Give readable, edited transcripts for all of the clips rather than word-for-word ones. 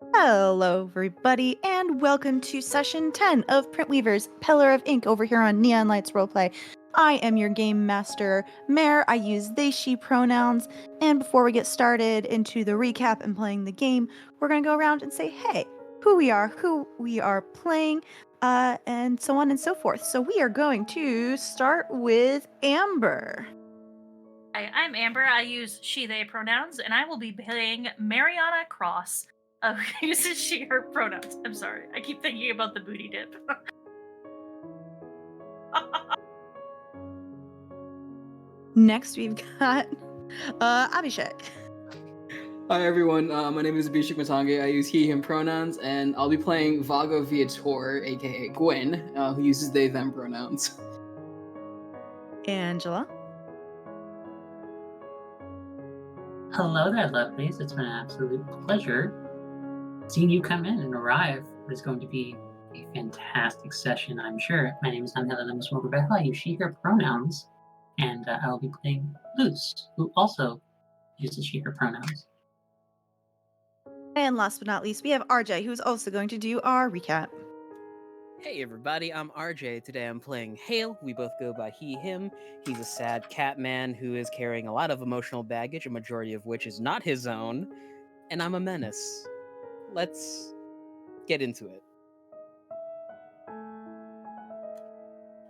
Hello, everybody, and welcome to session 10 of Printweaver's Pillar of Ink over here on Neon Lights Roleplay. I am your game master, Mare. I use they, she pronouns. And before we get started into the recap and playing the game, we're going to go around and say, hey, who we are playing, and so on and so forth. So we are going to start with Amber. Hi, I'm Amber. I use she, they pronouns, and I will be playing Mariana Cross, who uses she, her pronouns. I'm sorry. I keep thinking about the booty dip. Next, we've got Abhishek. Hi everyone, my name is Bishik Matange. I use he, him pronouns, and I'll be playing Vago Viator, aka Gwen, who uses they, them pronouns. Angela. Hello there, lovelies. It's been an absolute pleasure seeing you come in and arrive. It's going to be a fantastic session, I'm sure. My name is Angela Lemus Rebecca. I use she, her pronouns, and I will be playing Luce, who also uses she, her pronouns. And last but not least, we have RJ, who's also going to do our recap. Hey everybody, I'm RJ. Today I'm playing Hale. We both go by he, him. He's a sad cat man who is carrying a lot of emotional baggage, a majority of which is not his own. And I'm a menace. Let's get into it.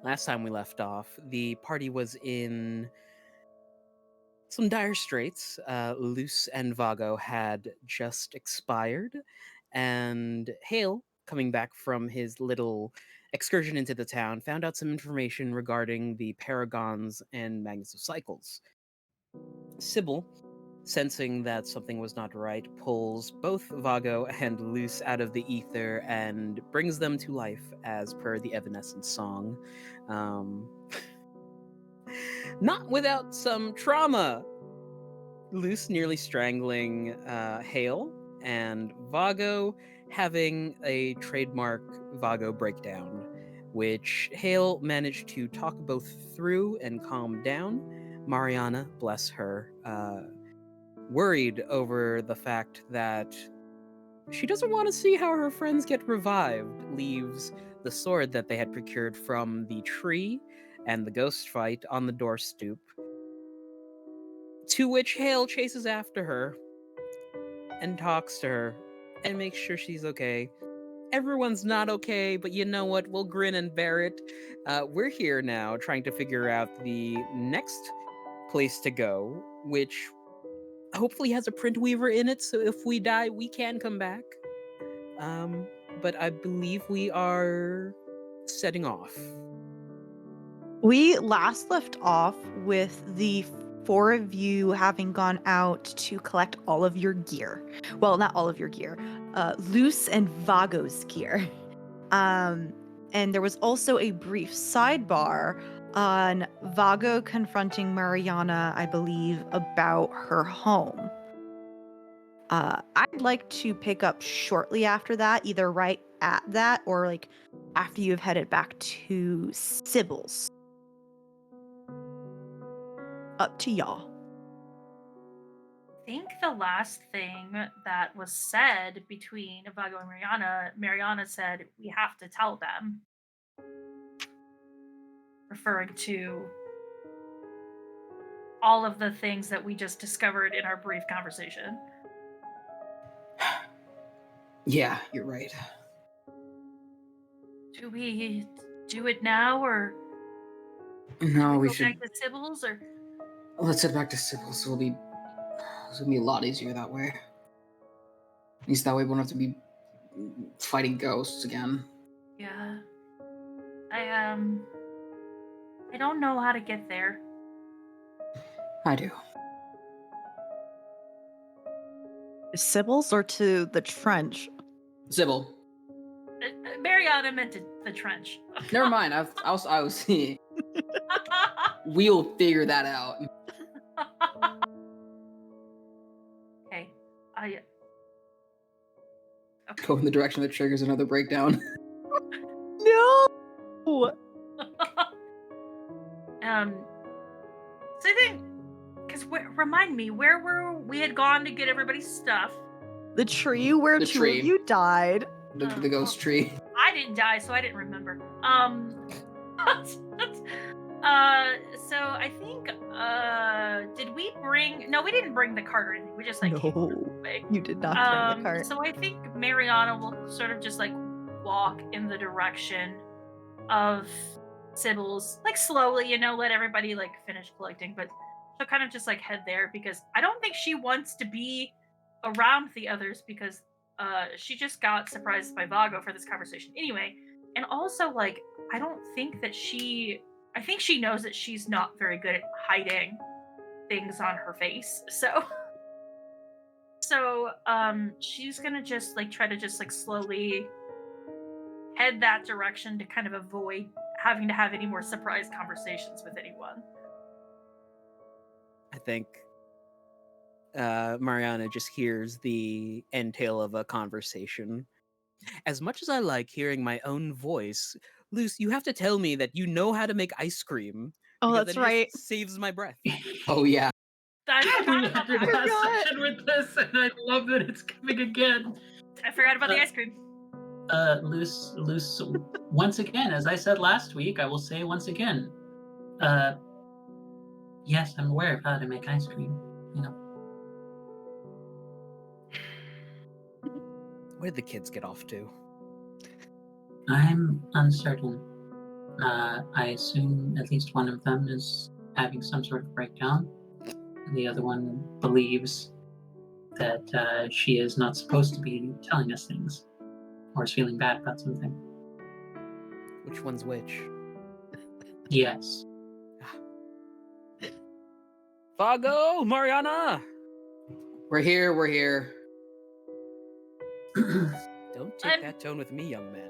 Last time we left off, the party was in some dire straits. Luce and Vago had just expired, and Hale, coming back from his little excursion into the town, found out some information regarding the Paragons and Magnets of Cycles. Sybil, sensing that something was not right, pulls both Vago and Luce out of the ether and brings them to life as per the Evanescence song. Not without some trauma. Luce nearly strangling Hale, and Vago having a trademark Vago breakdown, which Hale managed to talk both through and calm down. Mariana, bless her, worried over the fact that she doesn't want to see how her friends get revived, leaves the sword that they had procured from the tree and the ghost fight on the door stoop, to which Hale chases after her and talks to her and makes sure she's okay. Everyone's not okay, but you know what? We'll grin and bear it. We're here now trying to figure out the next place to go, which hopefully has a print weaver in it, so if we die, we can come back. But I believe we are setting off. We last left off with the four of you having gone out to collect all of your gear. Well, not all of your gear. Luce and Vago's gear. And there was also a brief sidebar on Vago confronting Mariana, I believe, about her home. I'd like to pick up shortly after that, either right at that or like after you've headed back to Sybil's. Up to y'all. I think the last thing that was said between Vago and Mariana said, we have to tell them. Referring to all of the things that we just discovered in our brief conversation. Yeah, you're right. Do we do it now, or No, we go should. back to Sybil's, or Let's head back to Sybil's. It's gonna be a lot easier that way. At least that way we won't have to be fighting ghosts again. yeah. I don't know how to get there. I do. Sybil's or to the trench? Sybil. Mariana meant the trench. Never mind. I was. We'll figure that out. Okay. Okay. Go in the direction that triggers another breakdown. No. So I think, because remind me, where were we had gone to get everybody's stuff, The tree where The two tree. of you died. The ghost tree. I didn't die, so I didn't remember. So I think, did we bring? No, we didn't bring the cart or anything. We just like came No, away. you did not bring the cart. So I think Mariana will sort of just like walk in the direction of Sybil's, like slowly, let everybody like finish collecting, but she'll kind of just like head there because I don't think she wants to be around the others because she just got surprised by Vago for this conversation anyway. And also, like, I don't think that I think she knows that she's not very good at hiding things on her face. So she's gonna just like try to just like slowly head that direction to kind of avoid having to have any more surprise conversations with anyone. I think Mariana just hears the entail of a conversation. As much as I like hearing my own voice, Luce, you have to tell me that you know how to make ice cream. Oh, because that's that just right. saves my breath. Oh yeah. I We forgot about ended the last forgot. session with this, and I love that it's coming again. I forgot about the ice cream. Loose. Once again, as I said last week, I will say once again. Yes, I'm aware of how to make ice cream. Where'd the kids get off to? I'm uncertain. I assume at least one of them is having some sort of breakdown. And the other one believes that she is not supposed to be telling us things, or is feeling bad about something. Which one's which? Yes. Vago, Mariana! We're here. Don't take that tone with me, young man.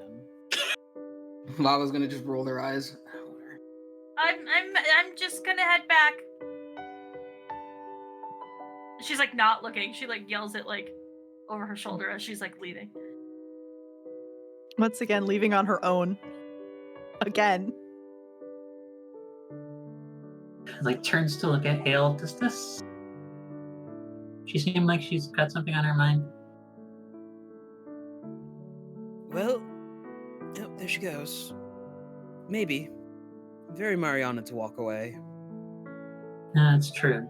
Lava's gonna just roll their eyes. I'm just gonna head back. She's like not looking. She like yells it like over her shoulder as she's like leaving. Once again, leaving on her own. Again. Like turns to look at Hale. Does this? She seemed like she's got something on her mind. Well, oh, there she goes. Maybe. Very Mariana to walk away. That's true.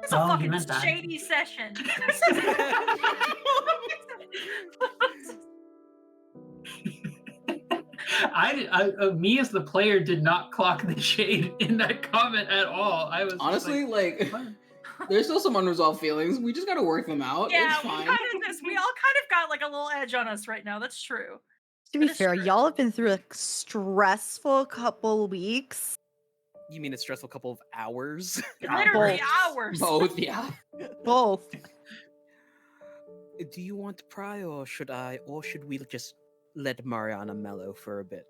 It's a Oh, you fucking meant that. shady session. Me as the player did not clock the shade in that comment at all. I was Honestly, like there's still some unresolved feelings. We just gotta work them out. Yeah, It's fine. we all kind of got like a little edge on us right now. That's true. To be That is fair, true. y'all have been through a stressful couple weeks. You mean a stressful couple of hours? Literally Both. hours. Both, yeah. Both. Do you want to pry, or should we just let Mariana mellow for a bit?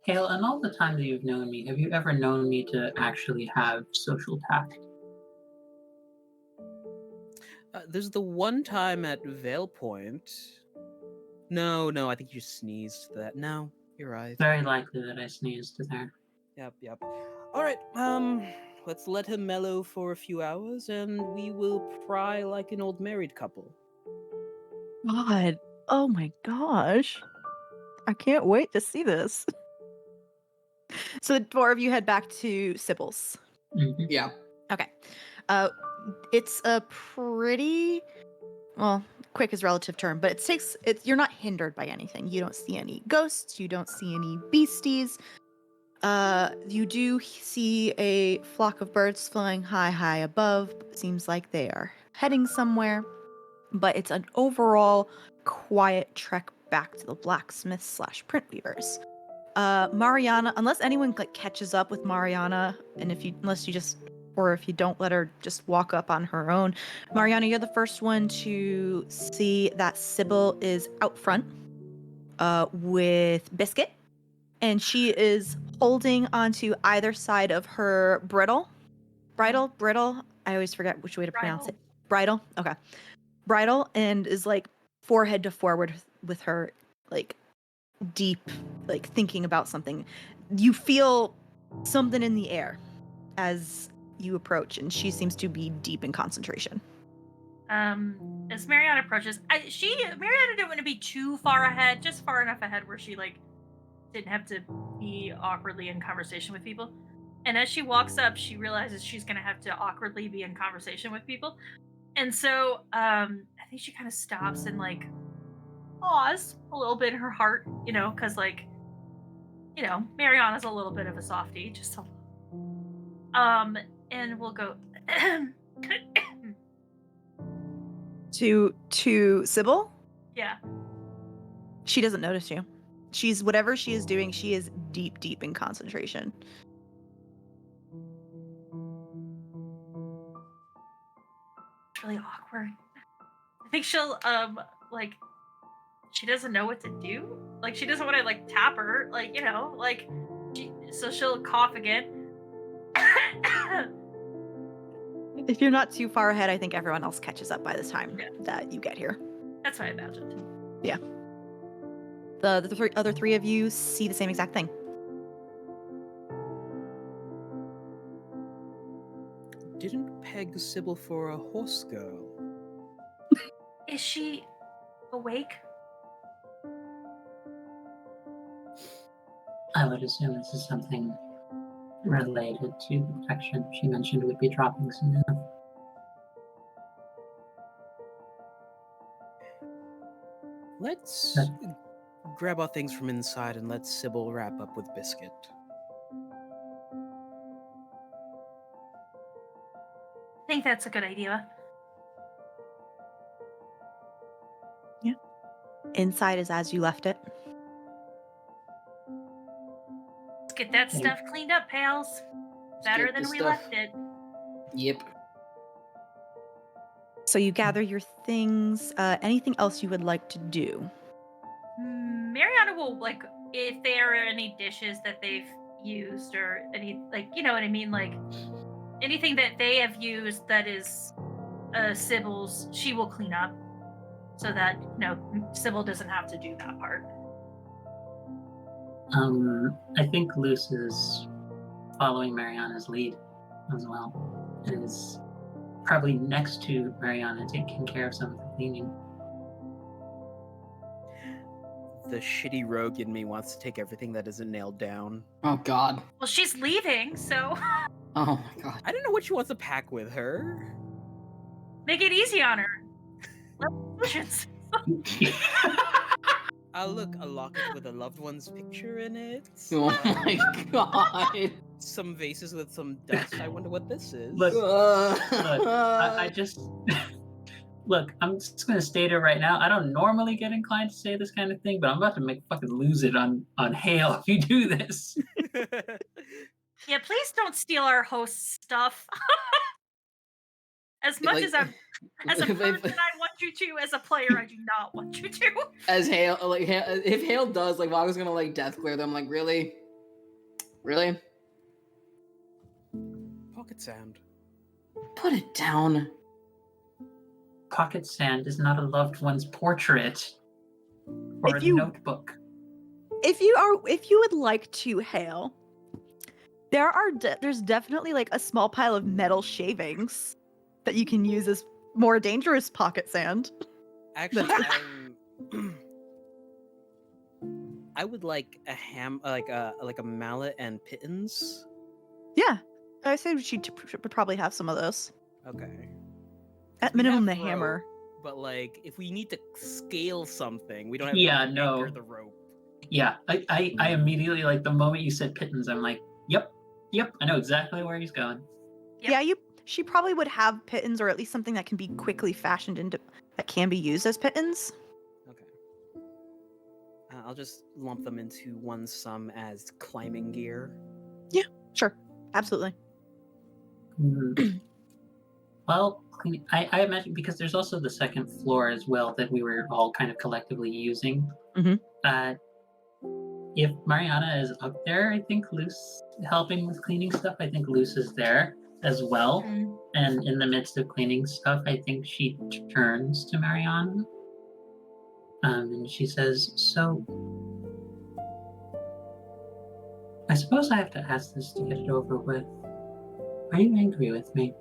Hale, in all the time that you've known me, have you ever known me to actually have social tact? There's the one time at Vale Point. No, I think you sneezed to that. No, you're right. Very likely that I sneezed there. Yep. All right, let's let him mellow for a few hours, and we will pry like an old married couple. God. Oh my gosh. I can't wait to see this. So the four of you head back to Sybil's. Mm-hmm. Yeah. Okay. It's a pretty, well, quick is relative term, but you're not hindered by anything. You don't see any ghosts. You don't see any beasties. You do see a flock of birds flying high above. Seems like they are heading somewhere, but it's an overall quiet trek back to the blacksmiths / print weavers. Mariana, unless anyone like catches up with Mariana, and if you don't let her just walk up on her own, Mariana, you're the first one to see that Sybil is out front, with Biscuit, and she is holding onto either side of her bridle. I always forget which way to pronounce it. Bridle. Okay. Bridle, and is like forehead to forward with her, like deep, like thinking about something. You feel something in the air as you approach, and she seems to be deep in concentration. As Mariana approaches, Mariana didn't want to be too far ahead, just far enough ahead where she like didn't have to be awkwardly in conversation with people. And as she walks up, she realizes she's gonna have to awkwardly be in conversation with people. And so I think she kind of stops and like pause a little bit in her heart, because like, Mariana's a little bit of a softie, just and we'll go To Sybil? yeah. She doesn't notice you. Whatever she is doing, she is deep in concentration. It's really awkward. I think she'll like she doesn't know what to do. Like she doesn't want to like tap her, so she'll cough again. If you're not too far ahead, I think everyone else catches up by the time that you get here. That's what I imagined. Yeah. The other three of you see the same exact thing. Didn't peg Sybil for a horse girl. Is she awake? I would assume this is something related to the protection she mentioned would be dropping soon enough. Let's grab our things from inside and let Sybil wrap up with Biscuit. I think that's a good idea. Yeah. Inside is as you left it. Let's get that stuff cleaned up, pals. Better than we left it. Yep. So you gather your things. Anything else you would like to do? Mariana will, like, if there are any dishes that they've used or any, like, you know what I mean? Like, anything that they have used that is Sybil's, she will clean up so that, Sybil doesn't have to do that part. I think Luce is following Mariana's lead as well. And is probably next to Mariana taking care of some of the cleaning. The shitty rogue in me wants to take everything that isn't nailed down. Oh God. Well, she's leaving, so Oh my God. I don't know what she wants to pack with her. make it easy on her. Options. Look, a locket with a loved one's picture in it. Oh my God. Some vases with some dust. I wonder what this is. Look, I just look. I'm just gonna state it right now. I don't normally get inclined to say this kind of thing, but I'm about to fucking lose it on Hale if you do this. Yeah, please don't steal our host's stuff. As much as a person I want you to, as a player, I do not want you to. As Hale, if Hale does, like, Vaga's gonna like death clear them. Like, really? Pocket sand. Put it down. Pocket sand is not a loved one's portrait or If a you- notebook. If you would like to hail, there's definitely like a small pile of metal shavings that you can use as more dangerous pocket sand. Actually, I would like a mallet and pittance. Yeah, I say she would probably have some of those. Okay. At We minimum, the have rope, hammer. But like, if we need to scale something, we don't have Yeah, to no. anchor the rope. Yeah, I immediately, like, the moment you said pittance, I'm like, yep, I know exactly where he's going. Yep. Yeah, she probably would have pittons, or at least something that can be quickly fashioned into that can be used as pittons. Okay. I'll just lump them into one sum as climbing gear. Sure, absolutely. Well, I imagine, because there's also the second floor as well that we were all kind of collectively using. Mhm. If Mariana is up there, I think Luce helping with cleaning stuff. I think Luce is there as well. Mm. And in the midst of cleaning stuff, I think she turns to Mariana. And she says, "So, I suppose I have to ask this to get it over with. Are you angry with me?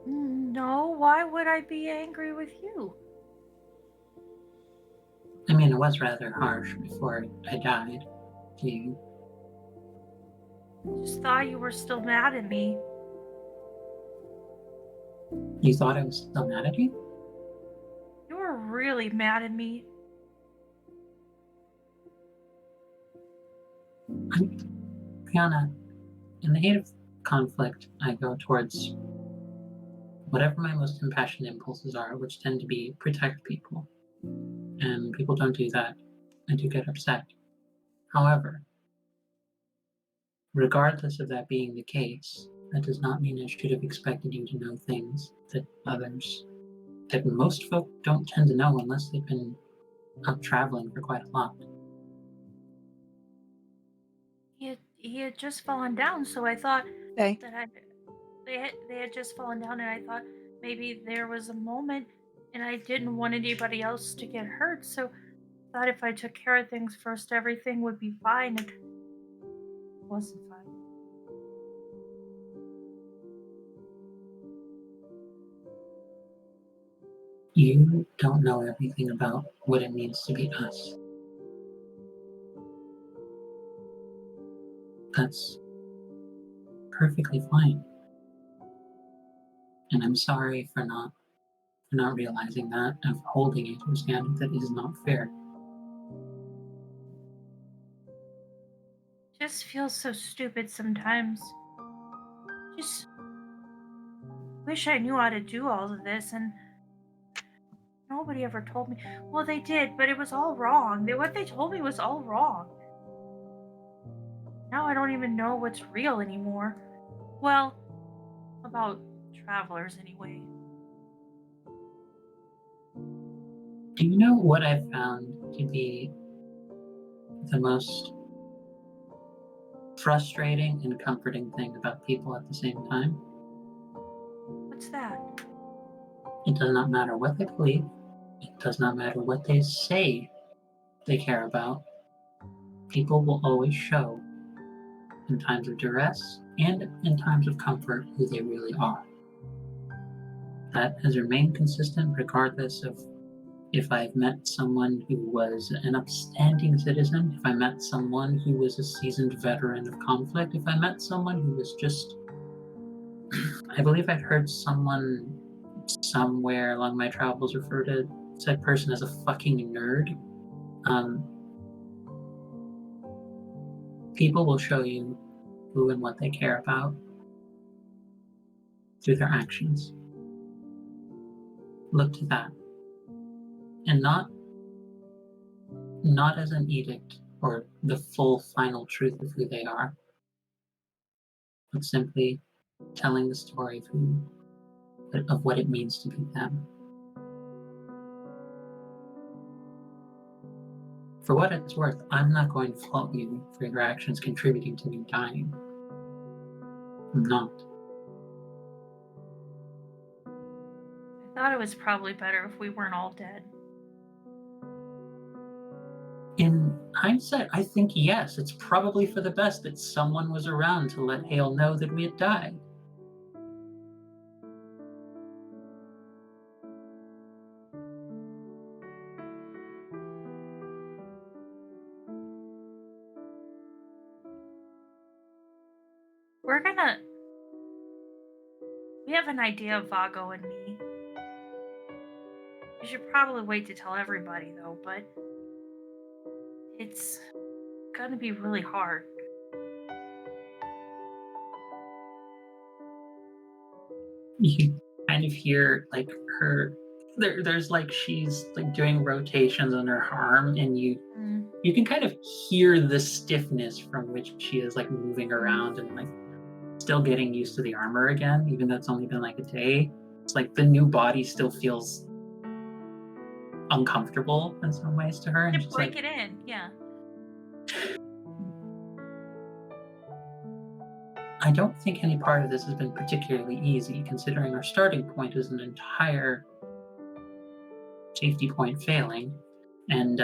No, why would I be angry with you? I mean, it was rather harsh before I died. You Just thought you were still mad at me. thought I was still mad at you? You were really mad at me. Brianna, in the heat of conflict, I go towards whatever my most impassioned impulses are, which tend to be protect people. And people don't do that. I do get upset. However, regardless of that being the case, that does not mean I should have expected you to know things that most folk don't tend to know unless they've been out traveling for quite a lot. He had just fallen down, so I thought Okay. that they had just fallen down, and I thought maybe there was a moment, and I didn't want anybody else to get hurt, so I thought if I took care of things first, everything would be fine, and it wasn't fine. You don't know everything about what it means to be us. That's perfectly fine. And I'm sorry for not realizing that and for holding it to a standard that is not fair. Just feels so stupid sometimes. Just wish I knew how to do all of this, and nobody ever told me. Well, they did, but it was all wrong. What they told me was all wrong. Now I don't even know what's real anymore. Well, about travelers anyway. Do you know what I found to be the most frustrating and comforting thing about people at the same time? What's that? It does not matter what they believe. It does not matter what they say they care about. People will always show, in times of duress and in times of comfort, who they really are. That has remained consistent regardless of if I've met someone who was an upstanding citizen, if I met someone who was a seasoned veteran of conflict, if I met someone who was just. I believe I'd heard someone somewhere along my travels refer to said person as a fucking nerd. People will show you who and what they care about through their actions. Look to that. And not as an edict or the full final truth of who they are, but simply telling the story of what it means to be them. For what it's worth, I'm not going to fault you for your actions contributing to me dying. I'm not. I thought it was probably better if we weren't all dead. In hindsight, I think yes, it's probably for the best that someone was around to let Hale know that we had died. We have an idea of Vago and me. We should probably wait to tell everybody though, but it's gonna be really hard. You kind of hear like her there's like she's like doing rotations on her arm, and you can kind of hear the stiffness from which she is like moving around and like still getting used to the armor again, even though it's only been like a day. It's like the new body still feels uncomfortable in some ways to her, and To she's break like, it in, yeah. I don't think any part of this has been particularly easy, considering our starting point is an entire safety point failing, and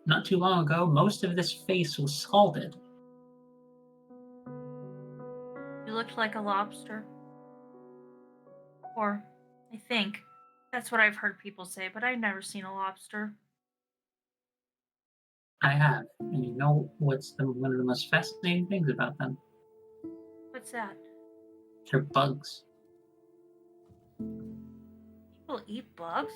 not too long ago, most of this face was scalded. You looked like a lobster. Or, I think. That's what I've heard people say, but I've never seen a lobster. I have. And you know what's one of the most fascinating things about them? What's that? They're bugs. People eat bugs?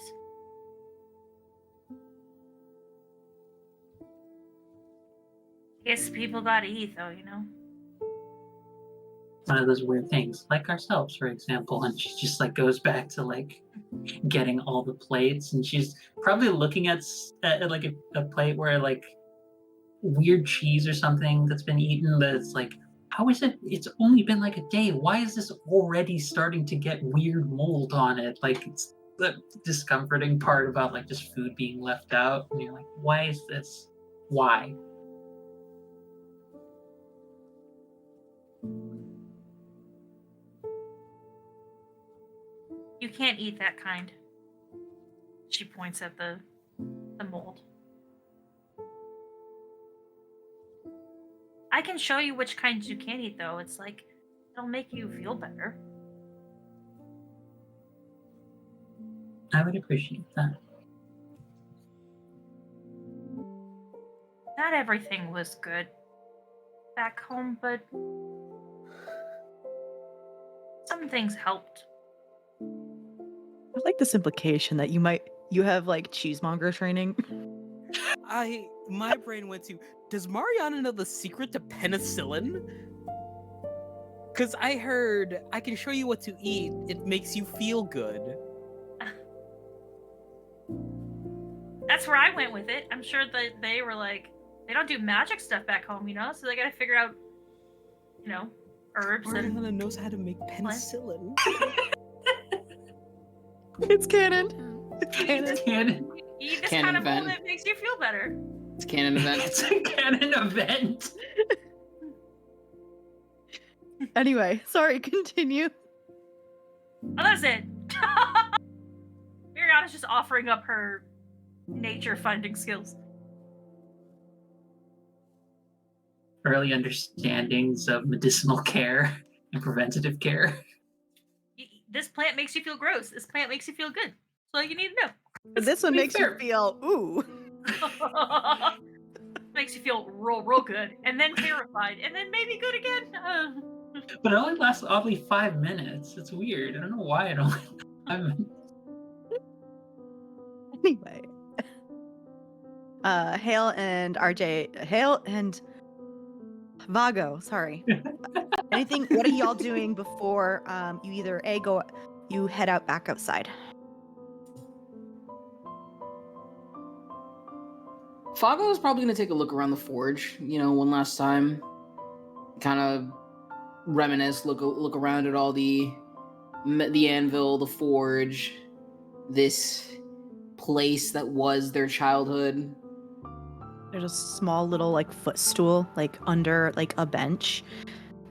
Guess people gotta eat, though, you know? One of those weird things, like ourselves, for example. And she just like goes back to like getting all the plates, and she's probably looking at like a plate where like weird cheese or something that's been eaten, but it's like, how is it? It's only been like a day. Why is this already starting to get weird mold on it? Like, it's the discomforting part about like just food being left out. And you're like, why is this? Why? You can't eat that kind. She points at the mold. I can show you which kinds you can eat, though. It's like, it'll make you feel better. I would appreciate that. Not everything was good back home, but some things helped. I like this implication that you have like cheesemonger training. My brain went to, does Mariana know the secret to penicillin? Because I heard, I can show you what to eat, it makes you feel good. That's where I went with it. I'm sure that they were like, they don't do magic stuff back home, you know? So they gotta figure out, you know, herbs and... Mariana knows how to make penicillin. It's canon. It's canon. It's canon. You eat this Canon kind of mold event. that makes you feel better. It's a canon event. It's a canon event. Anyway, sorry, continue. Oh, that's it. Mariana's just offering up her nature finding skills. Early understandings of medicinal care and preventative care. This plant makes you feel gross. This plant makes you feel good. That's all you need to know. This one pretty makes fair. you feel ooh. Makes you feel real good, and then terrified, and then maybe good again. But it only lasts oddly 5 minutes. It's weird. I don't know why it only 5 minutes. Anyway. Hale and Vago, sorry. What are y'all doing before you either you head out back outside? Fago is probably going to take a look around the forge, one last time. Kind of reminisce, look around at all the anvil, the forge, this place that was their childhood. There's a small little like footstool like under like a bench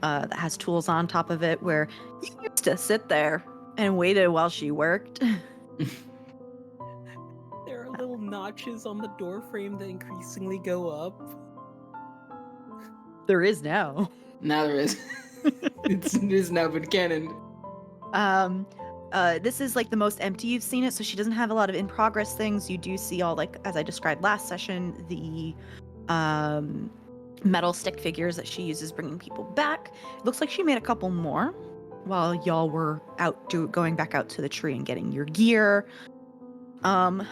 that has tools on top of it where you used to sit there and waited while she worked. There are little notches on the door frame that increasingly go up. There is now. Now there is. It is now been canon. This is like the most empty you've seen it, so she doesn't have a lot of in progress things. You do see all, like as I described last session, the metal stick figures that she uses bringing people back. It looks like she made a couple more while y'all were out going back out to the tree and getting your gear. There's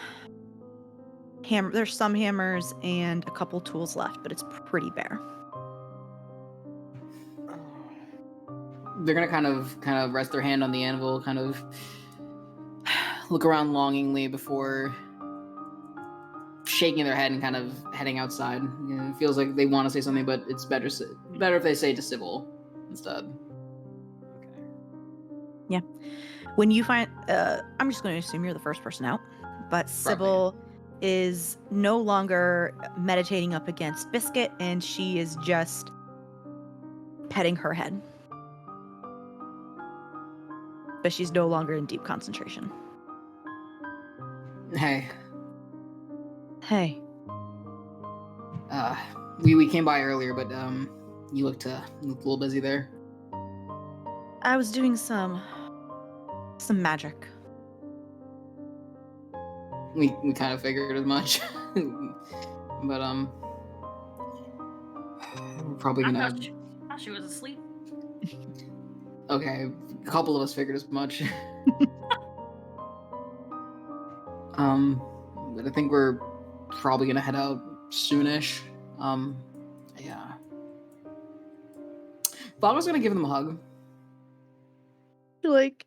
some hammers and a couple tools left, but it's pretty bare. They're gonna kind of rest their hand on the anvil, kind of look around longingly before shaking their head and kind of heading outside. It feels like they want to say something, but it's better if they say to Sybil instead. Okay. Yeah. When you find, I'm just going to assume you're the first person out, but Sybil is no longer meditating up against Biscuit, and she is just petting her head. But she's no longer in deep concentration. Hey. Hey. We came by earlier, but you looked a little busy there. I was doing some magic. We kind of figured as much. But we're probably I gonna. thought she was asleep. Okay, a couple of us figured as much. But I think we're probably gonna head out soonish. Yeah. Thought I was gonna give them a hug. Like,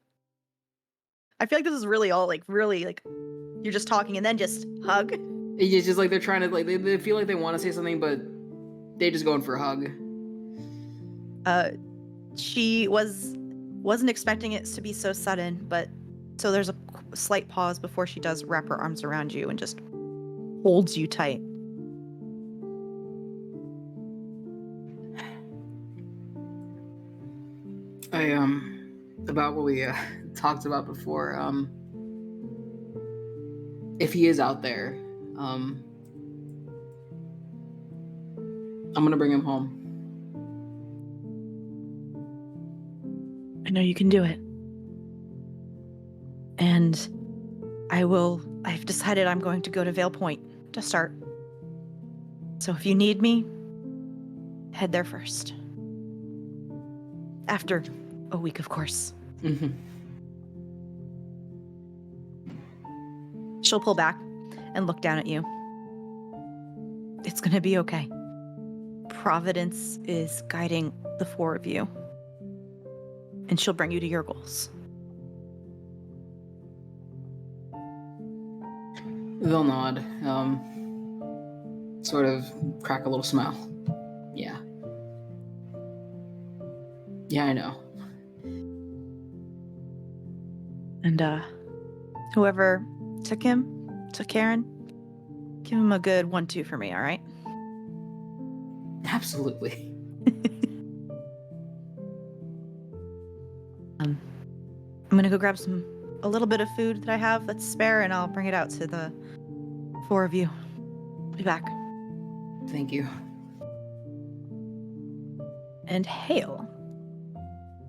I feel like this is really all really you're just talking and then just hug. It's just like they're trying to they feel like they want to say something, but they just going for a hug. She wasn't expecting it to be so sudden, but so there's a slight pause before she does wrap her arms around you and just holds you tight. About what we talked about before. If he is out there, I'm gonna bring him home. I know you can do it. And I've decided I'm going to go to Vale Point to start. So if you need me, head there first. After a week, of course. Mm-hmm. She'll pull back and look down at you. It's gonna be okay. Providence is guiding the four of you. And she'll bring you to your goals. They'll nod. Sort of crack a little smile. Yeah. Yeah, I know. And whoever took Karen, give him a good 1-2 for me, all right? Absolutely. I'm gonna go grab a little bit of food that I have that's spare, and I'll bring it out to the four of you. Be back. Thank you. And Hale,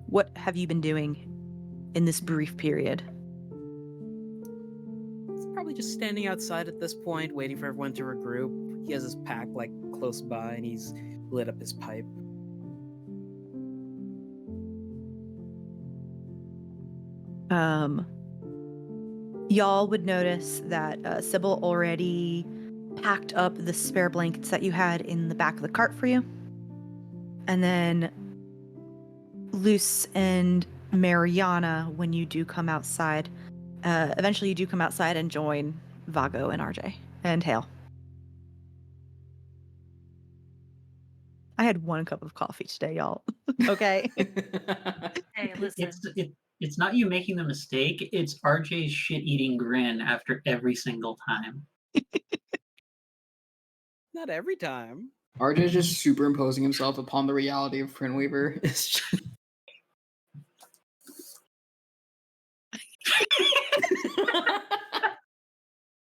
what have you been doing in this brief period? He's probably just standing outside at this point, waiting for everyone to regroup. He has his pack close by, and he's lit up his pipe. Y'all would notice that Sybil already packed up the spare blankets that you had in the back of the cart for you. And then Luce and Mariana, when you do come outside, eventually you do come outside and join Vago and RJ and Hale. I had 1 cup of coffee today, y'all. Okay. Hey, listen. It's not you making the mistake. It's RJ's shit-eating grin after every single time. Not every time. RJ's just superimposing himself upon the reality of Printweaver.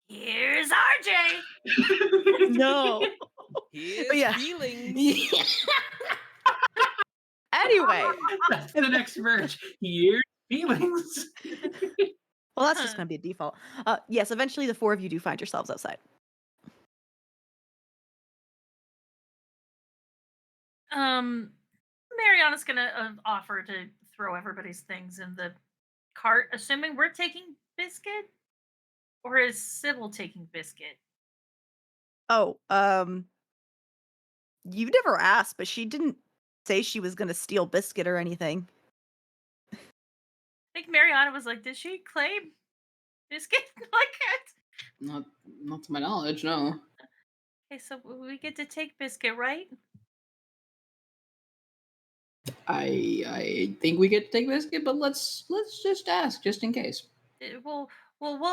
Here's RJ. No. His Yeah. feelings. Anyway. That's the next verge. Here's feelings. Well, that's just going to be a default. Yes, eventually the four of you do find yourselves outside. Mariana's gonna offer to throw everybody's things in the cart, assuming we're taking Biscuit, or is Sybil taking Biscuit? Oh, you never asked, but she didn't say she was going to steal Biscuit or anything. I think Mariana was like, "Did she claim Biscuit like that?" Not to my knowledge, no. Okay, so we get to take Biscuit, right? I think we get to take Biscuit, but let's just ask just in case. We'll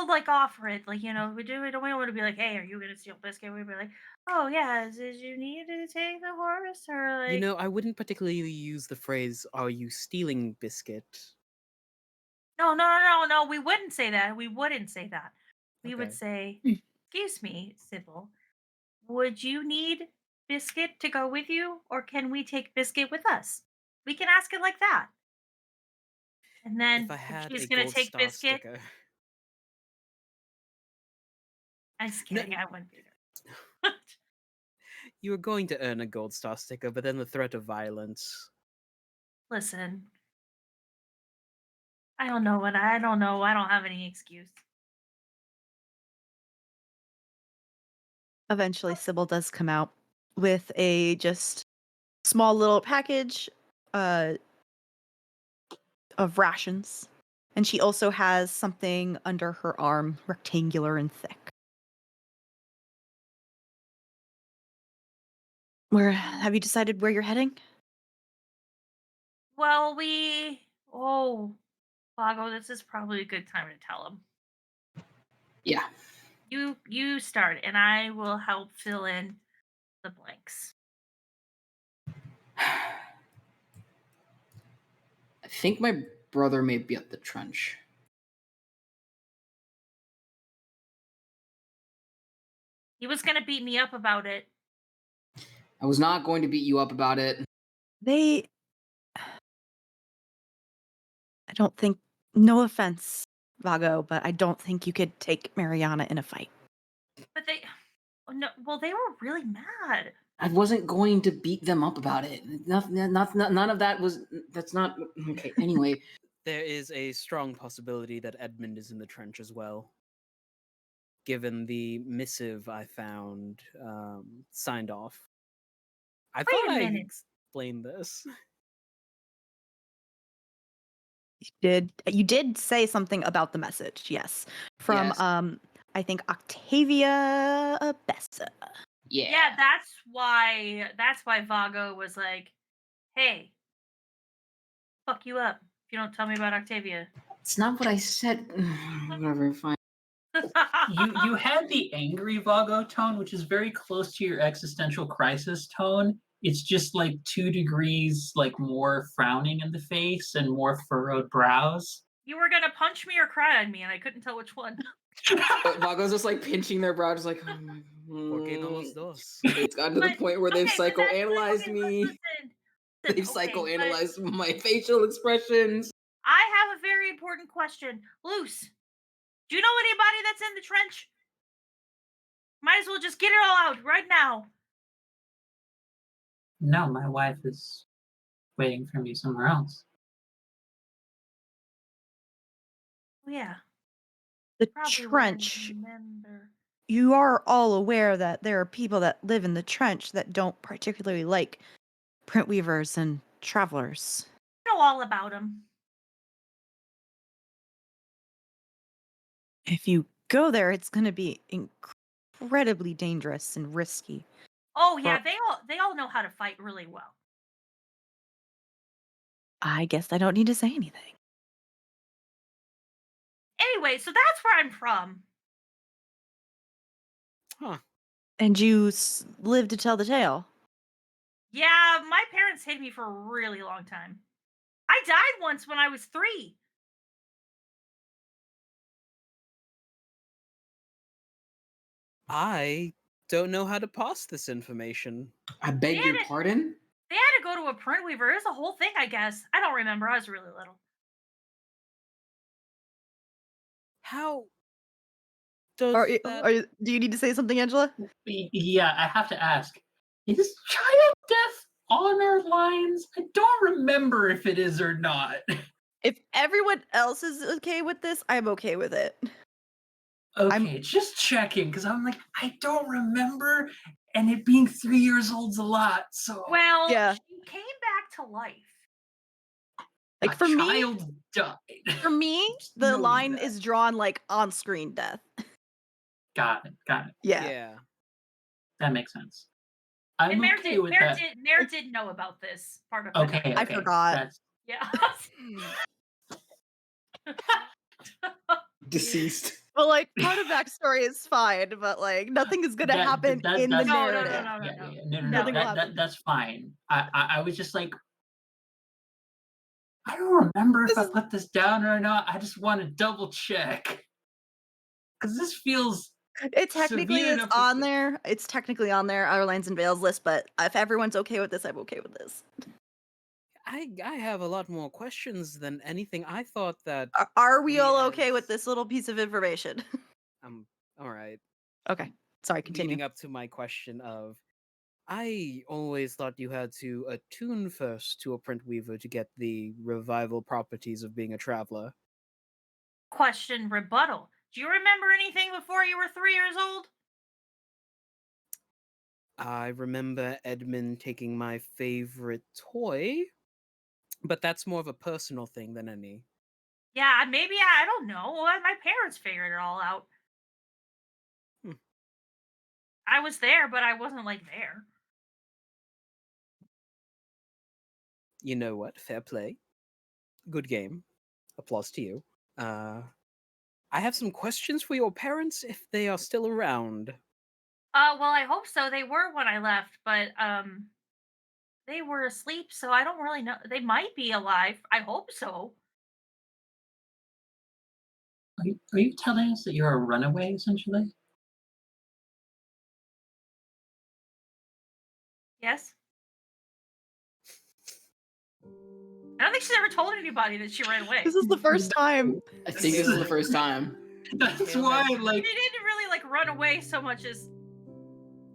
like offer it, like we don't want to be like, "Hey, are you gonna steal Biscuit?" We'd be like, "Oh yeah, did you need to take the horse or like?" I wouldn't particularly use the phrase, "Are you stealing biscuit?" No. We wouldn't say that. We wouldn't say that. We would Okay. say, "Excuse me, Sybil, would you need Biscuit to go with you, or can we take Biscuit with us?" We can ask it like that. And then If I if had she's a gonna gold take star Biscuit, sticker. I'm just No, kidding. I wouldn't do that. you were going to earn a gold star sticker, but then the threat of violence. Listen, I don't know what I don't know. I don't have any excuse. Eventually, Sybil does come out with a just small little package of rations. And she also has something under her arm, rectangular and thick. Where have you decided where you're heading? Well, Vago, this is probably a good time to tell him. Yeah. You start, and I will help fill in the blanks. I think my brother may be at the trench. He was gonna beat me up about it. I was not going to beat you up about it. I don't think, no offense, Vago, but I don't think you could take Mariana in a fight. But they were really mad. I wasn't going to beat them up about it. None of that was. That's not okay. Anyway, There is a strong possibility that Edmund is in the trench as well. Given the missive I found signed off. I thought a I minute. explained this. You did say something about the message, yes. From Yes. I think Octavia Bessa. Yeah, that's why Vago was like, "Hey, fuck you up if you don't tell me about Octavia." It's not what I said. Whatever, fine. You had the angry Vago tone, which is very close to your existential crisis tone. It's just like 2 degrees like more frowning in the face and more furrowed brows. You were gonna punch me or cry on me, and I couldn't tell which one. Vago's just like pinching their brow, just like, oh my. ¿Por qué no los dos? It's gotten to the But- point where they've okay, but that's- psychoanalyzed okay, me. listen, They've okay, but psychoanalyzed my facial expressions. I have a very important question. Luce, do you know anybody that's in the trench? Might as well just get it all out right now. No, my wife is waiting for me somewhere else. Oh, yeah. The Probably trench. wouldn't remember. You are all aware that there are people that live in the trench that don't particularly like print weavers and travelers. I know all about them. If you go there, it's going to be incredibly dangerous and risky. Oh yeah, Well- they all know how to fight really well. I guess I don't need to say anything. Anyway, so that's where I'm from. Huh. And you live to tell the tale. Yeah, my parents hid me for a really long time. I died once when I was 3. I don't know how to pass this information. I beg Damn your it. pardon? They had to go to a print weaver. It was a whole thing, I guess. I don't remember. I was really little. How does that... Do you need to say something, Angela? Yeah, I have to ask. Is child death on our lines? I don't remember if it is or not. If everyone else is okay with this, I'm okay with it. Okay, just checking, because I'm like, I don't remember, and it being 3 years old's a lot, so... Well, Yeah. she came back to life. Like a for me, child died. for me, Just the knowing line that. is drawn like on-screen death. Got it. Yeah. That makes sense. I'm And okay with that. Mare did know about this part of it. Okay, I forgot. That's Yeah. Deceased. Well, like part of backstory is fine, but like nothing is gonna happen in the that's No, no, narrative. no, no. No, Nothing will that, happen. that's fine. I was just like, I don't remember if I put this down or not. I just want to double check. Because this feels It technically severe is enough to on say- there. It's technically on there, our lines and veils list, but if everyone's okay with this, I'm okay with this. I have a lot more questions than anything. I thought that Are we all okay Yes. with this little piece of information? all right. Okay. Sorry, continue. Leading up to my question of, I always thought you had to attune first to a print weaver to get the revival properties of being a traveler. Question rebuttal. Do you remember anything before you were 3 years old? I remember Edmund taking my favorite toy, but that's more of a personal thing than any. Yeah, maybe I don't know. My parents figured it all out. Hmm. I was there, but I wasn't like there. You know what? Fair play. Good game. Applause to you. I have some questions for your parents if they are still around. Well, I hope so. They were when I left, but they were asleep, so I don't really know. They might be alive. I hope so. Are you telling us that you're a runaway, essentially? Yes. I don't think she's ever told anybody that she ran away. This is the first time. I think this is the first time. That's why, like, She didn't really like run away so much as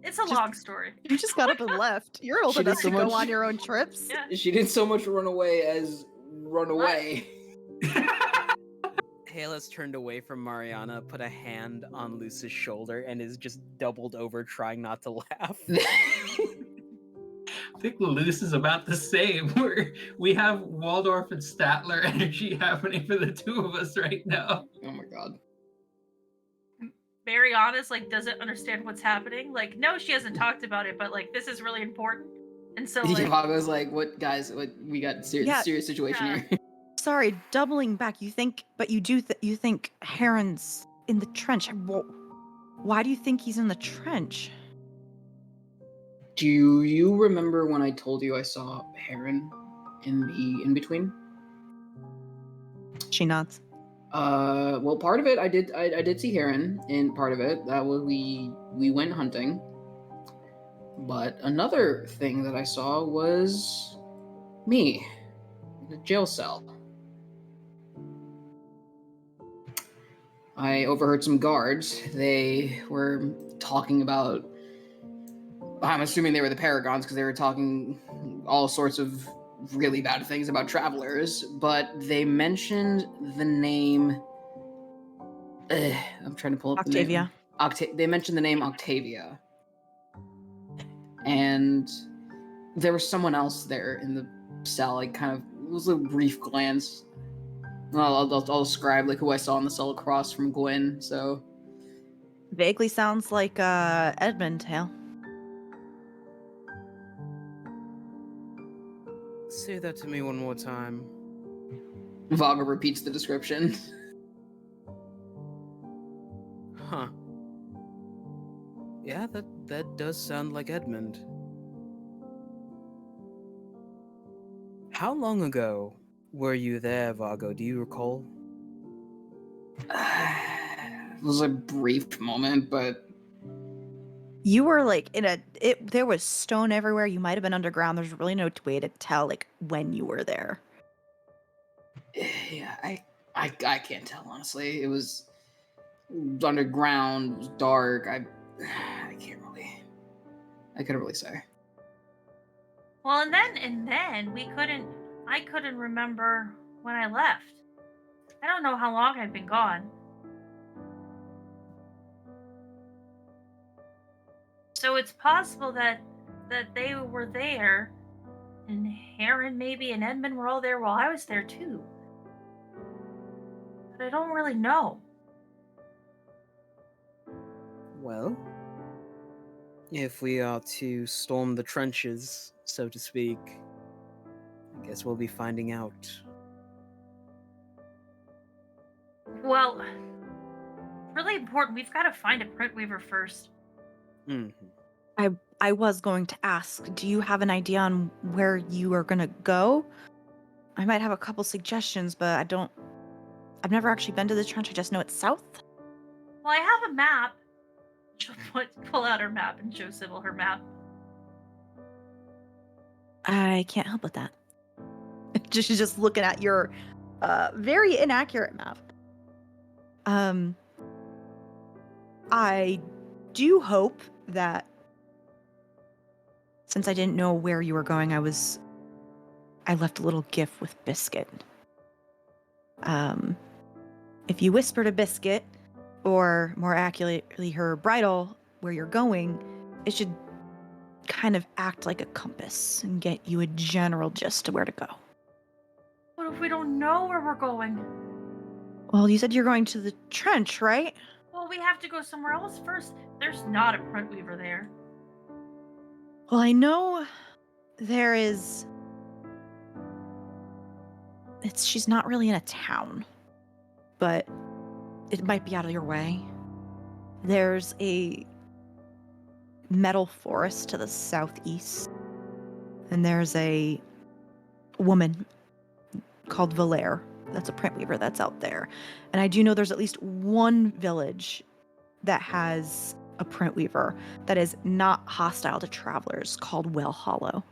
it's a Just- long story. You just got up and left. You're old She did enough so to go much- on your own trips. Yeah. She did so much run away as run away. Hale has turned away from Mariana, put a hand on Luce's shoulder, and is just doubled over trying not to laugh. I think Luce is about the same. We have Waldorf and Statler energy happening for the two of us right now. Oh my god. Very honest, like doesn't understand what's happening. Like, no, she hasn't talked about it, but like this is really important. And so like Vago's like, what guys, what we got Yeah. serious situation Yeah. here. Sorry, doubling back. You think, but you do. You think Heron's in the trench. Why do you think he's in the trench? Do you remember when I told you I saw Heron in the in-between? She nods. Well, part of it I did see Heron, and part of it that was we went hunting. But another thing that I saw was me in a jail cell. I overheard some guards. They were talking about. I'm assuming they were the Paragons because they were talking all sorts of really bad things about travelers, but they mentioned the name. I'm trying to pull up Octavia. the name. They mentioned the name Octavia, and there was someone else there in the cell. Like, kind of, it was a brief glance. I'll describe like who I saw in the cell across from Gwen. So Vaguely sounds like Edmund Hale. Say that to me one more time. Vaga repeats the description. Huh. Yeah, that does sound like Edmund. How long ago were you there, Vago? Do you recall? It was a brief moment, but You were like there was stone everywhere. You might have been underground. There's really no way to tell like when you were there. yeah, I can't tell honestly. It was underground. It was dark. I couldn't really say. well, and then I couldn't remember when I left. I don't know how long I've been gone. So it's possible that they were there, and Heron maybe and Edmund were all there while I was there too. But I don't really know. Well, if we are to storm the trenches, so to speak, I guess we'll be finding out. Well, really important. We've got to find a print weaver first. Mm-hmm. I was going to ask, do you have an idea on where you are gonna go? I might have a couple suggestions, but I've never actually been to the trench. I just know it's south. Well, I have a map. She'll pull out her map and show Sybil her map. I can't help with that. She's just looking at your very inaccurate map. I do hope that since I didn't know where you were going, I left a little gift with Biscuit. If you whisper to Biscuit, or more accurately her bridle, where you're going, it should kind of act like a compass and get you a general gist to where to go. What if we don't know where we're going? Well, you said you're going to the trench, right? Well, we have to go somewhere else first. There's not a print weaver there. Well, I know there is. She's not really in a town, but it might be out of your way. There's a metal forest to the southeast, and there's a woman called Valere. That's a print weaver that's out there. And I do know there's at least one village that has a print weaver that is not hostile to travelers, called Well Hollow.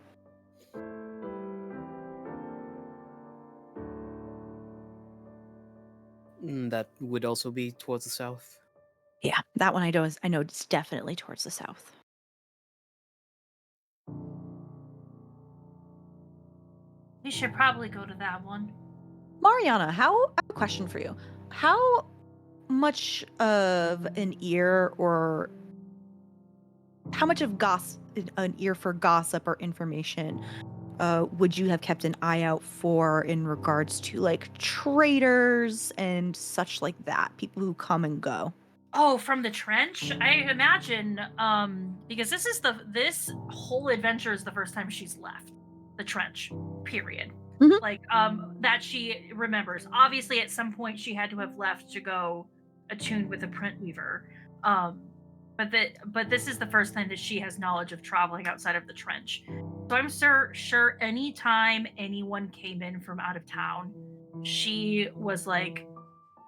That would also be towards the south. Yeah, that one I know it's definitely towards the south. We should probably go to that one. Mariana, I have a question for you. How much of an ear or how much of an ear for gossip or information would you have kept an eye out for in regards to like traders and such like that, people who come and go? Oh, from the trench? I imagine, because this whole adventure is the first time she's left the trench, period. Mhm. Like, that she remembers. Obviously, at some point, she had to have left to go attune with a print weaver. But this is the first time that she has knowledge of traveling outside of the trench. So I'm sure anytime anyone came in from out of town, she was like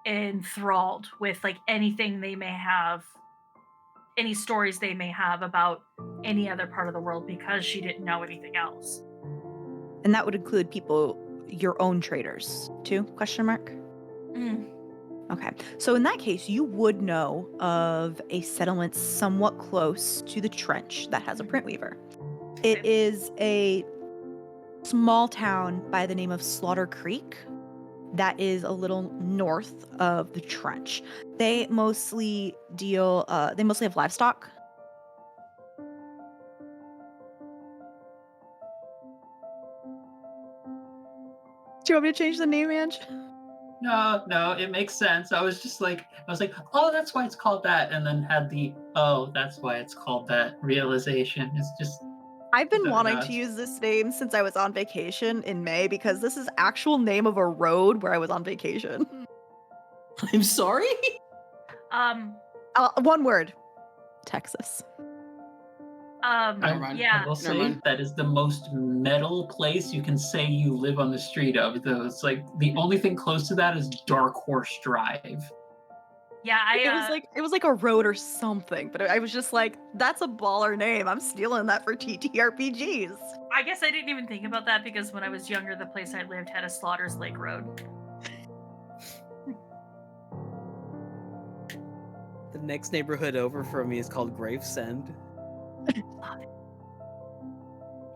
enthralled with like anything they may have, any stories they may have about any other part of the world, because she didn't know anything else. And that would include people, your own traders too? Question mark. Okay. So in that case, you would know of a settlement somewhat close to the trench that has a print weaver. It Okay. is a small town by the name of Slaughter Creek that is a little north of the trench. They mostly have livestock. Do you want me to change the name, Ange? No, it makes sense. I was like, oh, that's why it's called that, and then had the, oh, that's why it's called that realization. It's just, I've been No, wanting no, to it's- use this name since I was on vacation in May because this is actual name of a road where I was on vacation. I'm sorry? Um, One word. Texas. Never mind. yeah. I will Never say mind. that is the most metal place you can say you live on the street of. Though it's like the only thing close to that is Dark Horse Drive. Yeah, It was like a road or something, but I was just like, that's a baller name. I'm stealing that for TTRPGs. I guess I didn't even think about that because when I was younger, the place I lived had a Slaughter's Lake Road. The next neighborhood over from me is called Gravesend.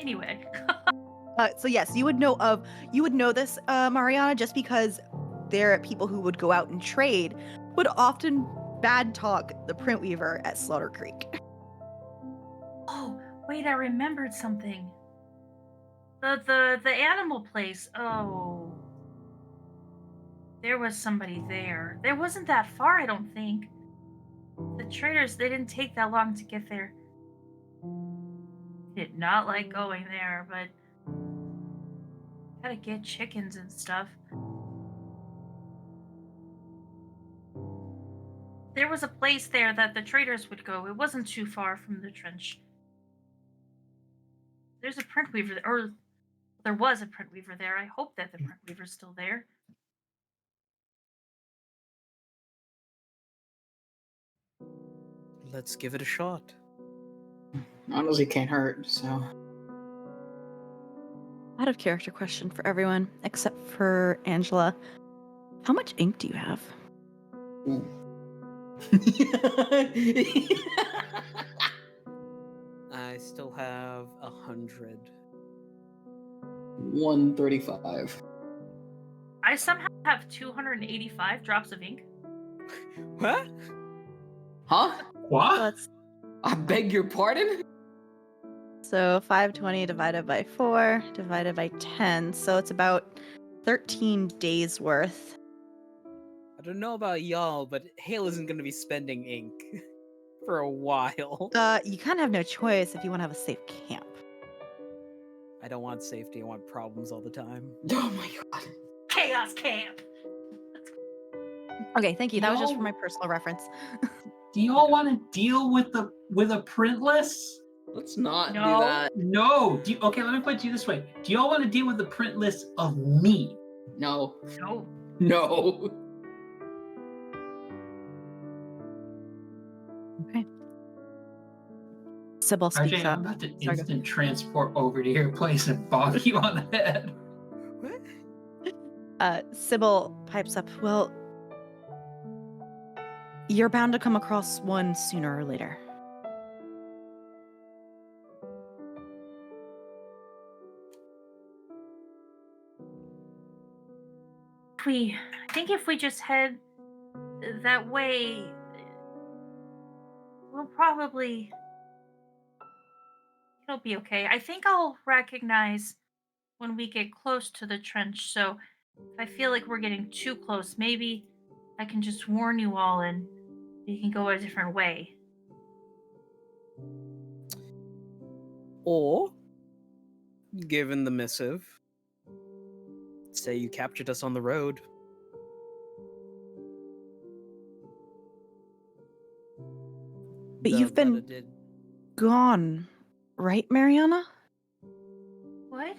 Anyway. So yes, you would know this, Mariana, just because there are people who would go out and trade would often bad talk the print weaver at Slaughter Creek. Oh, wait, I remembered something. The animal place. Oh. There was somebody there. There wasn't that far, I don't think. The traders, they didn't take that long to get there. Did not like going there, but gotta get chickens and stuff. There was a place there that the traders would go. It wasn't too far from the trench. There's a print weaver, or there was a print weaver there. I hope that the print weaver's still there. Let's give it a shot. Honestly, can't hurt, so. Out of character question for everyone except for Angela. How much ink do you have? Ooh. I still have 100. 135. I somehow have 285 drops of ink. What? Huh? What? Let's I beg your pardon? So 520 divided by 4 divided by 10. So it's about 13 days worth. I don't know about y'all, but Hale isn't going to be spending ink for a while. You kind of have no choice if you want to have a safe camp. I don't want safety. I want problems all the time. Oh my god. Chaos camp. Okay, thank you. That was just for No. my personal reference. Do y'all want to deal with a printless? Let's not No. do that. No. Okay, let me put it to you this way. Do y'all want to deal with the printless of me? No. No. No. Okay. Sybil speaks RJ, up. I'm about to Sorry, go. instant transport over to your place and bonk you on the head. What? Sybil pipes up. Well, you're bound to come across one sooner or later. I think if we just head that way, we'll probably. It'll be okay. I think I'll recognize when we get close to the trench. So if I feel like we're getting too close, maybe I can just warn you all and you can go a different way. Or, given the missive, say you captured us on the road. But you've been- letter did. Gone, right, Mariana? What?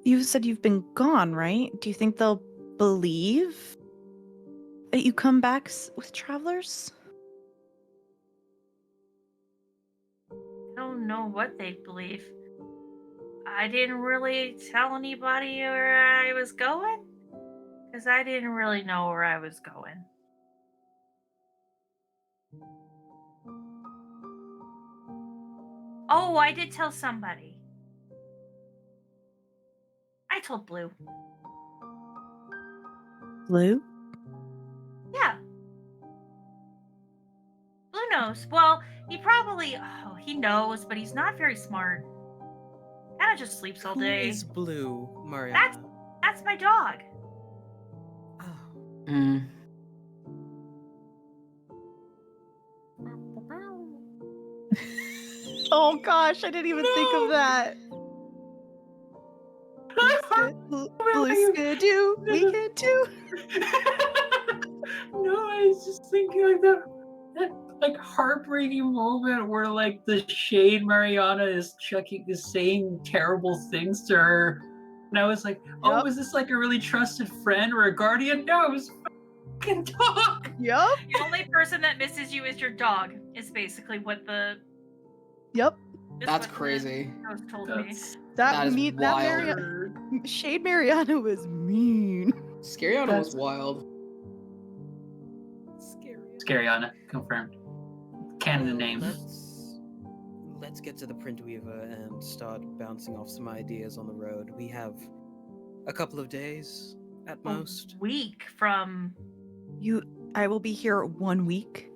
You said you've been gone, right? Do you think they'll believe that you come back with travelers? I don't know what they believe. I didn't really tell anybody where I was going because I didn't really know where I was going. Oh, I did tell somebody. I told Blue. Blue? Yeah. Blue knows. Well, he knows, but he's not very smart. Kind of just sleeps all Who day. is Blue, Mariana? That's my dog. Oh. Mm. Oh gosh, I didn't even think of that. Blue Skidoo, we can do. No, I was just thinking like that like heartbreaking moment where like the shade Mariana is saying terrible things to her. And I was like, oh, Yup. was this like a really trusted friend or a guardian? No, it was fucking dog. Yup. The only person that misses you is your dog. Is basically what the. Yup. is That's what the crazy. ghost told me. That is wild. Shade Mariana was mean. Scariana was wild. Scariana, confirmed. Canon name. Let's get to the print weaver and start bouncing off some ideas on the road. We have a couple of days at most. Week from. I will be here 1 week.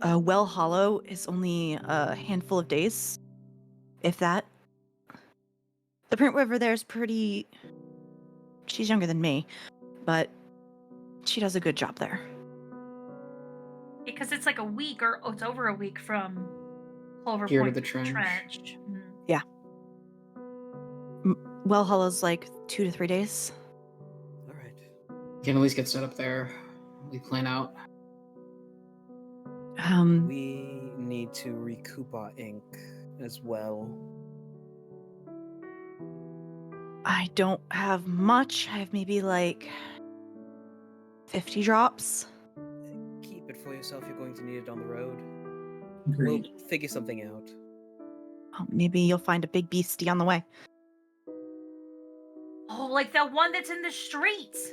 Well Hollow is only a handful of days, if that. The print weaver there's pretty. She's younger than me, but she does a good job there. Because it's like a week, or it's over a week from Clover Here to Point the trench. Mhm. Yeah. Well Hollow's like 2 to 3 days. All right. Can at least get set up there. We plan out. We need to recoup our ink as well. I don't have much. I have maybe like 50 drops. Keep it for yourself. You're going to need it on the road. Agreed. We'll figure something out. Oh, maybe you'll find a big beastie on the way. Oh, like the one that's in the streets.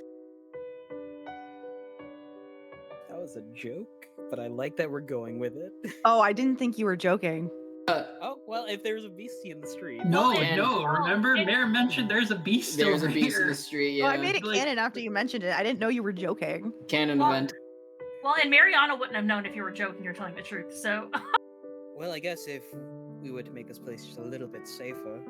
That was a joke, but I like that we're going with it. Oh, I didn't think you were joking. Oh, well, if there's a beastie in the street. No, And- no. Remember, and- Mayor mentioned there's a beast There's over a beast in here. the street. Oh, Yeah, I made it Like- canon after you mentioned it. I didn't know you were joking. canon Well, event. Well, and Mariana wouldn't have known if you were joking or telling the truth. So, Well, I guess if we were to make this place just a little bit safer.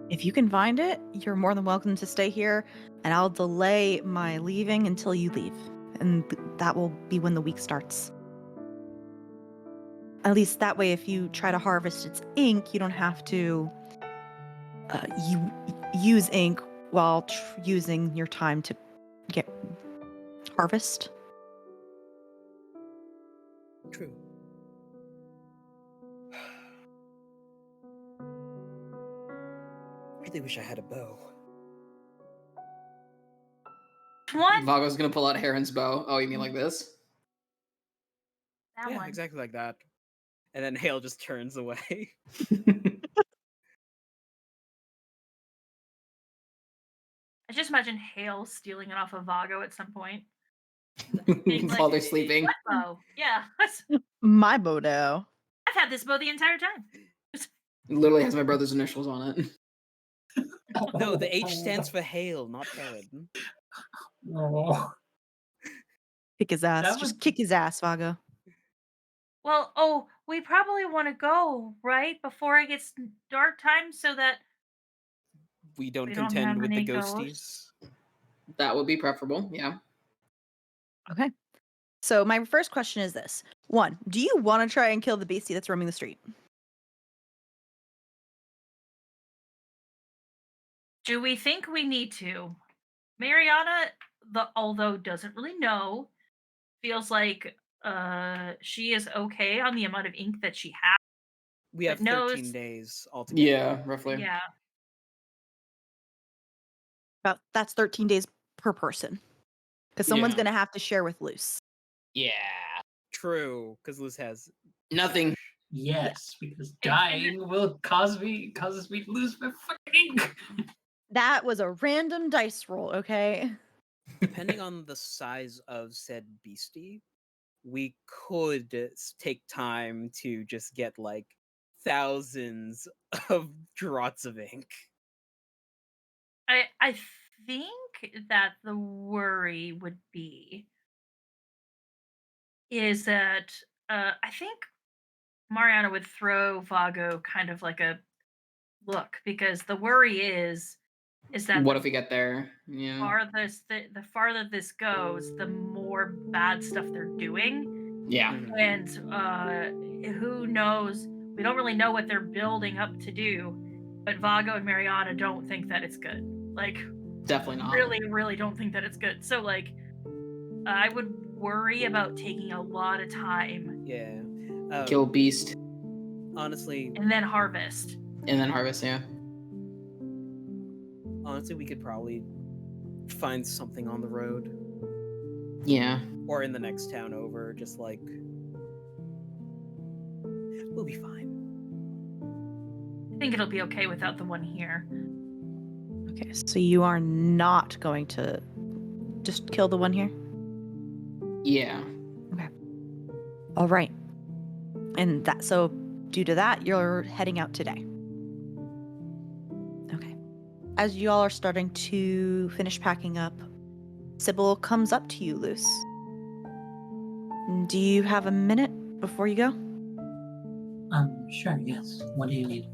If you can find it, you're more than welcome to stay here, and I'll delay my leaving until you leave. And that will be when the week starts. At least that way, if you try to harvest its ink, you don't have to use ink while using your time to get harvest. True. Really wish I had a bow. one, Vago's gonna pull out Heron's bow. Oh, you mean like this? that Yeah, one. exactly like that. And then Hale just turns away. I just imagine Hale stealing it off of Vago at some point. Being like, While they're sleeping. What bow? Yeah, My Bodo. I've had this bow the entire time. Literally has my brother's initials on it. No, the H stands for Hale, not Herod. Oh. Kick his ass. That Just would- kick his ass, Vago. Well, we probably want to go right before it gets dark time, so that We don't We don't contend have with the any ghosties. That would be preferable. Yeah. Okay. So my first question is this. 1, do you want to try and kill the beastie that's roaming the street? do we think we need to? Mariana, although doesn't really know, feels like she is okay on the amount of ink that she has. We have But knows- 13 days altogether. Yeah, roughly. Yeah. That's 13 days per person. Because someone's Yeah. going to have to share with Luce. Yeah. True, because Liz has Nothing. Yes, because And- dying will causes me to lose my fucking ink. That was a random dice roll, okay? depending on the size of said beastie, we could take time to just get like thousands of draughts of ink. I think that the worry would be is that I think Mariana would throw Vago kind of like a look, because the worry is that What the if we get there? Yeah. the farther this goes, the more bad stuff they're doing. Yeah. Mhm. And who knows? We don't really know what they're building up to do, but Vago and Mariana don't think that it's good. Like, Definitely not. really don't think that it's good. So, like, I would worry about taking a lot of time Yeah. Kill beast Honestly, and then harvest. and then harvest. Yeah. we could probably find something on the road Yeah. or in the next town over. Just like we'll be fine. I think it'll be okay without the one here. Okay, so you are not going to just kill the one here? Yeah. All right. And so due to that, you're heading out today. Okay. As you all are starting to finish packing up, Sybil comes up to you, Luce. Do you have a minute before you go? Sure, yes. What do you need?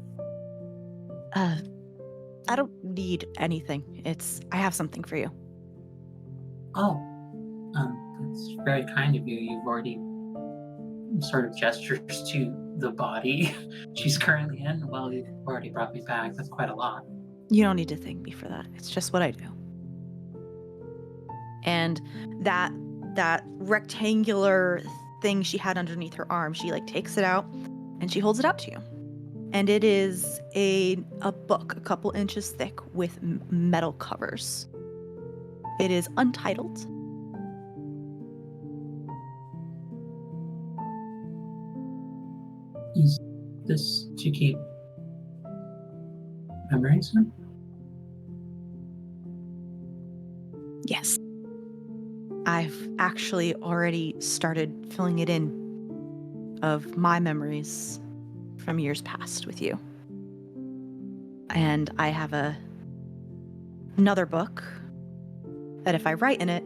I don't need anything. I have something for you. Oh, that's very kind of you. You've already sort of gestures to the body she's currently in. Well, you've already brought me back. That's quite a lot. You don't need to thank me for that. It's just what I do. And that rectangular thing she had underneath her arm, she like takes it out and she holds it out to you. And it is a book, a couple inches thick with metal covers. It is untitled. Is this to keep memories in? Yes. I've actually already started filling it in of my memories from years past with you. And I have another book that if I write in it,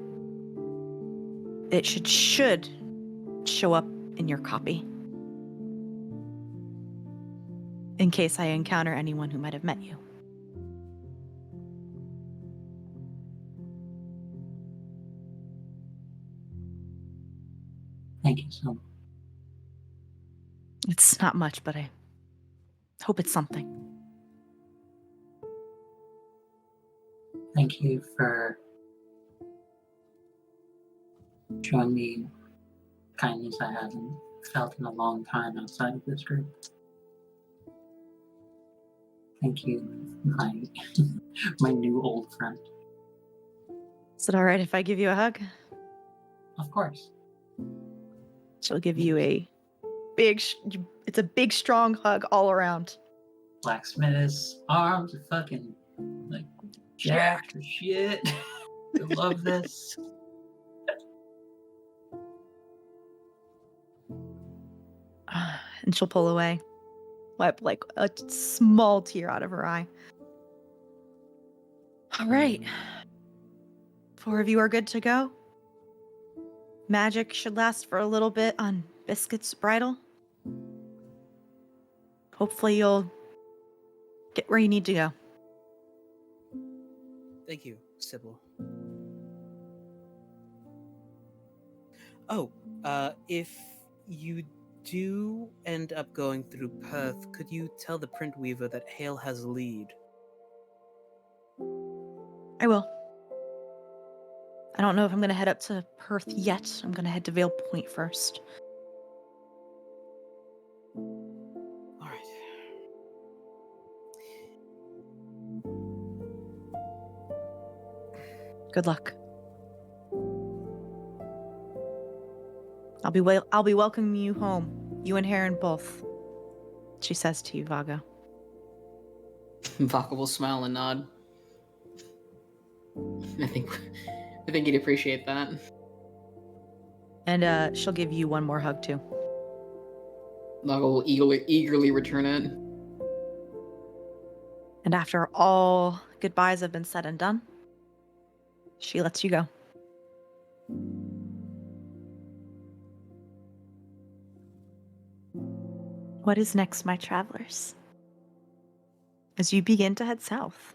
it should show up in your copy. In case I encounter anyone who might have met you. Thank you so much. It's not much, but I hope it's something. Thank you for showing me kindness I haven't felt in a long time outside of this group. Thank you, my my new old friend. Is it all right if I give you a hug? Of course. She'll give you a it's a big, strong hug all around. Blacksmith's arms are fucking like jacked or shit. I love this. And she'll pull away, wipe like a small tear out of her eye. All right. 4 of you are good to go. Magic should last for a little bit on Biscuit's bridal. Hopefully you'll get where you need to go. Thank you, Sybil. Oh, if you do end up going through Perth, could you tell the print weaver that Hale has a lead? I will. I don't know if I'm going to head up to Perth yet. I'm going to head to Vale Point first. All right. Good luck. I'll be welcoming you home, you and Heron both. She says to you, Vago. Vaca will smile and nod. I think he'd appreciate that. And she'll give you one more hug too. Vaca will eagerly return it. And after all goodbyes have been said and done, she lets you go. What is next, my travelers? As you begin to head south.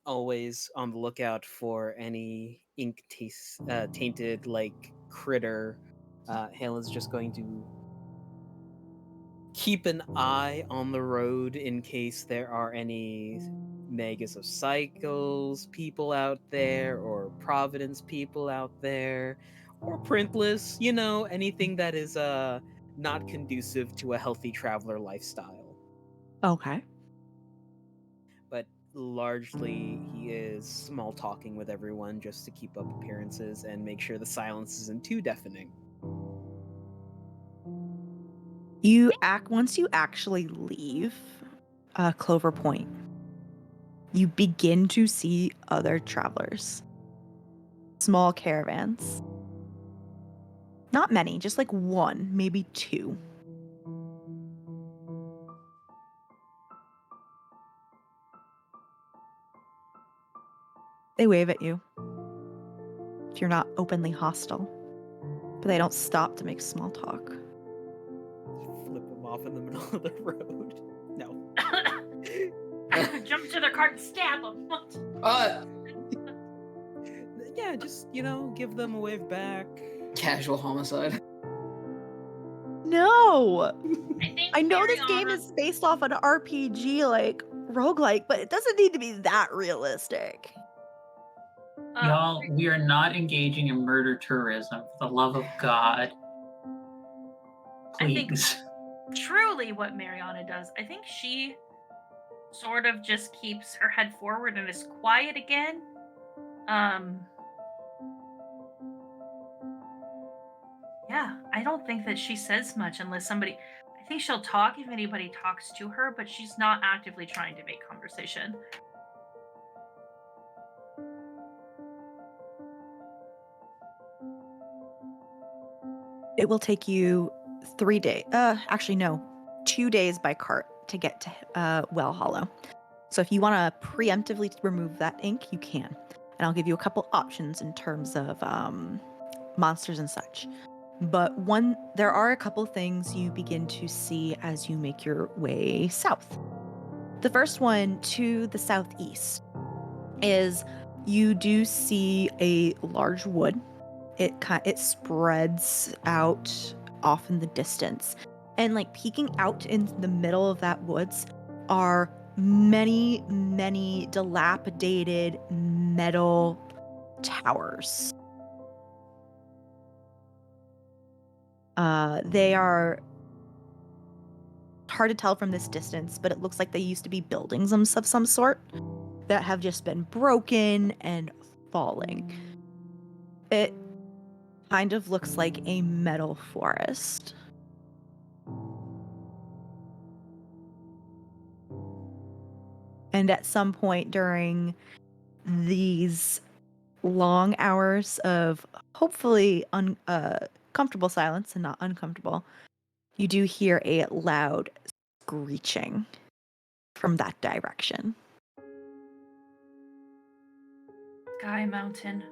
Always on the lookout for any ink tainted like critter. Hale is just going to keep an eye on the road in case there are any Magus of Cycles people out there, or Providence people out there, or Printless, anything that is not conducive to a healthy traveler lifestyle. Okay. But largely he is small talking with everyone just to keep up appearances and make sure the silence isn't too deafening. Once you actually leave Clover Point, you begin to see other travelers. Small caravans. Not many, just like 1, maybe 2. They wave at you if you're not openly hostile, but they don't stop to make small talk. Flip them off in the middle of the road. No. Jump to their cart and stab them. Yeah, just, give them a wave back. Casual homicide. No! I know this game is based off an RPG, like, roguelike, but it doesn't need to be that realistic. Y'all, we are not engaging in murder tourism, for the love of God. I think Please. truly what Mariana does, I think she sort of just keeps her head forward and is quiet again. Yeah, I don't think that she says much unless somebody. I think she'll talk if anybody talks to her, but she's not actively trying to make conversation. It will take you 3 days. Actually, no, 2 days by cart to get to Well Hollow. So if you want to preemptively remove that ink, you can. And I'll give you a couple options in terms of monsters and such. But there are a couple things you begin to see as you make your way south. The first one to the southeast is you do see a large wood. It spreads out off in the distance, and like peeking out in the middle of that woods are many dilapidated metal towers. They are hard to tell from this distance, but it looks like they used to be buildings of some sort that have just been broken and falling. It kind of looks like a metal forest. And at some point during these long hours of hopefully comfortable silence and not uncomfortable, you do hear a loud screeching from that direction. Sky Mountain.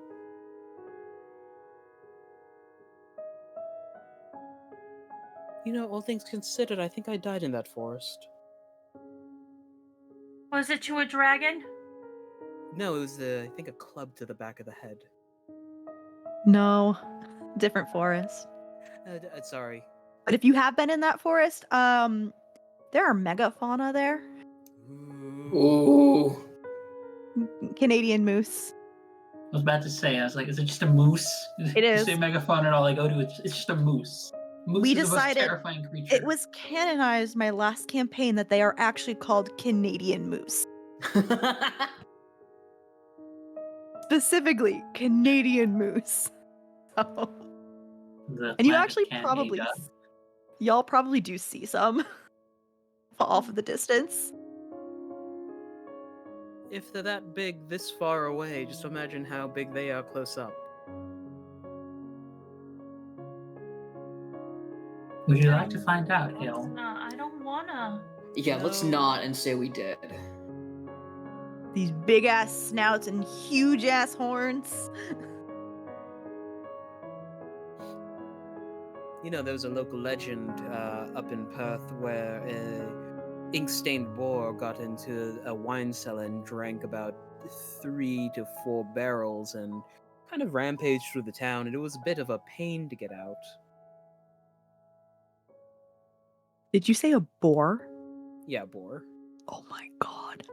You know, all things considered, I think I died in that forest. Was it to a dragon? No, it was, I think, a club to the back of the head. No, different forest. Sorry. But if you have been in that forest, there are megafauna there. Ooh. Canadian moose. I was about to say, I was like, is it just a moose? It is. You say megafauna and all I go to, it's just a moose. Moose We is the most decided terrifying creature. It was canonized my last campaign that they are actually called Canadian moose. Specifically, Canadian moose. So. And you actually y'all probably do see some off of the distance. If they're that big this far away, just imagine how big they are close up. Would you like to find out, Hill? I don't wanna. Yeah, let's not and say we did. These big ass snouts and huge ass horns. You know, there was a local legend up in Perth where a ink-stained boar got into a wine cellar and drank about 3 to 4 barrels and kind of rampaged through the town, and it was a bit of a pain to get out. Did you say a boar? Yeah, boar. Oh my god.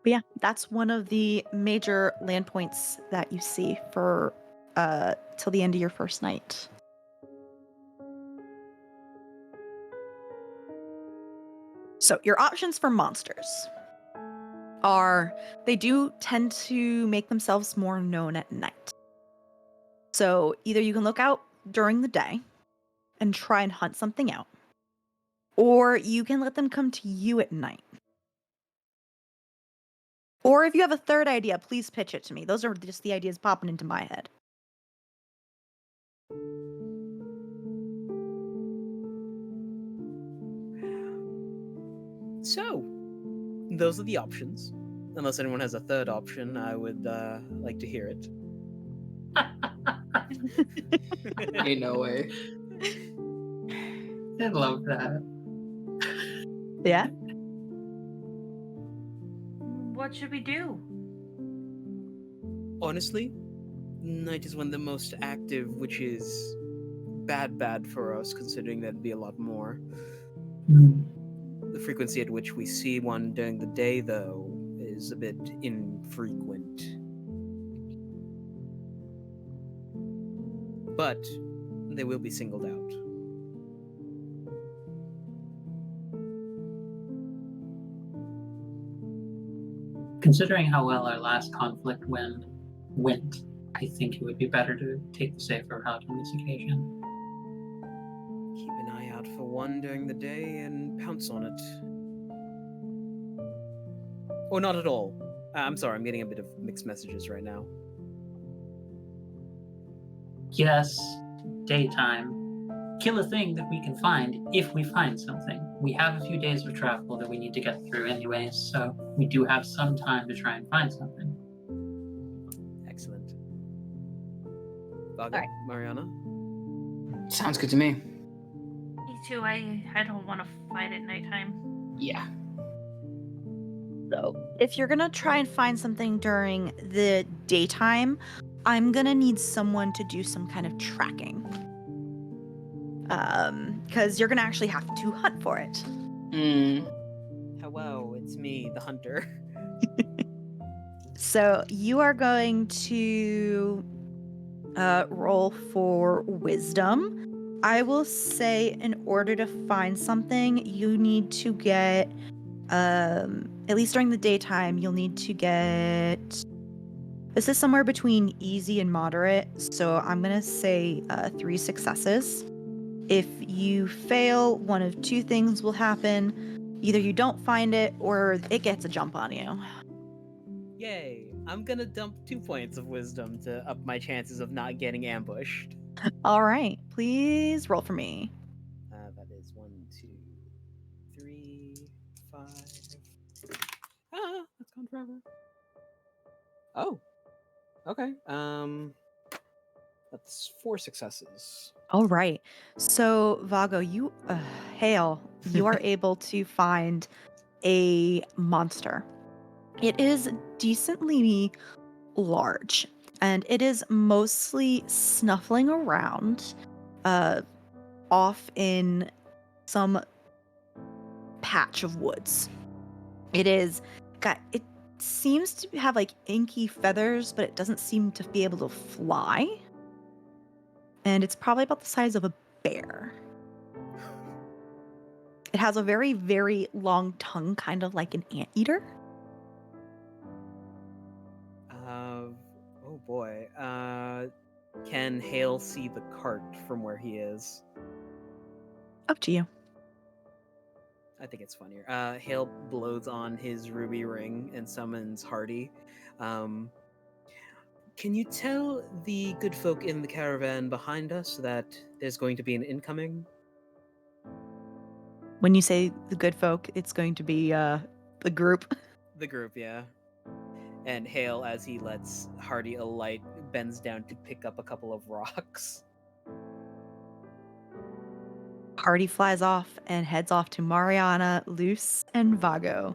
But yeah, that's one of the major land points that you see for till the end of your first night. So your options for monsters are, they do tend to make themselves more known at night. So either you can look out during the day and try and hunt something out, or you can let them come to you at night. Or if you have a third idea, please pitch it to me. Those are just the ideas popping into my head. So, those are the options. Unless anyone has a third option, I would like to hear it. Ain't no way. I love that. Yeah? What should we do? Honestly, night is when the most active, which is bad for us, considering there'd be a lot more. The frequency at which we see one during the day, though, is a bit infrequent. But they will be singled out. Considering how well our last conflict went, I think it would be better to take the safer route on this occasion. out for one during the day and pounce on it. Or not at all. I'm sorry, I'm getting a bit of mixed messages right now. Yes, daytime. Kill a thing that we can find if we find something. We have a few days of travel that we need to get through anyways, so we do have some time to try and find something. Excellent. Vago, Alright. Mariana? Sounds good to me. Me too. I don't want to fight at nighttime. Yeah. So, if you're gonna try and find something during the daytime, I'm gonna need someone to do some kind of tracking. Because you're gonna actually have to hunt for it. Hello, it's me, the hunter. So you are going to roll for wisdom. I will say, in order to find something, you need to get, at least during the daytime, you'll need to get. This is somewhere between easy and moderate, so I'm gonna say 3 successes. If you fail, one of two things will happen. Either you don't find it, or it gets a jump on you. Yay! I'm gonna dump 2 points of wisdom to up my chances of not getting ambushed. All right, please roll for me. That is 1, 2, 3, 5. That's gone forever. Oh, okay. That's 4 successes. All right. So, Vago, Hale, you are able to find a monster. It is decently large, and it is mostly snuffling around off in some patch of woods. It seems to have like inky feathers, but it doesn't seem to be able to fly. And it's probably about the size of a bear. It has a very, very long tongue, kind of like an anteater. Oh boy. Can Hale see the cart from where he is? Up to you. I think it's funnier. Hale blows on his ruby ring and summons Hardy. Can you tell the good folk in the caravan behind us that there's going to be an incoming? When you say the good folk, it's going to be the group. The group, yeah. And Hale, as he lets Hardy alight, bends down to pick up a couple of rocks. Hardy flies off and heads off to Mariana, Luce, and Vago,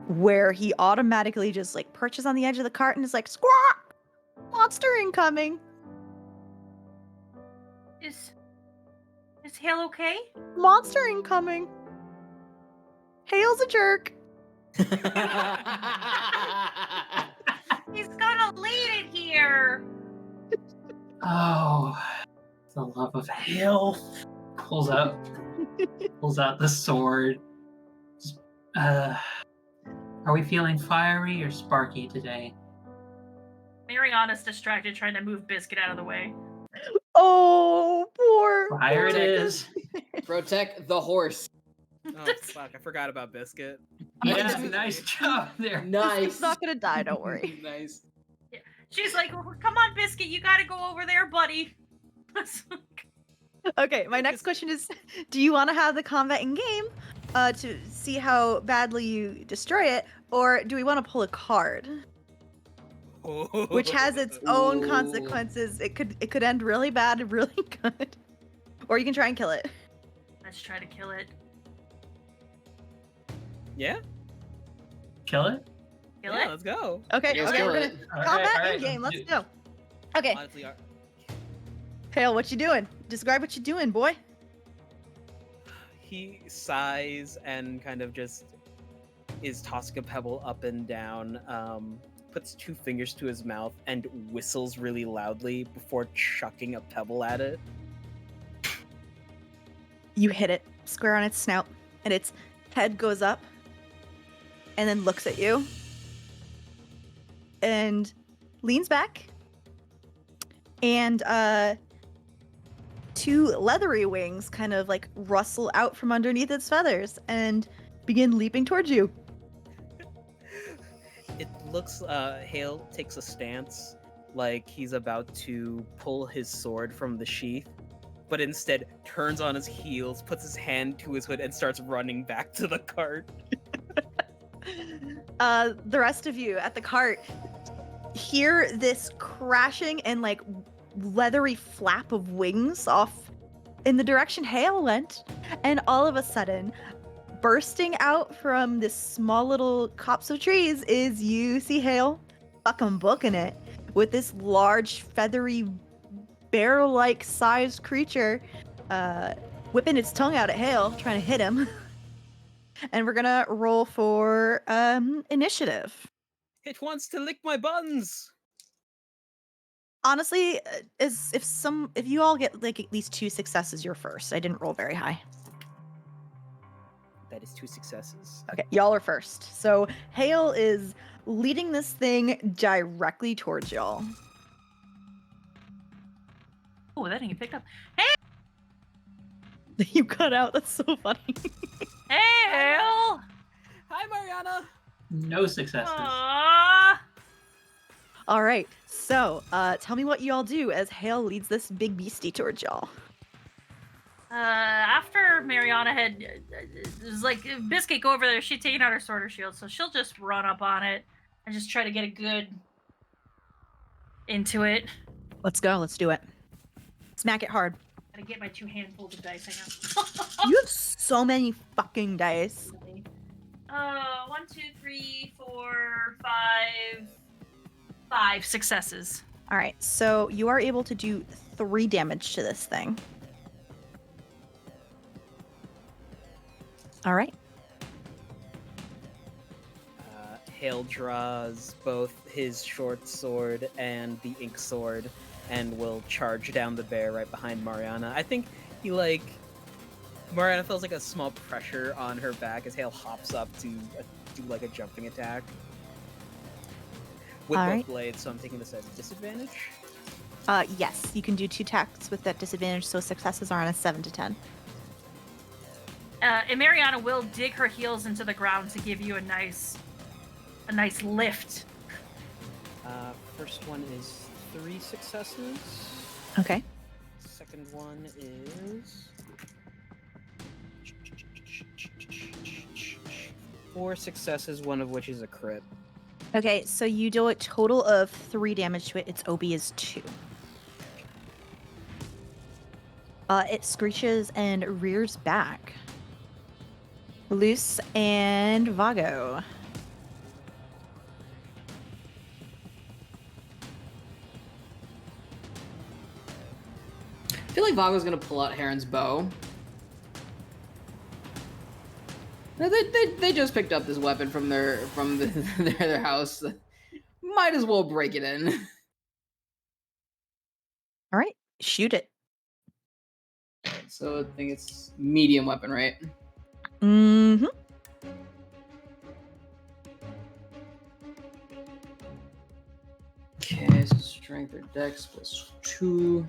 where he automatically just like perches on the edge of the cart and is like, squawk! Monster incoming! Is Hale okay? Monster incoming! Hale's a jerk! He's gonna lead it here. Oh, the love of Hale. Pulls out the sword. Are we feeling fiery or sparky today? Mariana's distracted trying to move Biscuit out of the way. Oh, poor. Fire it is. Protect the horse. Oh, fuck, I forgot about Biscuit. Yeah, nice job there. Nice. It's not gonna die, don't worry. Nice. She's like, come on, Biscuit, you gotta go over there, buddy. Okay, my next question is, do you want to have the combat in game to see how badly you destroy it, or do we want to pull a card, which has its own Ooh. consequences? It could end really bad and really good, or you can try and kill it. Let's try to kill it. Yeah? Kill it? Kill Yeah, it? let's go. Okay, Yes, okay, kill we're it. gonna combat in game. Let's go. Okay, Honestly, Hale, what you doing? Describe what you doing, boy. he sighs and kind of just is tossing a pebble up and down, puts 2 fingers to his mouth and whistles really loudly before chucking a pebble at it. You hit it square on its snout, and its head goes up and then looks at you and leans back, and two leathery wings kind of like rustle out from underneath its feathers and begin leaping towards you. It looks, Hale takes a stance like he's about to pull his sword from the sheath, but instead turns on his heels, puts his hand to his hood, and starts running back to the cart. The rest of you at the cart hear this crashing and like leathery flap of wings off in the direction Hale went, and all of a sudden, bursting out from this small little copse of trees is you see Hale fucking booking it with this large feathery bear-like sized creature whipping its tongue out at Hale, trying to hit him. And we're gonna roll for initiative. It wants to lick my buns! Honestly, if you all get like at least 2 successes, you're first. I didn't roll very high. That is 2 successes. Okay, y'all are first. So Hale is leading this thing directly towards y'all. Oh, that didn't get picked up. You cut out. That's so funny. Hey, Hale! Hi, Mariana! No successes. Aww. All right. So, tell me what y'all do as Hale leads this big beastie towards y'all. After Mariana had was like Biscuit go over there, she'd taken out her sword or shield, so she'll just run up on it and just try to get a good into it. Let's go. Let's do it. Smack it hard. Gotta get my 2 handfuls of dice. Hang on. You have so many fucking dice. 1, 2, 3, 4, 5 successes. All right. So you are able to do 3 damage to this thing. All right. Hale draws both his short sword and the ink sword and will charge down the bear right behind Mariana. I think he Mariana feels like a small pressure on her back as Hale hops up to do like a jumping attack with All both right. blades, so I'm taking this as disadvantage. Yes, you can do 2 attacks with that disadvantage, so successes are on a 7 to 10. And Mariana will dig her heels into the ground to give you a nice lift. First one is 3 successes. Okay. Second one is 4 successes, one of which is a crit. Okay, so you do a total of 3 damage to it. Its OB is 2. It screeches and rears back. Luce and Vago. I feel like Vago's gonna pull out Heron's bow. No, they just picked up this weapon from their house. Might as well break it in. All right, shoot it. So I think it's medium weapon, right? Mm-hmm. Okay, so strength or dex plus 2.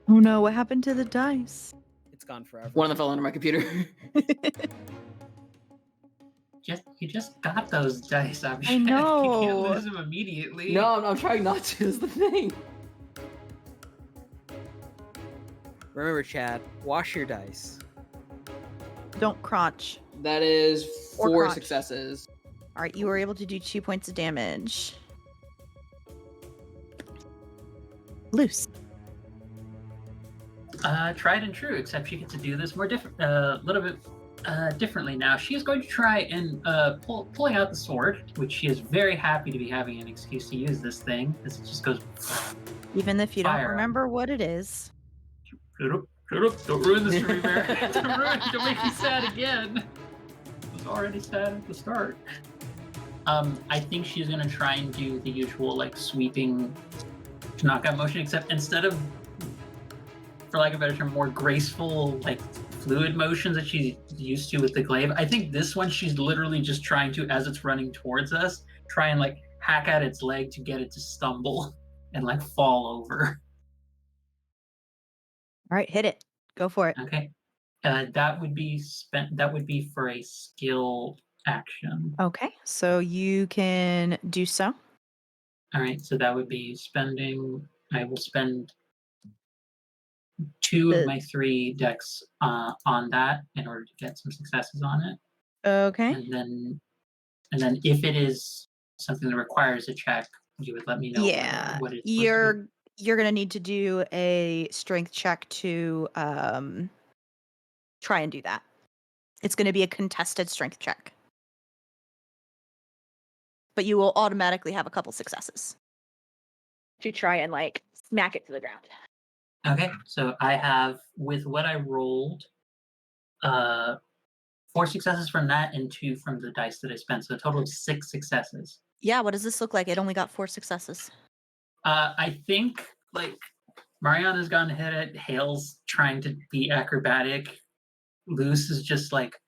Oh no, what happened to the dice? It's gone forever. One of them fell under my computer. You just got those dice. I'm I sure. You know. can't lose them immediately. No, I'm trying not to. Is the thing. Remember, chat, wash your dice. Don't crunch. That is Or 4 crunch. successes. All right, you were able to do 2 points of damage. Loose. Tried and true, except she gets to do this more little bit differently now. She is going to try and pulling out the sword, which she is very happy to be having an excuse to use this thing, as it just goes. Even if you don't Fire. remember what it is. Shut up! Don't ruin this for me, Bear. Don't make me sad again. I was already sad at the start. I think she's gonna try and do the usual like sweeping knockout motion, except instead of, for lack of a better term, more graceful, like fluid motions that she's used to with the glaive. I think this one she's literally just trying to, as it's running towards us, try and like hack at its leg to get it to stumble and like fall over. All right, hit it. Go for it. Okay. That would be spent. That would be for a skill action. Okay, so you can do so. All right. So that would be spending. I will spend 2 of my 3 decks on that in order to get some successes on it, Okay. and then if it is something that requires a check, you would let me know Yeah, what it's supposed to be. you're gonna need to do a strength check to try and do that. It's gonna be a contested strength check, but you will automatically have a couple successes to try and like smack it to the ground. Okay, so I have, with what I rolled, 4 successes from that and 2 from the dice that I spent, so a total of 6 successes. Yeah, what does this look like? It only got 4 successes. I think like Mariana's gotten hit at, Hale's trying to be acrobatic. Luce is just like,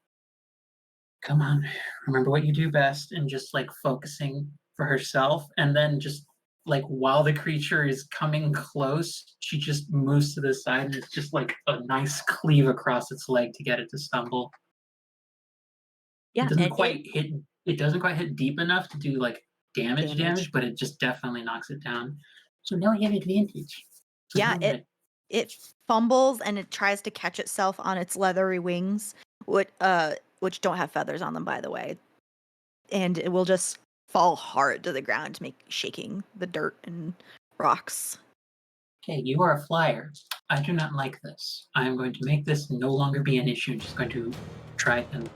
come on, remember what you do best, and just like focusing for herself. And then just like while the creature is coming close, she just moves to the side and it's just like a nice cleave across its leg to get it to stumble. Yeah, It doesn't and quite hit. It doesn't quite hit deep enough to do like damage, Damage. but it just definitely knocks it down. So now I have advantage. So yeah, now it fumbles and it tries to catch itself on its leathery wings, which don't have feathers on them, by the way. And it will just fall hard to the ground, shaking the dirt and rocks. okay, you are a flyer. I do not like this. I am going to make this no longer be an issue. I'm just going to try and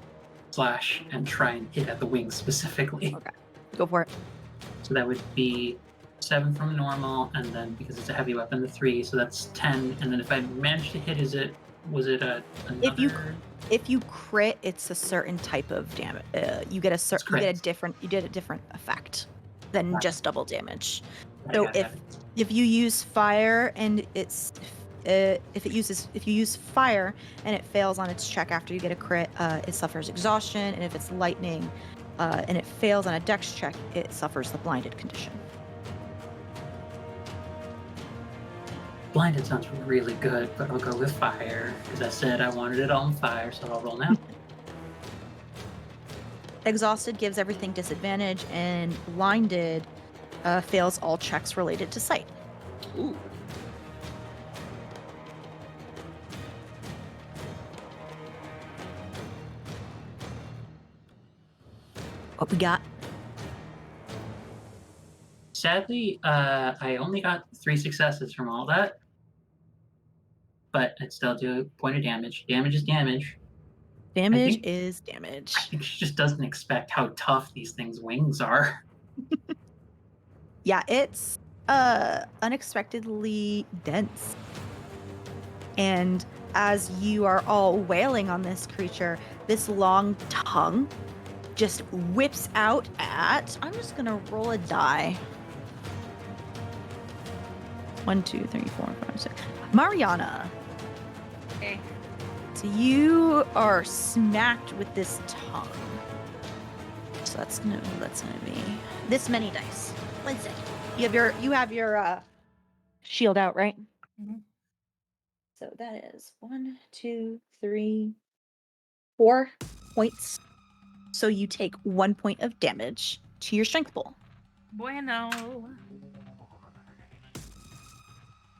slash and try and hit at the wings specifically. Okay, go for it. So that would be 7 from normal, and then because it's a heavy weapon, the 3, so that's 10. And then if I manage to hit, was it another? If you crit, it's a certain type of damage. You get a different effect than Gotcha. just double damage. I So got it. if you use fire and if you use fire and it fails on its check after you get a crit, it suffers exhaustion. And if it's lightning and it fails on a dex check, it suffers the blinded condition. Blinded sounds really good, but I'll go with fire because I said I wanted it on fire, so I'll roll now. Exhausted gives everything disadvantage, and blinded fails all checks related to sight. Ooh. What we got? Sadly, I only got 3 successes from all that, but I'd still do a point of damage. Damage is damage. Damage is damage. I think she just doesn't expect how tough these things' wings are. Yeah, it's unexpectedly dense. And as you are all wailing on this creature, this long tongue just whips out at, I'm just gonna roll a die. 1, 2, 3, 4, 5, 6. Mariana. Okay. So you are smacked with this tongue. So that's gonna be this many dice. Let's see. You have your shield out, right? Mhm. So that is 1, 2, 3, 4 points. So you take 1 point of damage to your strength pool. Bueno.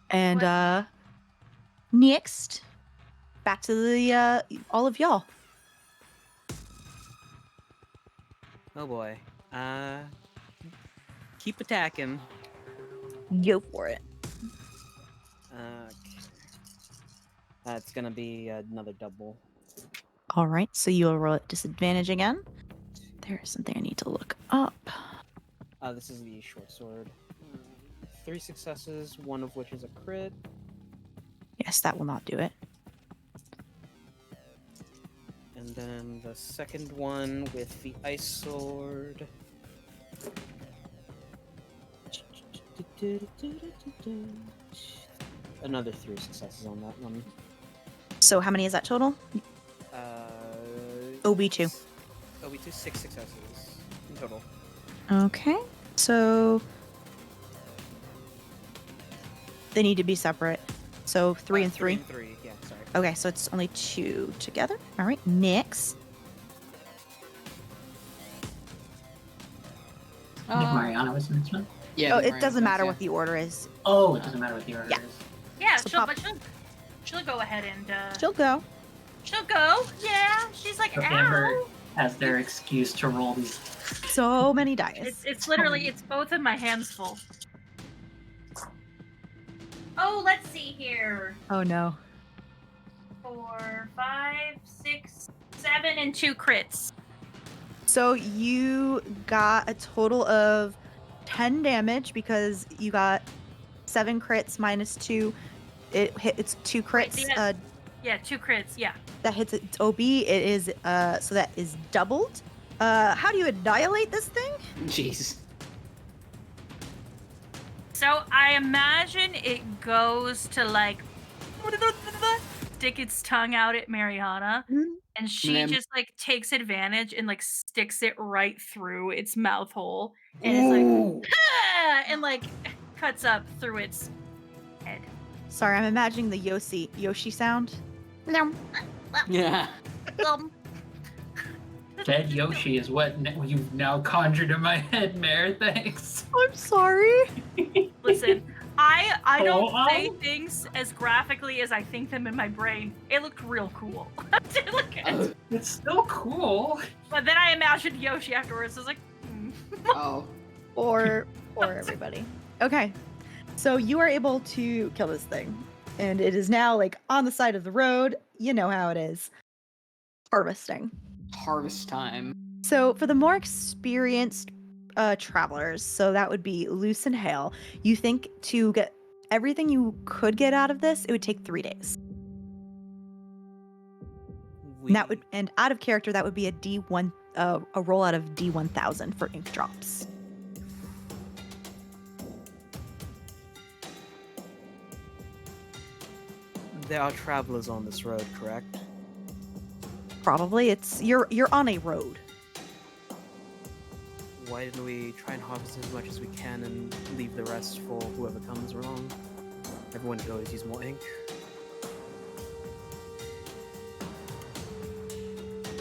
And next, back to the all of y'all. Oh boy. Keep attacking. Go for it. Okay. That's gonna be another double. All right, so you'll roll at disadvantage again. There's something I need to look up. This is the short sword. 3 successes, 1 of which is a crit. Yes, that will not do it. And then the second one with the ice sword. Another 3 successes on that one. So how many is that total? OB2. OB2, 6 successes in total. Okay. So they need to be separate. So 3 and 3. 3 and 3, yeah, sorry. Okay, so it's only 2 together. All right, Nyx. If Mariana was in this one? Yeah. Oh, the it Mariana doesn't counts, matter yeah. what the order is. Oh, it doesn't matter what the order Yeah. is. Yeah, So she'll go ahead and She'll go. she'll go. Yeah, she's like, So ow. Amber has their excuse to roll these. So many dice. It's literally it's both of my hands full. Oh, let's see here. Oh no. 4, 5, 6, 7, and 2 crits. So you got a total of 10 damage because you got 7 crits minus 2. It's 2 Wait, crits. yeah, 2 crits. Yeah. That hits its OB. It is so that is doubled. How do you annihilate this thing? Jeez. So I imagine it goes to like stick its tongue out at Mariana, and she then- just like takes advantage and like sticks it right through its mouth hole, and it's like "Ah!" and like cuts up through its head. Sorry, I'm imagining the Yoshi sound. Yeah. Dead Yoshi is what you've now conjured in my head, Mare. Thanks. I'm sorry. Listen, I don't Oh. say things as graphically as I think them in my brain. It looked real cool. Look at it. It's still cool. But then I imagined Yoshi afterwards. I was like, Oh. Or everybody. Okay. So you are able to kill this thing. And it is now like on the side of the road. You know how it is. Harvesting. Harvest time. So for the more experienced travelers, so that would be Luce and Hale, you think to get everything you could get out of this, it would take 3 days. And that would, and out of character, that would be a D1, a roll out of D1000 for ink drops. There are travelers on this road, correct? Probably it's you're on a road. Why didn't we try and harvest as much as we can and leave the rest for whoever comes along? Everyone could always use more ink.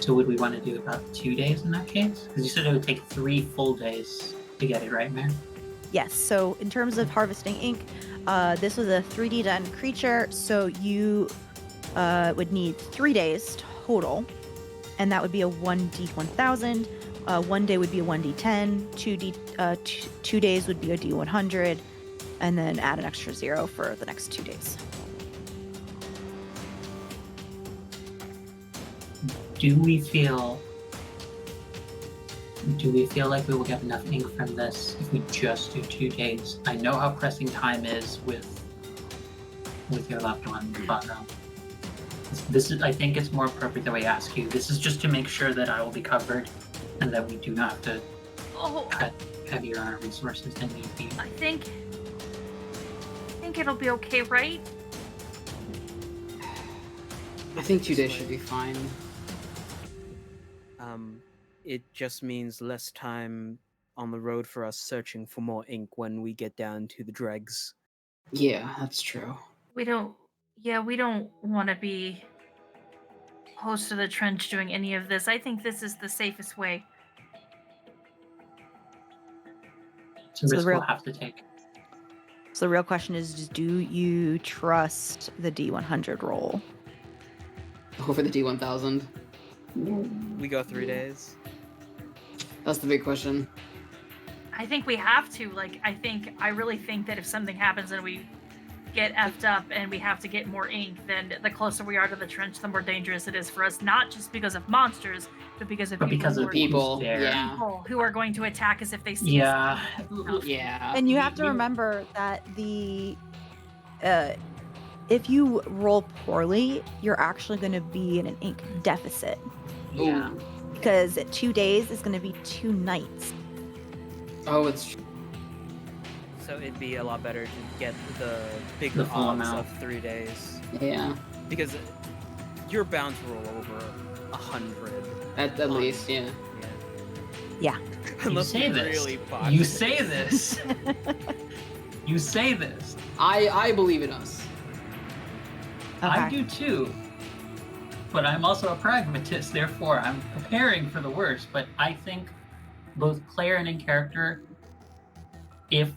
So would we want to do about 2 days in that case? Because you said it would take 3 full days to get it, right, Mare? Yes. So in terms of harvesting ink, this was a 3D done creature, so you would need 3 days total, and that would be a 1d1000. 1 day would be a 1d10. 2 days would be a d100, and then add an extra 0 for the next 2 days. Do we feel like we will get enough ink from this if we just do 2 days? I know how pressing time is with your loved one, but this is, I think it's more appropriate that we ask you. This is just to make sure that I will be covered and that we do not have to cut heavier on our resources than need be. I think it'll be okay, right? I think 2 days should be fine. It just means less time on the road for us searching for more ink when we get down to the dregs. Yeah, that's true. We don't want to be close to the trench doing any of this. I think this is the safest way. It's a So risk real- we'll have to take. So the real question is, do you trust the D100 roll? Over the D1000. We go 3 days. That's the big question. I think we have to. I really think that if something happens and we get effed up and we have to get more ink, then the closer we are to the trench, the more dangerous it is for us. Not just because of monsters, but because of People, there. yeah. people who are going to attack us if they see Yeah. us. Yeah. And you have to we- remember that the if you roll poorly, you're actually going to be in an ink deficit, Yeah. because 2 days is going to be 2 nights. Oh, it's So it'd be a lot better to get the bigger The full odds amount. of 3 days. Yeah, Because you're bound to roll over 100. at least, yeah. Yeah. You Unless say you this. really botch You it. say this. You say this. I believe in us. I Okay. do too. But I'm also a pragmatist, therefore I'm preparing for the worst. But I think both player and in character, if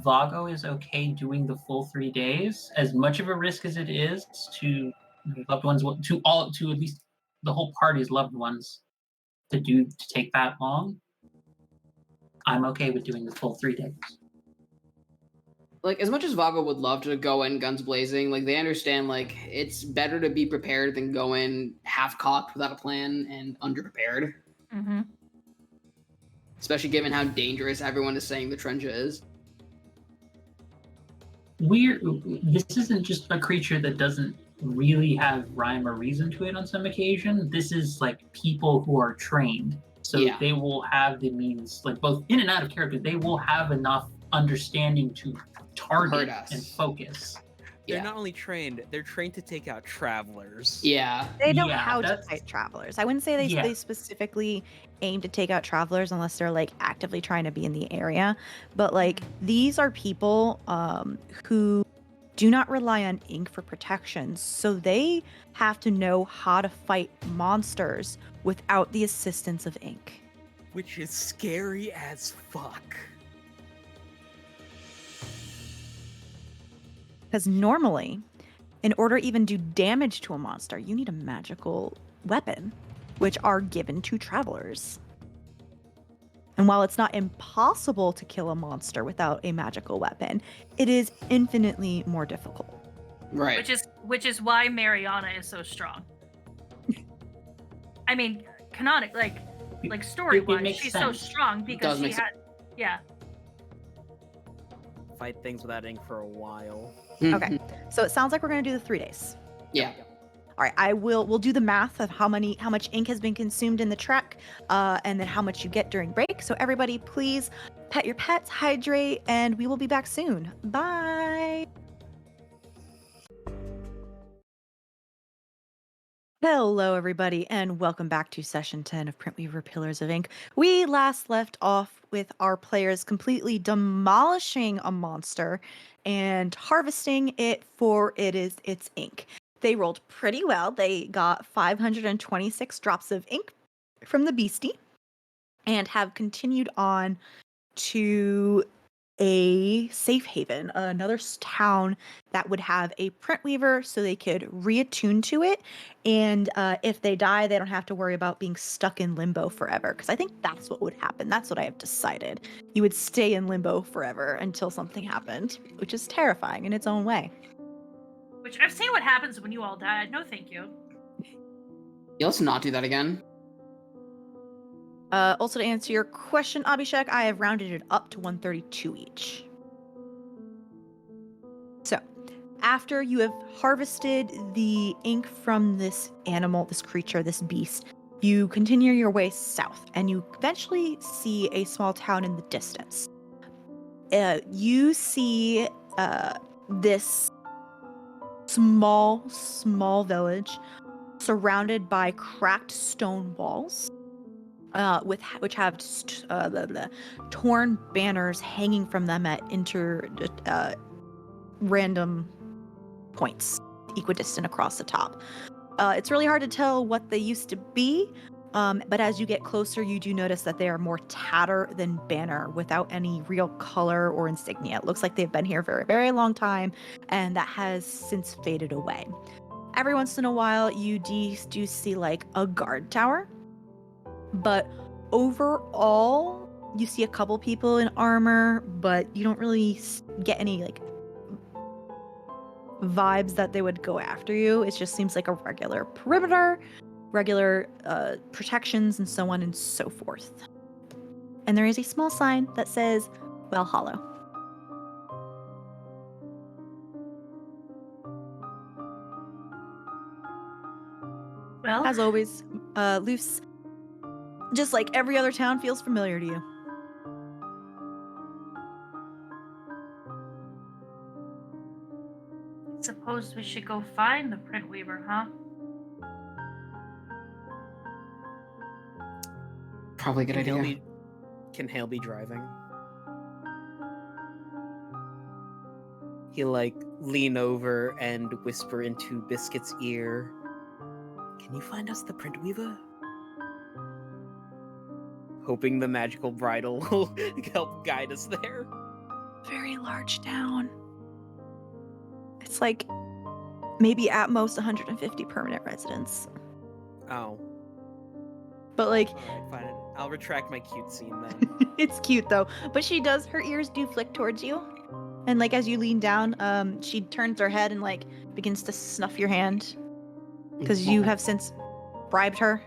Vago is okay doing the full 3 days, as much of a risk as it is to loved ones, to at least the whole party's loved ones, to take that long, I'm okay with doing the full 3 days. Like, as much as Vago would love to go in guns blazing, like, they understand, like, it's better to be prepared than go in half-cocked without a plan and underprepared. Mm-hmm. Especially given how dangerous everyone is saying the Trenja is. This isn't just a creature that doesn't really have rhyme or reason to it on some occasion. This is, like, people who are trained. So Yeah. they will have the means, like, both in and out of character, they will have enough understanding to target Hurt us. and focus. They're Yeah. not only trained, they're trained to take out travelers. Yeah. They know Yeah, how to that's- fight travelers. I wouldn't say they, Yeah. they specifically aim to take out travelers unless they're like actively trying to be in the area. But like these are people who do not rely on ink for protection. So they have to know how to fight monsters without the assistance of ink. Which is scary as fuck. Because normally, in order to even do damage to a monster, you need a magical weapon, which are given to travelers. And while it's not impossible to kill a monster without a magical weapon, it is infinitely more difficult. Right. Which is why Mariana is so strong. I mean, canonic, like story it wise, makes she's sense. so strong because does she make had, yeah. Fight things without ink for a while. Okay. So it sounds like we're going to do the 3 days. Yeah. All right, we'll do the math of how much ink has been consumed in the trek, and then how much you get during break. So everybody, please pet your pets, hydrate, and we will be back soon. Bye. Hello, everybody, and welcome back to session 10 of Printweaver Pillars of Ink. We last left off with our players completely demolishing a monster and harvesting it for its ink. They rolled pretty well. They got 526 drops of ink from the beastie and have continued on to a safe haven, another town that would have a print weaver so they could reattune to it. And if they die, they don't have to worry about being stuck in limbo forever. Because I think that's what would happen. That's what I have decided. You would stay in limbo forever until something happened, which is terrifying in its own way. Which I've seen what happens when you all died. No, thank you. Yeah, let's not do that again. Also, to answer your question, Abhishek, I have rounded it up to 132 each. So, after you have harvested the ink from this animal, this creature, this beast, you continue your way south, and you eventually see a small town in the distance. You see this small village surrounded by cracked stone walls. Which have the torn banners hanging from them at random points, equidistant across the top. It's really hard to tell what they used to be, but as you get closer, you do notice that they are more tatter than banner, without any real color or insignia. It looks like they've been here for a very long time, and that has since faded away. Every once in a while, you do see like a guard tower. But overall, you see a couple people in armor, but you don't really get any like vibes that they would go after you. It just seems like a regular perimeter, regular protections, and so on and so forth. And there is a small sign that says, Well Hollow. Well, As always, Luce, just like every other town, feels familiar to you. suppose we should go find the print weaver, huh? Probably a good idea. Can Hale be driving? He'll lean over and whisper into Biscuit's ear. Can you find us the print weaver? Hoping the magical bridle will help guide us there. Very large town. It's like maybe at most 150 permanent residents. Oh. But like, Alright, fine. I'll retract my cute scene then. it's cute though. But her ears do flick towards you. And like as you lean down, she turns her head and like begins to snuff your hand. Because you have since bribed her.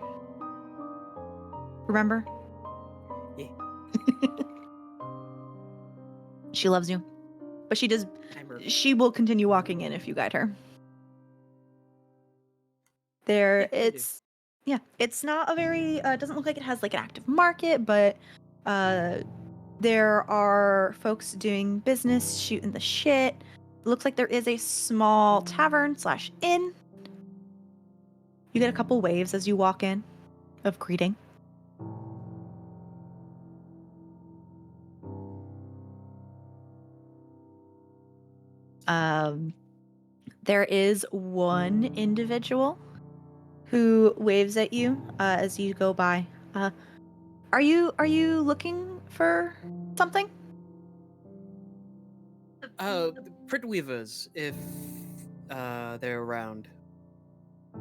Remember? Yeah. She loves you. But she will continue walking in if you guide her. It's not a very, doesn't look like it has like an active market, but there are folks doing business, shooting the shit. It looks like there is a small tavern/inn. You get a couple waves as you walk in of greeting. There is one individual who waves at you as you go by. Are you looking for something? The print weavers, if they're around.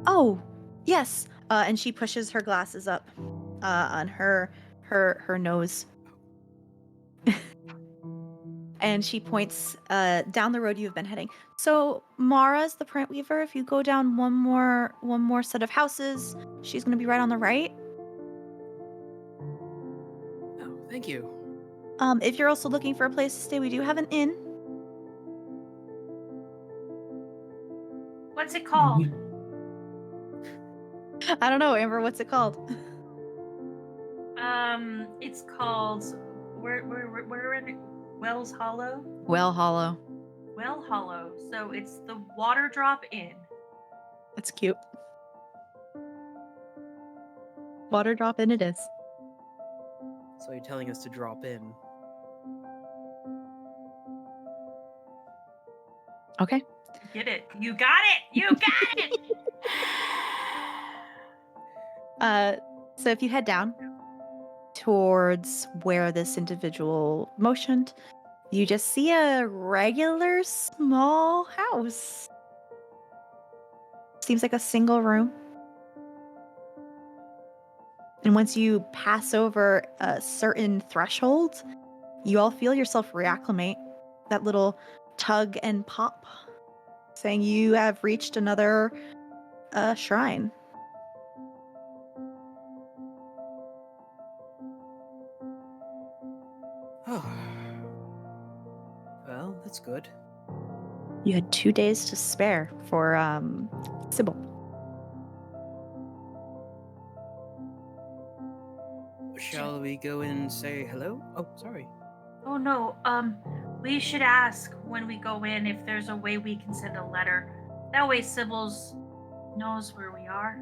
Oh, yes. And she pushes her glasses up on her nose. And she points down the road you've been heading. So Mara's the print weaver. If you go down one more set of houses, she's gonna be right on the right. Oh, thank you. If you're also looking for a place to stay, we do have an inn. What's it called? I don't know, Amber. What's it called? It's called we're in Wells Hollow. Well Hollow. Well Hollow. So it's the Water Drop Inn. That's cute. Water Drop Inn it is. So you're telling us to drop in. Okay. Get it. You got it. You got it. So if you head down towards where this individual motioned, you just see a regular small house. Seems like a single room. And once you pass over a certain threshold, you all feel yourself reacclimate. That little tug and pop, saying you have reached another shrine. Oh. Well, that's good. You had 2 days to spare for Sybil. Shall we go in and say hello? Oh, sorry. Oh no. We should ask when we go in if there's a way we can send a letter. That way Sybil's knows where we are.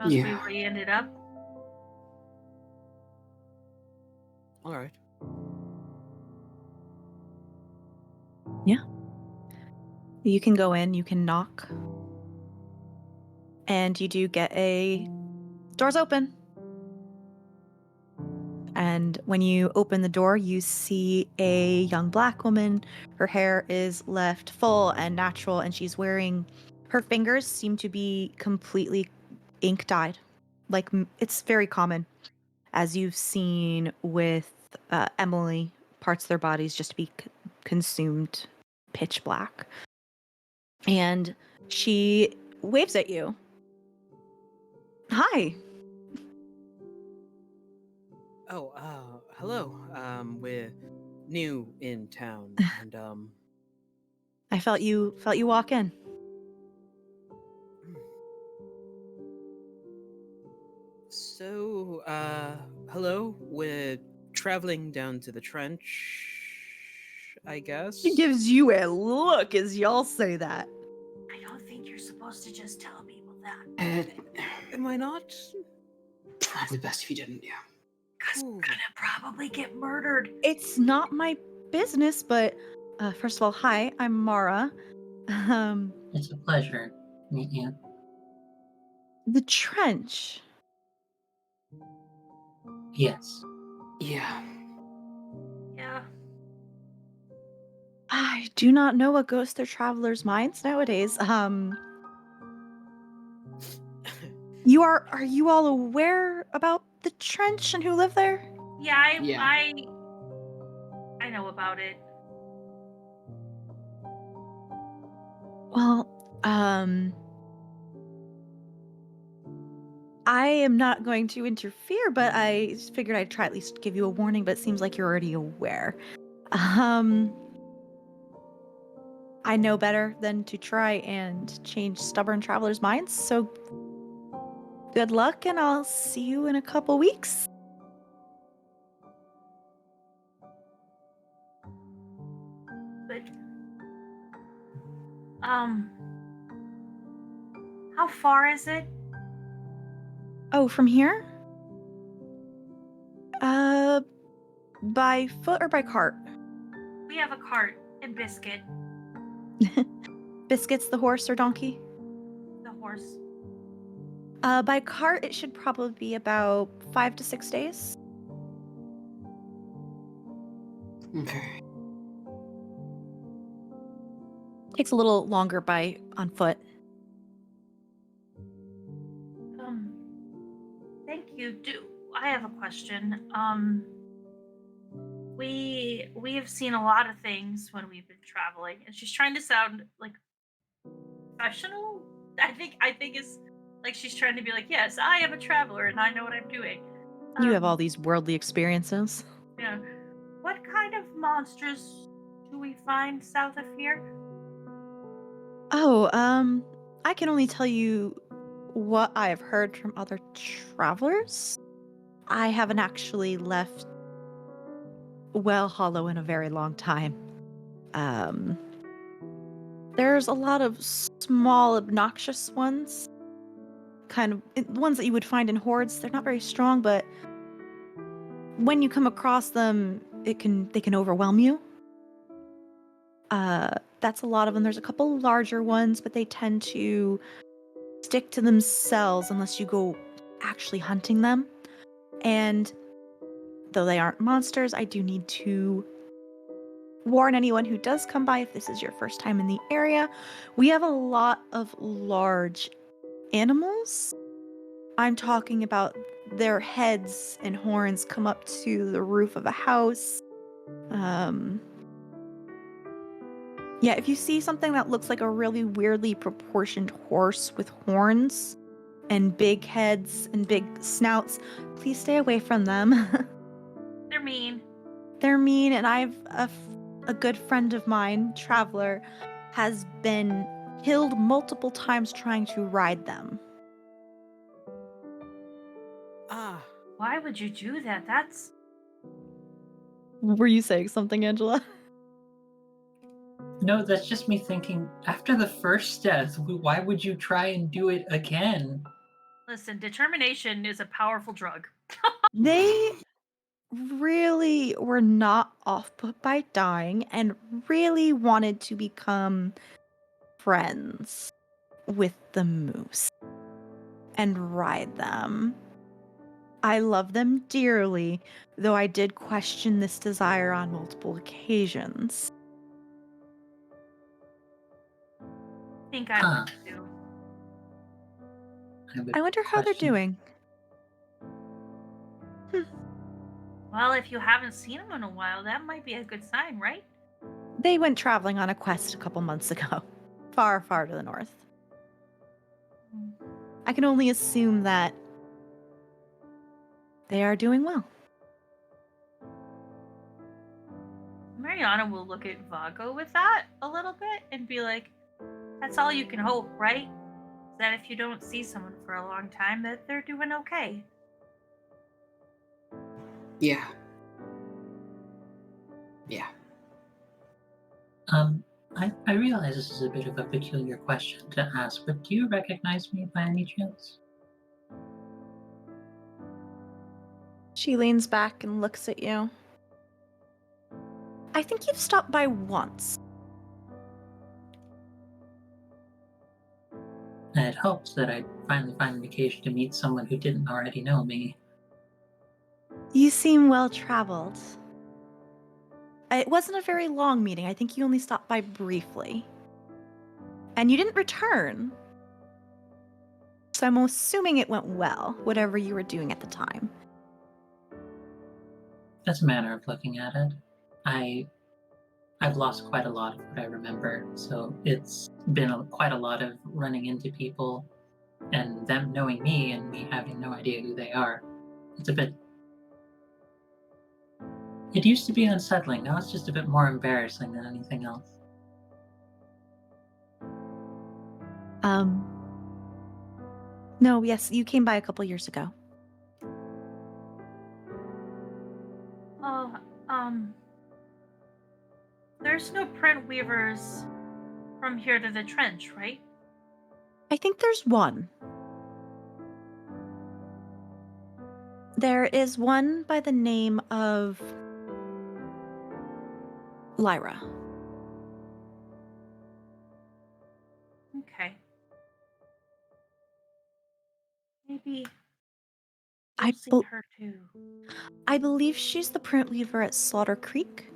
Knows where we ended up. Alright. Yeah. You can go in, you can knock. And you do get doors open. And when you open the door, you see a young black woman. Her hair is left full and natural, and she's wearing, her fingers seem to be completely ink dyed. Like, it's very common, as you've seen with Emily, parts of their bodies just be consumed pitch black. And she waves at you. Hi. Oh, hello. We're new in town, and I felt you walk in. So, hello. We're traveling down to the trench, I guess. She gives you a look as y'all say that. that. Am I not? Probably best if you didn't, yeah. Cause I'm Ooh. gonna probably get murdered. It's not my business, but first of all, hi, I'm Mara. It's a pleasure to meet you. The trench. Yes. Yeah. Yeah. I do not know what goes through travelers' minds nowadays. Are you all aware about the trench and who live there? Yeah, Yeah. I know about it. Well, I am not going to interfere, but I figured I'd try at least give you a warning, but it seems like you're already aware. I know better than to try and change stubborn travelers' minds, so good luck, and I'll see you in a couple weeks. But how far is it? Oh, from here? By foot or by cart? We have a cart and Biscuit, Biscuits, the horse or donkey? the horse. By cart, it should probably be about 5 to 6 days. Okay. Takes a little longer on foot. Thank you. I have a question? We have seen a lot of things when we've been traveling, and she's trying to sound like professional. I think it's like she's trying to be like, yes, I am a traveler and I know what I'm doing. You have Um, all these worldly experiences. Yeah. What kind of monsters do we find south of here? Oh, I can only tell you what I have heard from other travelers. I haven't actually left Well Hollow in a very long time. Um, there's a lot of small, obnoxious ones. Kind of ones that you would find in hordes. They're not very strong, but when you come across them, they can overwhelm you. That's a lot of them. There's a couple larger ones, but they tend to stick to themselves unless you go actually hunting them. And though they aren't monsters, I do need to warn anyone who does come by, if this is your first time in the area, we have a lot of large animals. I'm talking about their heads and horns come up to the roof of a house. Yeah, if you see something that looks like a really weirdly proportioned horse with horns and big heads and big snouts, please stay away from them. They're mean. They're mean, and a good friend of mine, Traveler, has been killed multiple times trying to ride them. Ah, Why would you do that? That's Were you saying something, Angela? No, that's just me thinking, after the first death, why would you try and do it again? listen, determination is a powerful drug. They really were not off put by dying and really wanted to become friends with the moose and ride them. I love them dearly, though I did question this desire on multiple occasions. I think I Huh. would too. I would I wonder how they're question- doing. Well, if you haven't seen them in a while, that might be a good sign, right? They went traveling on a quest a couple months ago, far, far to the north. I can only assume that they are doing well. Mariana will look at Vago with that a little bit and be like, that's all you can hope, right? That if you don't see someone for a long time, that they're doing okay. Yeah. Yeah. I realize this is a bit of a peculiar question to ask, but do you recognize me by any chance? She leans back and looks at you. I think you've stopped by once. And it helps that I finally find an occasion to meet someone who didn't already know me. You seem well traveled. It wasn't a very long meeting. I think you only stopped by briefly. And you didn't return. So I'm assuming it went well, whatever you were doing at the time. That's a manner of looking at it. I've lost quite a lot of what I remember, so it's been quite a lot of running into people and them knowing me and me having no idea who they are. It's a bit. It used to be unsettling. Now it's just a bit more embarrassing than anything else. No, yes, you came by a couple years ago. Oh, there's no print weavers from here to the trench, right? I think there's one. There is one by the name of Lyra. Okay. Maybe I I've seen bel- her too. I believe she's the print weaver at Slaughter Creek.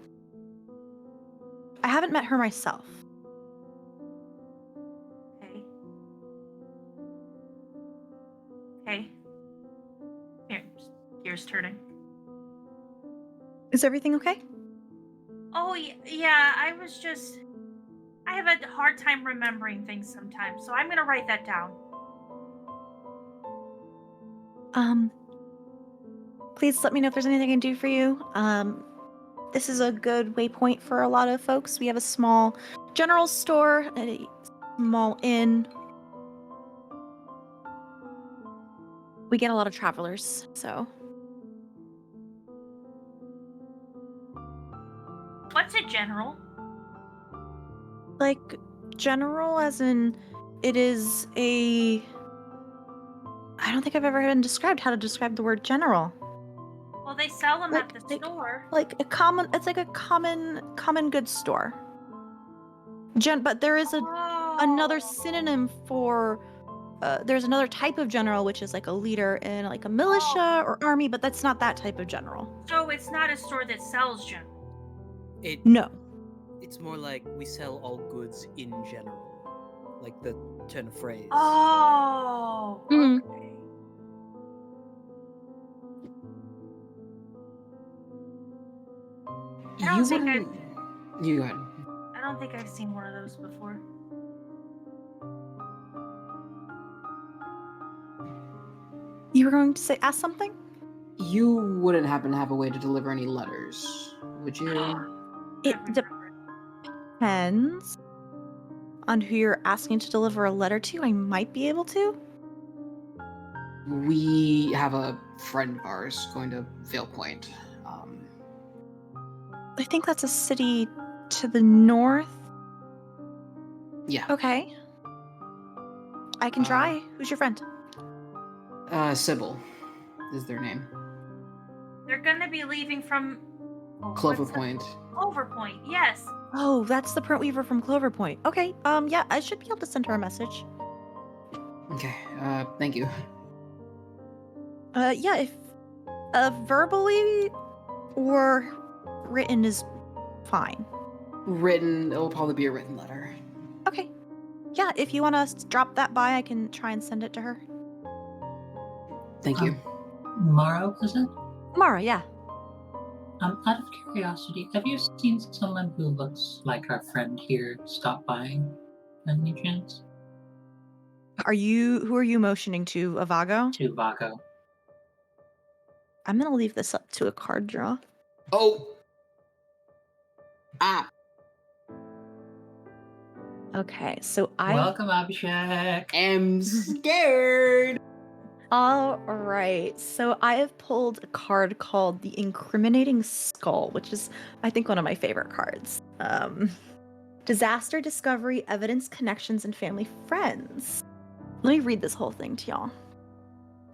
I haven't met her myself. Okay. Okay. Here, gears turning. Is everything okay? Oh, yeah, I have a hard time remembering things sometimes, so I'm gonna write that down. Please let me know if there's anything I can do for you. This is a good waypoint for a lot of folks. We have a small general store, a small inn. We get a lot of travelers, so. What's a general? Like, general as in, it is a... I don't think I've ever been described how to describe the word general. Well, they sell them at the Like- store. It's like a common goods store. But there is another synonym for, there's another type of general, which is like a leader in like a militia or army, but that's not that type of general. So it's not a store that sells general. No. It's more like we sell all goods in general, like the turn of phrase. Oh. Mhm. Okay. I don't think You go ahead. I don't think I've seen one of those before. You were going to ask something? You wouldn't happen to have a way to deliver any letters, would you? It I remember. depends on who you're asking to deliver a letter to. I might be able to. We have a friend of ours going to Vale Point. I think that's a city to the north. Yeah. Okay. I can try. Who's your friend? Sybil is their name. They're gonna be leaving from Clover what's the- Point. Clover Point, yes. Oh, that's the print weaver from Clover Point. Okay. Yeah, I should be able to send her a message. Okay. Thank you. Yeah, if verbally or written is fine. Written. It'll probably be a written letter. Okay. Yeah, if you want to drop that by, I can try and send it to her. Thank you. Morrow, is it? Mara, yeah. Out of curiosity, have you seen someone who looks like our friend here stop by by any chance? Who are you motioning to, Avago? To Vago. I'm gonna leave this up to a card draw. Oh. Ah. Okay, so Welcome, Abhishek. I'm scared. All right, so I have pulled a card called the Incriminating Skull, which is, I think, one of my favorite cards. Disaster discovery, evidence, connections, and family friends. Let me read this whole thing to y'all.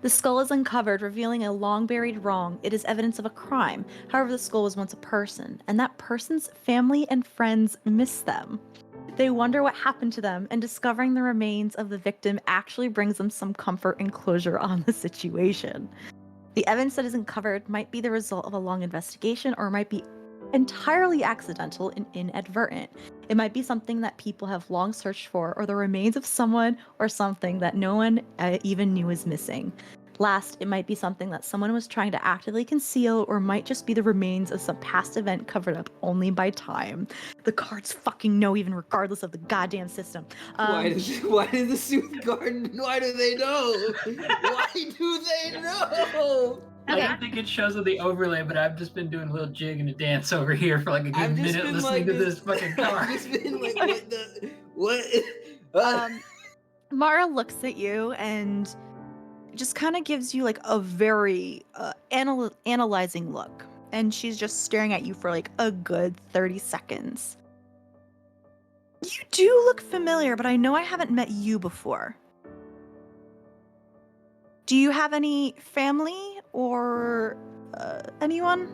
The skull is uncovered, revealing a long-buried wrong. It is evidence of a crime. However, the skull was once a person, and that person's family and friends miss them. They wonder what happened to them, and discovering the remains of the victim actually brings them some comfort and closure on the situation. The evidence that is uncovered might be the result of a long investigation, or might be entirely accidental and inadvertent. It might be something that people have long searched for, or the remains of someone or something that no one even knew was missing. Last, it might be something that someone was trying to actively conceal, or might just be the remains of some past event covered up only by time. The cards fucking know, even regardless of the goddamn system. Why did the Sooth Garden? Why do they know? Why do they know? I don't think it shows on the overlay, but I've just been doing a little jig and a dance over here for like a good minute listening to this fucking card. I've just been like, what? Mara looks at you and just kind of gives you like a very analyzing look, and she's just staring at you for like a good 30 seconds. You do look familiar, but I know I haven't met you before. Do you have any family or anyone?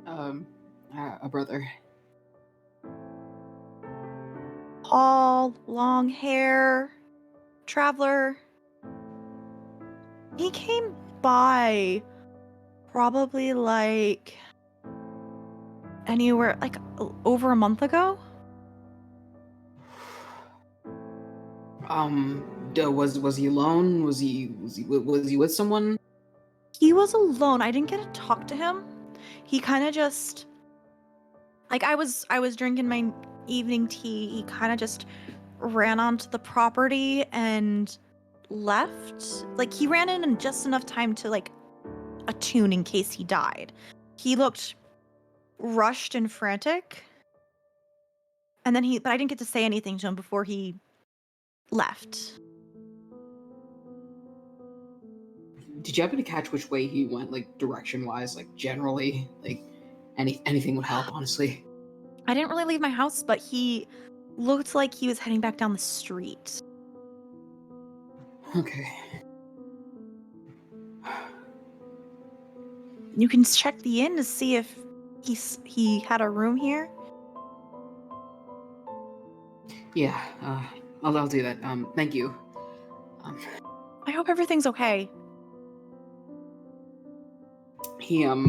A brother. Tall, long hair, traveler. He came by probably like anywhere like over a month ago. Was he alone? Was he with someone? He was alone. I didn't get to talk to him. He kind of just like I was drinking my evening tea. He kind of just ran onto the property and left. Like he ran in just enough time to like attune in case he died. He looked rushed and frantic. And then but I didn't get to say anything to him before he left. Did you happen to catch which way he went, like direction-wise, like generally, like anything would help, honestly. I didn't really leave my house, but he looked like he was heading back down the street. Okay. You can check the inn to see if he had a room here. Yeah, I'll do that. Thank you. I hope everything's okay. He's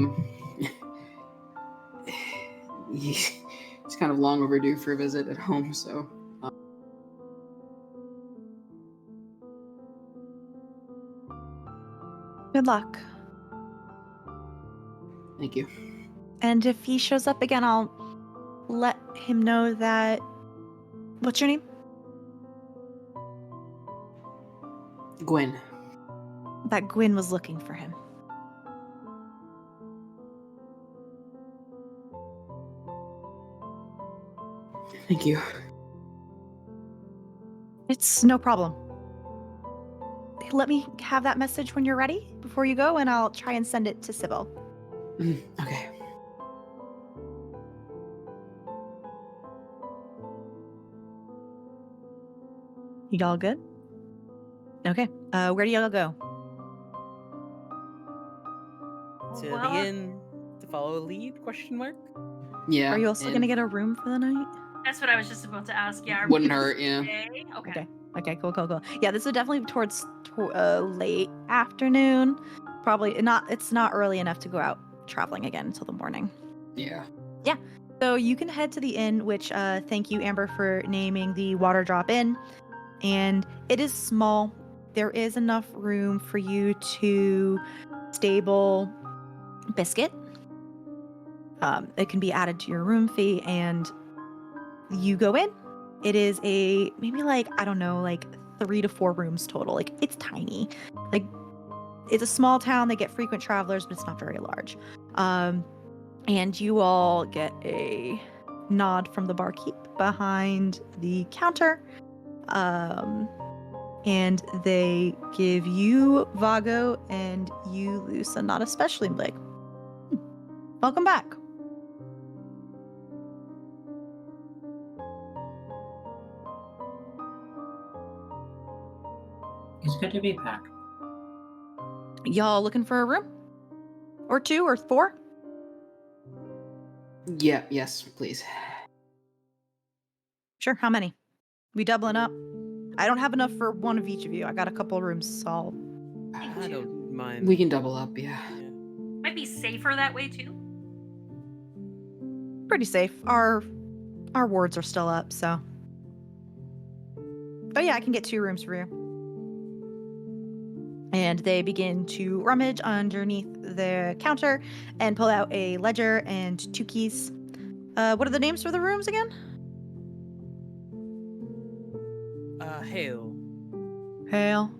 kind of long overdue for a visit at home, so. Good luck. Thank you. And if he shows up again, I'll let him know that... What's your name? Gwen. That Gwyn was looking for him. Thank you. It's no problem. Let me have that message when you're ready before you go, and I'll try and send it to Sybil. Okay. You all good? Okay. Where do y'all go? To Well, the inn to follow a lead? Question mark. Yeah. Are you also and gonna get a room for the night? that's what I was just about to ask. Yeah. are Wouldn't we hurt, yeah. okay? Okay. Okay, cool. Yeah, this is definitely towards late afternoon. Probably not. It's not early enough to go out traveling again until the morning. Yeah. So you can head to the inn, which thank you, Amber, for naming the Water Drop Inn. And it is small. There is enough room for you to stable Biscuit. It can be added to your room fee, and you go in. It is maybe like, I don't know, like 3 to 4 rooms total. Like, it's tiny. Like, it's a small town. They get frequent travelers, but it's not very large. And you all get a nod from the barkeep behind the counter. And they give you Vago and you Luce a nod especially, like, welcome back. It's good to be back. Y'all looking for a room? Or 2 or 4? Yeah, yes, please. Sure, how many? We doubling up? I don't have enough for one of each of you. I got a couple of rooms, so I don't mind. We can double up, yeah. Might be safer that way too. pretty safe. Our wards are still up, so. Oh yeah, I can get 2 rooms for you. And they begin to rummage underneath the counter and pull out a ledger and 2 keys. What are the names for the rooms again? Hail. Hale.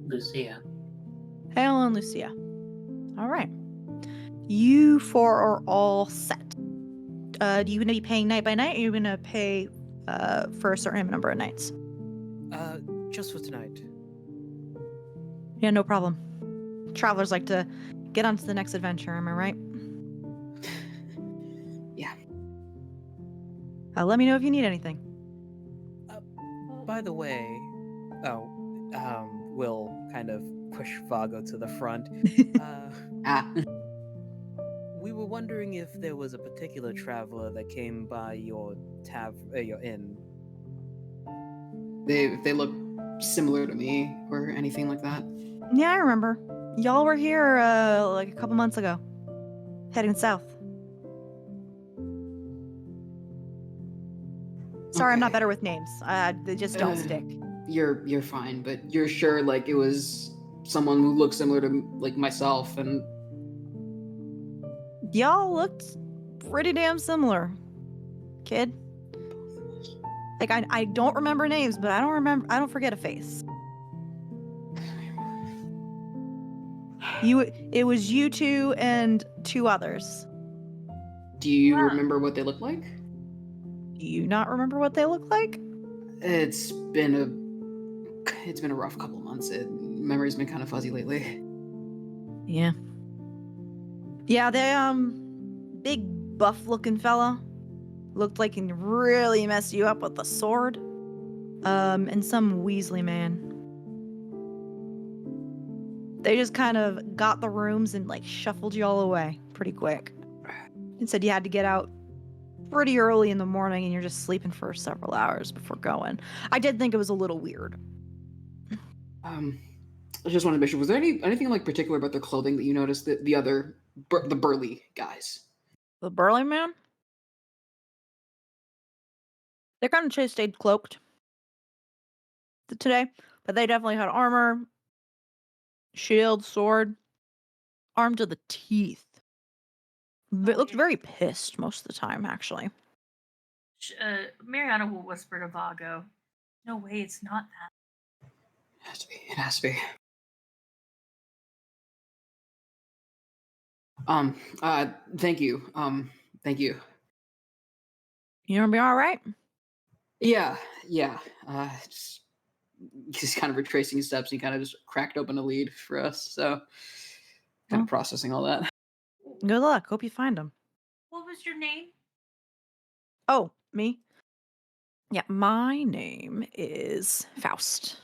Lucia. Hale and Lucia. All right. You 4 are all set. Do you going to be paying night by night, or are you going to pay for a certain number of nights? Just for tonight. Yeah, no problem. Travelers like to get on to the next adventure, am I right? Yeah. Let me know if you need anything. By the way, Will kind of push Vago to the front. We were wondering if there was a particular traveler that came by your your inn. They look similar to me or anything like that. Yeah, I remember. Y'all were here like a couple months ago, heading south. Sorry, I'm not Okay. better with names. They just don't stick. You're fine, but you're sure like it was someone who looked similar to like myself and Y'all looked pretty damn similar, kid. Like I don't remember names, but I don't forget a face. It was you 2 and 2 others. do you Wow. remember what they look like? Do you not remember what they look like? It's been a rough couple months. Memory's been kind of fuzzy lately. Yeah. Yeah, they big buff looking fella. Looked like he can really mess you up with the sword. And some Weasley man. They just kind of got the rooms and like shuffled you all away pretty quick. And said you had to get out pretty early in the morning and you're just sleeping for several hours before going. I did think it was a little weird. I just wanted to make sure, was there anything like particular about their clothing that you noticed that the burly guys? The burly man? They kind of stayed cloaked today, but they definitely had armor, shield, sword, armed to the teeth. It looked very pissed most of the time, actually. Mariana will whisper to Vago, "No way, it's not that." It has to be. It has to be. Thank you. Thank you. You gonna be all right? Yeah. Just kind of retracing his steps. He kind of just cracked open a lead for us. So kind of processing all that. Good luck. Hope you find him. What was your name? Oh, me? Yeah, my name is Faust.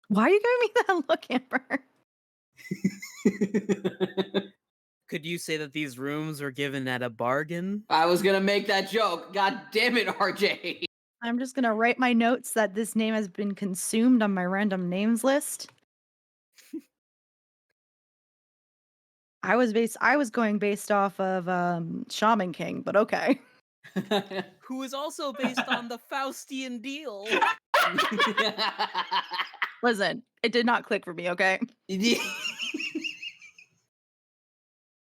Why are you giving me that look, Amber? Could you say that these rooms were given at a bargain? I was gonna make that joke. God damn it, RJ. I'm just gonna write my notes that this name has been consumed on my random names list. I was going based off of Shaman King, but okay. Who is also based on the Faustian deal. Listen, it did not click for me, okay?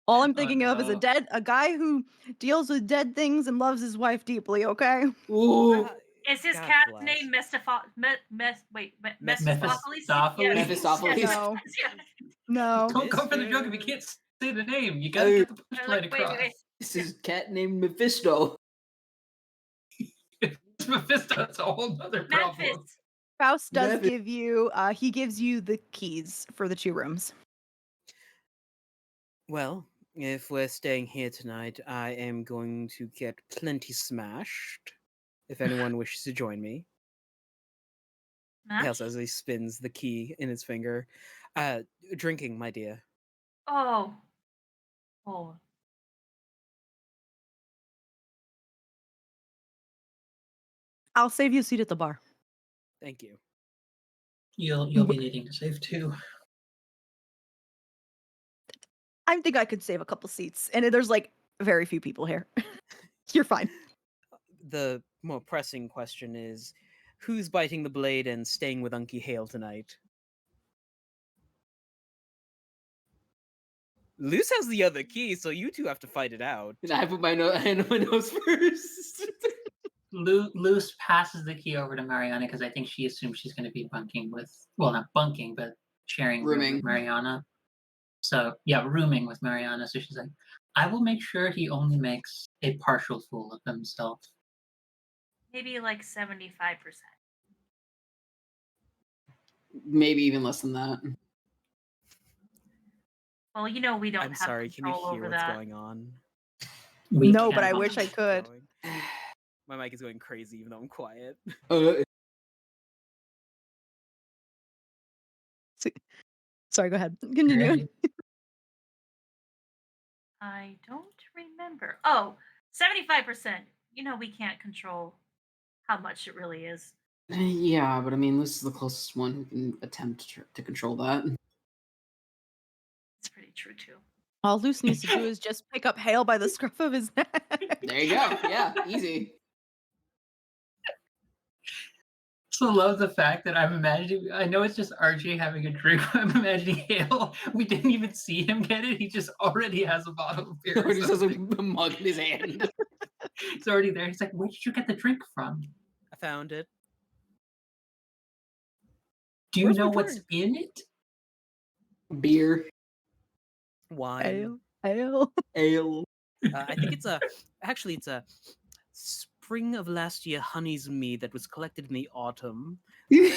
All I'm thinking of is a guy who deals with dead things and loves his wife deeply, okay? Ooh. Is his God cat's bless. name Mephistopheles? Mephistopheles? Mephistopheles. No. No. Don't go for the joke if you can't say the name. You gotta get the punchline across. This is a cat named Mephisto. It's Mephisto. That's a whole other problem. Memphis. Faust does Memphis. give you he gives you the keys for the 2 rooms. Well, If we're staying here tonight, I am going to get plenty smashed. If anyone wishes to join me. Hale Mash? says he spins the key in his finger. Drinking, my dear. Oh. Oh. I'll save you a seat at the bar. Thank you. You'll be needing to save too. I think I could save a couple seats, and there's like very few people here. You're fine. The more pressing question is, who's biting the blade and staying with Unky Hale tonight? Luce has the other key, so you two have to fight it out. I put my hand on my nose first. Luce passes the key over to Mariana because I think she assumes she's going to be bunking with, well, not bunking, but sharing room Rooming. with Mariana. So, yeah, rooming with Mariana. So she's like, I will make sure he only makes a partial fool of himself. Maybe like 75%. Maybe even less than that. Well, you know we don't I'm have sorry, can you control hear over what's that. going on? We No, but I cannot. wish I could. Going. My mic is going crazy even though I'm quiet. Sorry, go ahead. Continue. Right? I don't remember. Oh, 75%. You know we can't control how much it really is. Yeah, but I mean, this is the closest one who can attempt to control that. It's pretty true too. All Luce needs to do is just pick up Hale by the scruff of his neck. There you go. Yeah, easy. So love the fact that I'm imagining. I know it's just RJ having a drink. But I'm imagining Hale. We didn't even see him get it. He just already has a bottle of beer. Or just has a mug in his hand. It's already there. He's like, "Where did you get the drink from? I found it. Do you Where's my know what's drink? in it?" Beer, Wine. Hale. ale. I think it's a spring of last year honey's mead that was collected in the autumn. Of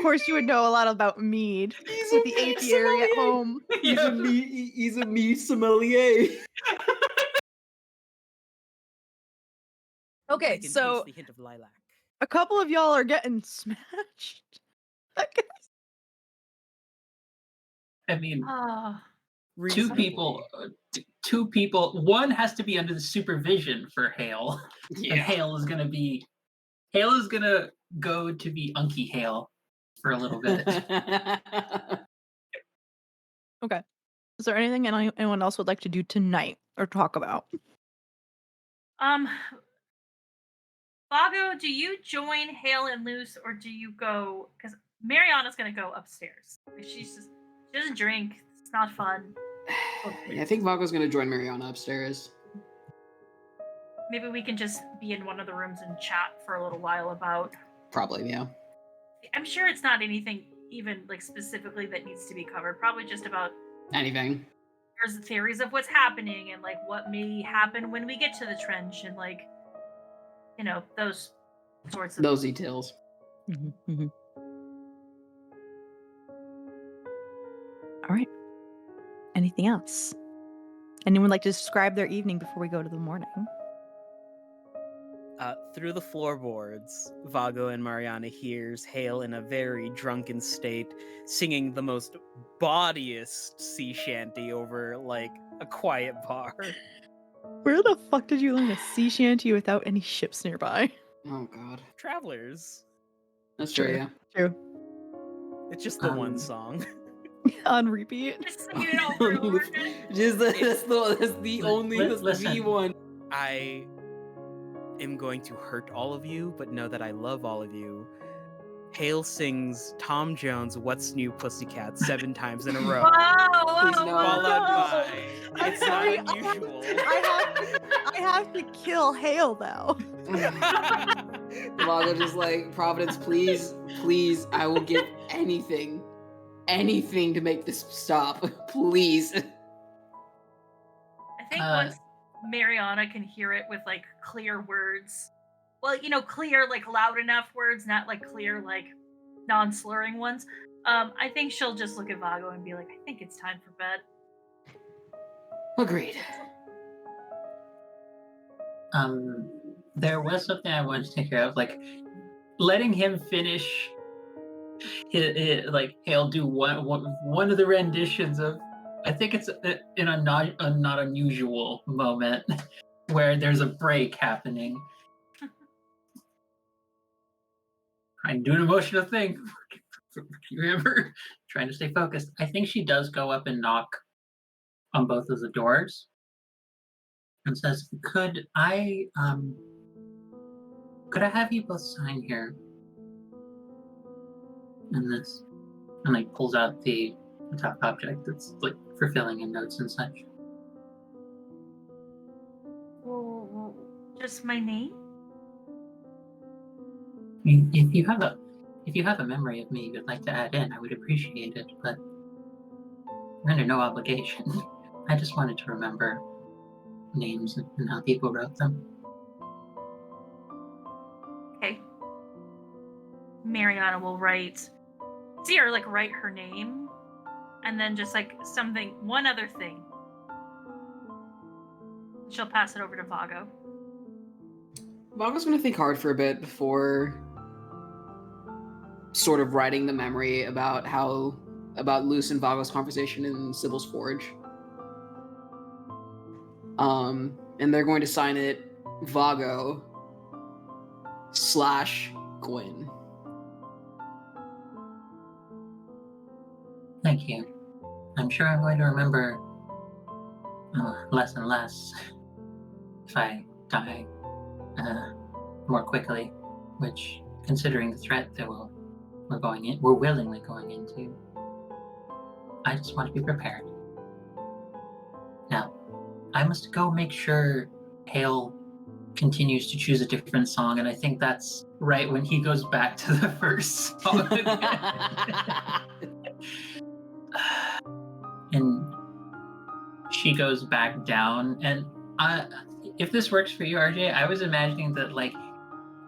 course, you would know a lot about mead He's with a the mead apiary at sommelier. home. He's a mead sommelier. I Okay, can so taste the hint of lilac. a couple of y'all are getting smashed. I mean, Oh, two Reasonably. people. One has to be under the supervision for Hale, and Yeah. Hale is gonna go to be Unky Hale for a little bit. Okay. Is there anything anyone else would like to do tonight or talk about? Vago, do you join Hale and Luce, or do you go? Because Mariana's gonna go upstairs. She doesn't drink. It's not fun. Yeah, I think Vago's gonna join Mariana upstairs. Maybe we can just be in one of the rooms and chat for a little while about. Probably, yeah. I'm sure it's not anything even like specifically that needs to be covered. Probably just about Anything. there's theories of what's happening and like what may happen when we get to the trench and like those sorts of Those details. Mm-hmm. All right. Anything else? Anyone like to describe their evening before we go to the morning? Through the floorboards, Vago and Mariana hears Hale in a very drunken state singing the most bawdiest sea shanty over like a quiet bar. Where the fuck did you learn a sea shanty without any ships nearby? Oh god. Travelers. That's true, yeah. True. It's just the one song. On repeat. just singing it over and over again. That's the only Listen. one. I am going to hurt all of you, but know that I love all of you. Hale sings Tom Jones' What's New Pussycat 7 times in a row. Whoa, Please no. Followed by I'm It's sorry, Not Unusual. I have to kill Hale now. Vago just like, Providence, please, I will give anything to make this stop. Please. I think once Mariana can hear it with like clear words, well, clear like loud enough words, not like clear like non-slurring ones. I think she'll just look at Vago and be like, I think it's time for bed. Agreed. There was something I wanted to take care of, like letting him finish. Like he'll do one of the renditions of. I think it's in a not unusual moment where there's a break happening. Trying to do an emotional thing. Remember, trying to stay focused. I think she does go up and knock on both of the doors and says, "Could I have you both sign here?" And like pulls out the top object that's like for filling in notes and such. Well, just my name? If you have a memory of me you'd like to add in, I would appreciate it, but we're under no obligation. I just wanted to remember names and how people wrote them. Okay. Mariana will see her like write her name, and then just like one other thing. She'll pass it over to Vago. Vago's gonna think hard for a bit before sort of writing the memory about Luce and Vago's conversation in Sybil's Forge. And they're going to sign it Vago / Gwyn. Thank you. I'm sure I'm going to remember less and less if I die more quickly, which, considering the threat that we're willingly going into, I just want to be prepared. Now, I must go make sure Hale continues to choose a different song, and I think that's right when he goes back to the first song again. And she goes back down, and if this works for you, RJ, I was imagining that like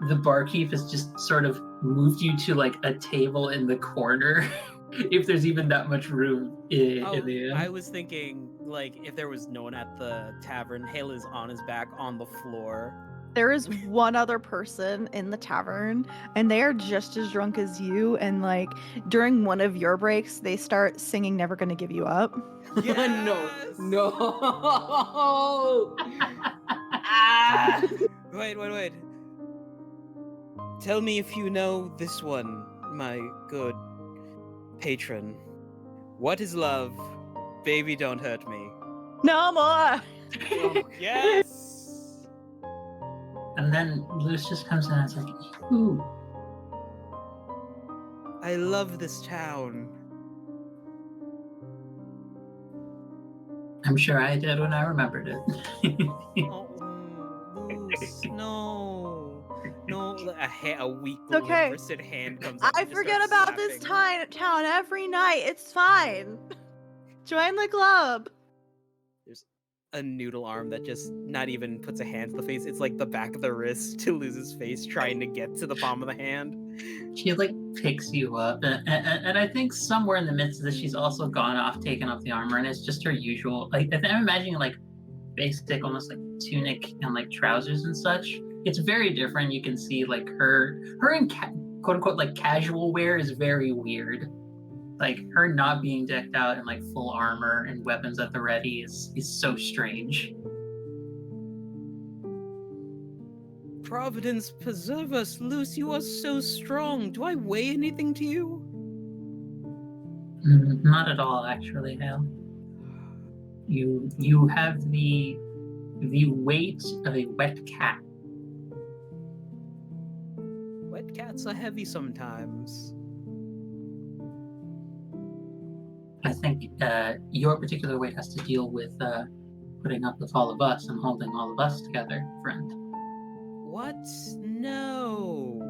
the barkeep has just sort of moved you to like a table in the corner, if there's even that much room in the I was thinking like if there was no one at the tavern, Hale is on his back on the floor. There is one other person in the tavern, and they are just as drunk as you, and like during one of your breaks they start singing Never Gonna Give You Up. Yes! No. Wait. Tell me if you know this one, my good patron. What is love? Baby, don't hurt me. No more. Yes! And then Luce just comes in and is like, "Ooh, I love this town. I'm sure I did when I remembered it." Luce, no, a weak Okay. limp-wristed hand comes up. I and just forget starts about this slapping. town every night. It's fine. Join the club. There's a noodle arm that just not even puts a hand to the face. It's like the back of the wrist to Luz's face, trying to get to the palm of the hand. She like picks you up, and I think somewhere in the midst of this, she's also gone off, taken off the armor, and it's just her usual. Like I'm imagining like basic, almost like tunic and like trousers and such. It's very different. You can see like her in quote unquote like casual wear is very weird. Like her not being decked out in like full armor and weapons at the ready is so strange. Providence preserve us, Luce. You are so strong. Do I weigh anything to you? Not at all, actually, Hale. You have the weight of a wet cat. Wet cats are heavy sometimes. I think your particular weight has to deal with putting up with all of us and holding all of us together, friend. What? No.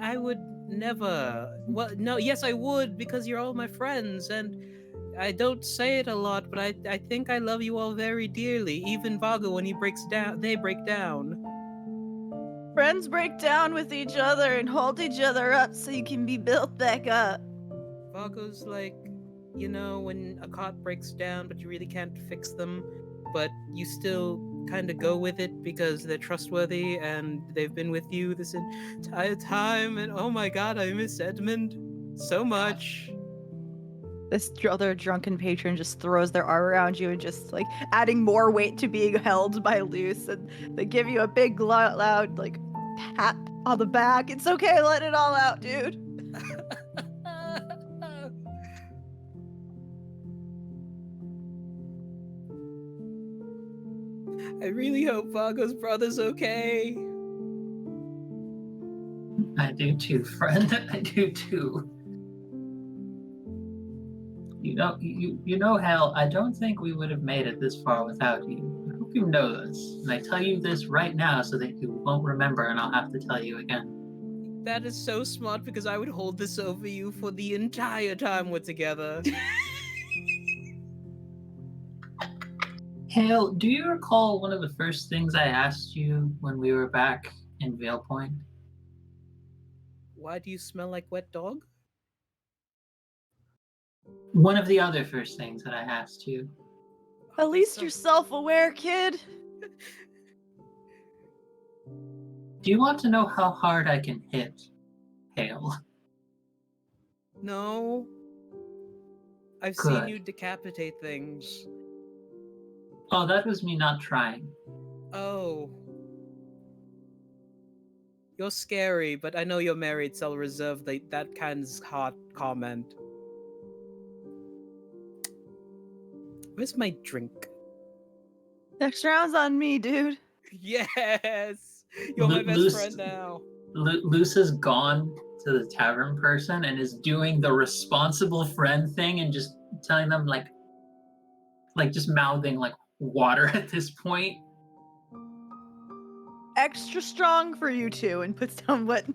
I would never. Well, no, yes, I would, because you're all my friends, and I don't say it a lot, but I think I love you all very dearly. Even Vago, when he breaks down, they break down. Friends break down with each other and hold each other up so you can be built back up. Vago's like, you know, when a cot breaks down, but you really can't fix them. but you still kind of go with it because they're trustworthy and they've been with you this entire time. And oh my god, I miss Edmund so much. This other drunken patron just throws their arm around you and just like adding more weight to being held by Luce, and they give you a big loud like pat on the back. It's okay, let it all out, dude. I really hope Vago's brother's okay. I do too, friend. I do too. You know, Hal, I don't think we would have made it this far without you. I hope you know this. And I tell you this right now so that you won't remember and I'll have to tell you again. That is so smart because I would hold this over you for the entire time we're together. Hale, do you recall one of the first things I asked you when we were back in Vale Point? Why do you smell like wet dog? One of the other first things that I asked you. At least you're self-aware, kid. Do you want to know how hard I can hit, Hale? No. I've seen you decapitate things. Oh, that was me not trying. Oh. You're scary, but I know you're married, so I'll reserve that kind of hot comment. Where's my drink? Next round's on me, dude. Yes! You're my best friend now. Luce has gone to the tavern person and is doing the responsible friend thing and just telling them like just mouthing like water at this point. Extra strong for you two, and puts down what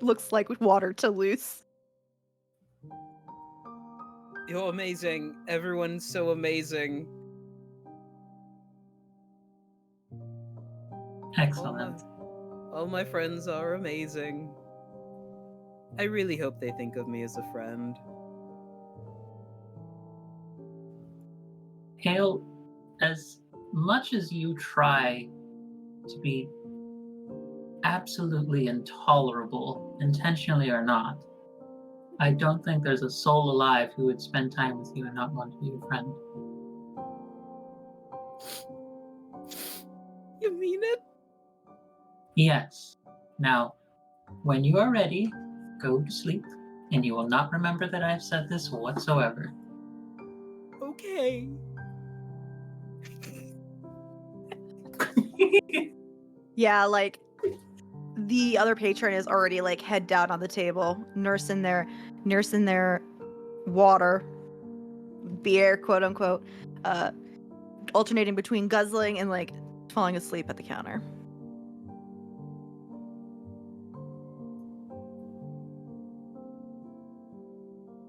looks like water to Luce. You're amazing. Everyone's so amazing. Excellent. All my friends are amazing. I really hope they think of me as a friend. Hale, as much as you try to be absolutely intolerable, intentionally or not, I don't think there's a soul alive who would spend time with you and not want to be your friend. You mean it? Yes. Now, when you are ready, go to sleep, and you will not remember that I've said this whatsoever. Okay. Yeah, like the other patron is already like head down on the table, nursing their water, beer, quote unquote, alternating between guzzling and like falling asleep at the counter.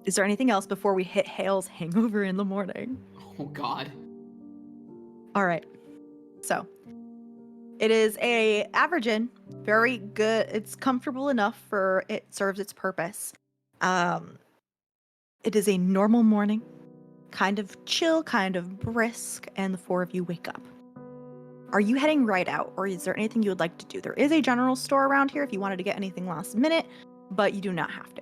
Is there anything else before we hit Hale's hangover in the morning? Oh God. All right. So it is a average inn, very good. It's comfortable enough for it serves its purpose. It is a normal morning, kind of chill, kind of brisk, and the four of you wake up. Are you heading right out, or is there anything you would like to do? There is a general store around here if you wanted to get anything last minute, but you do not have to.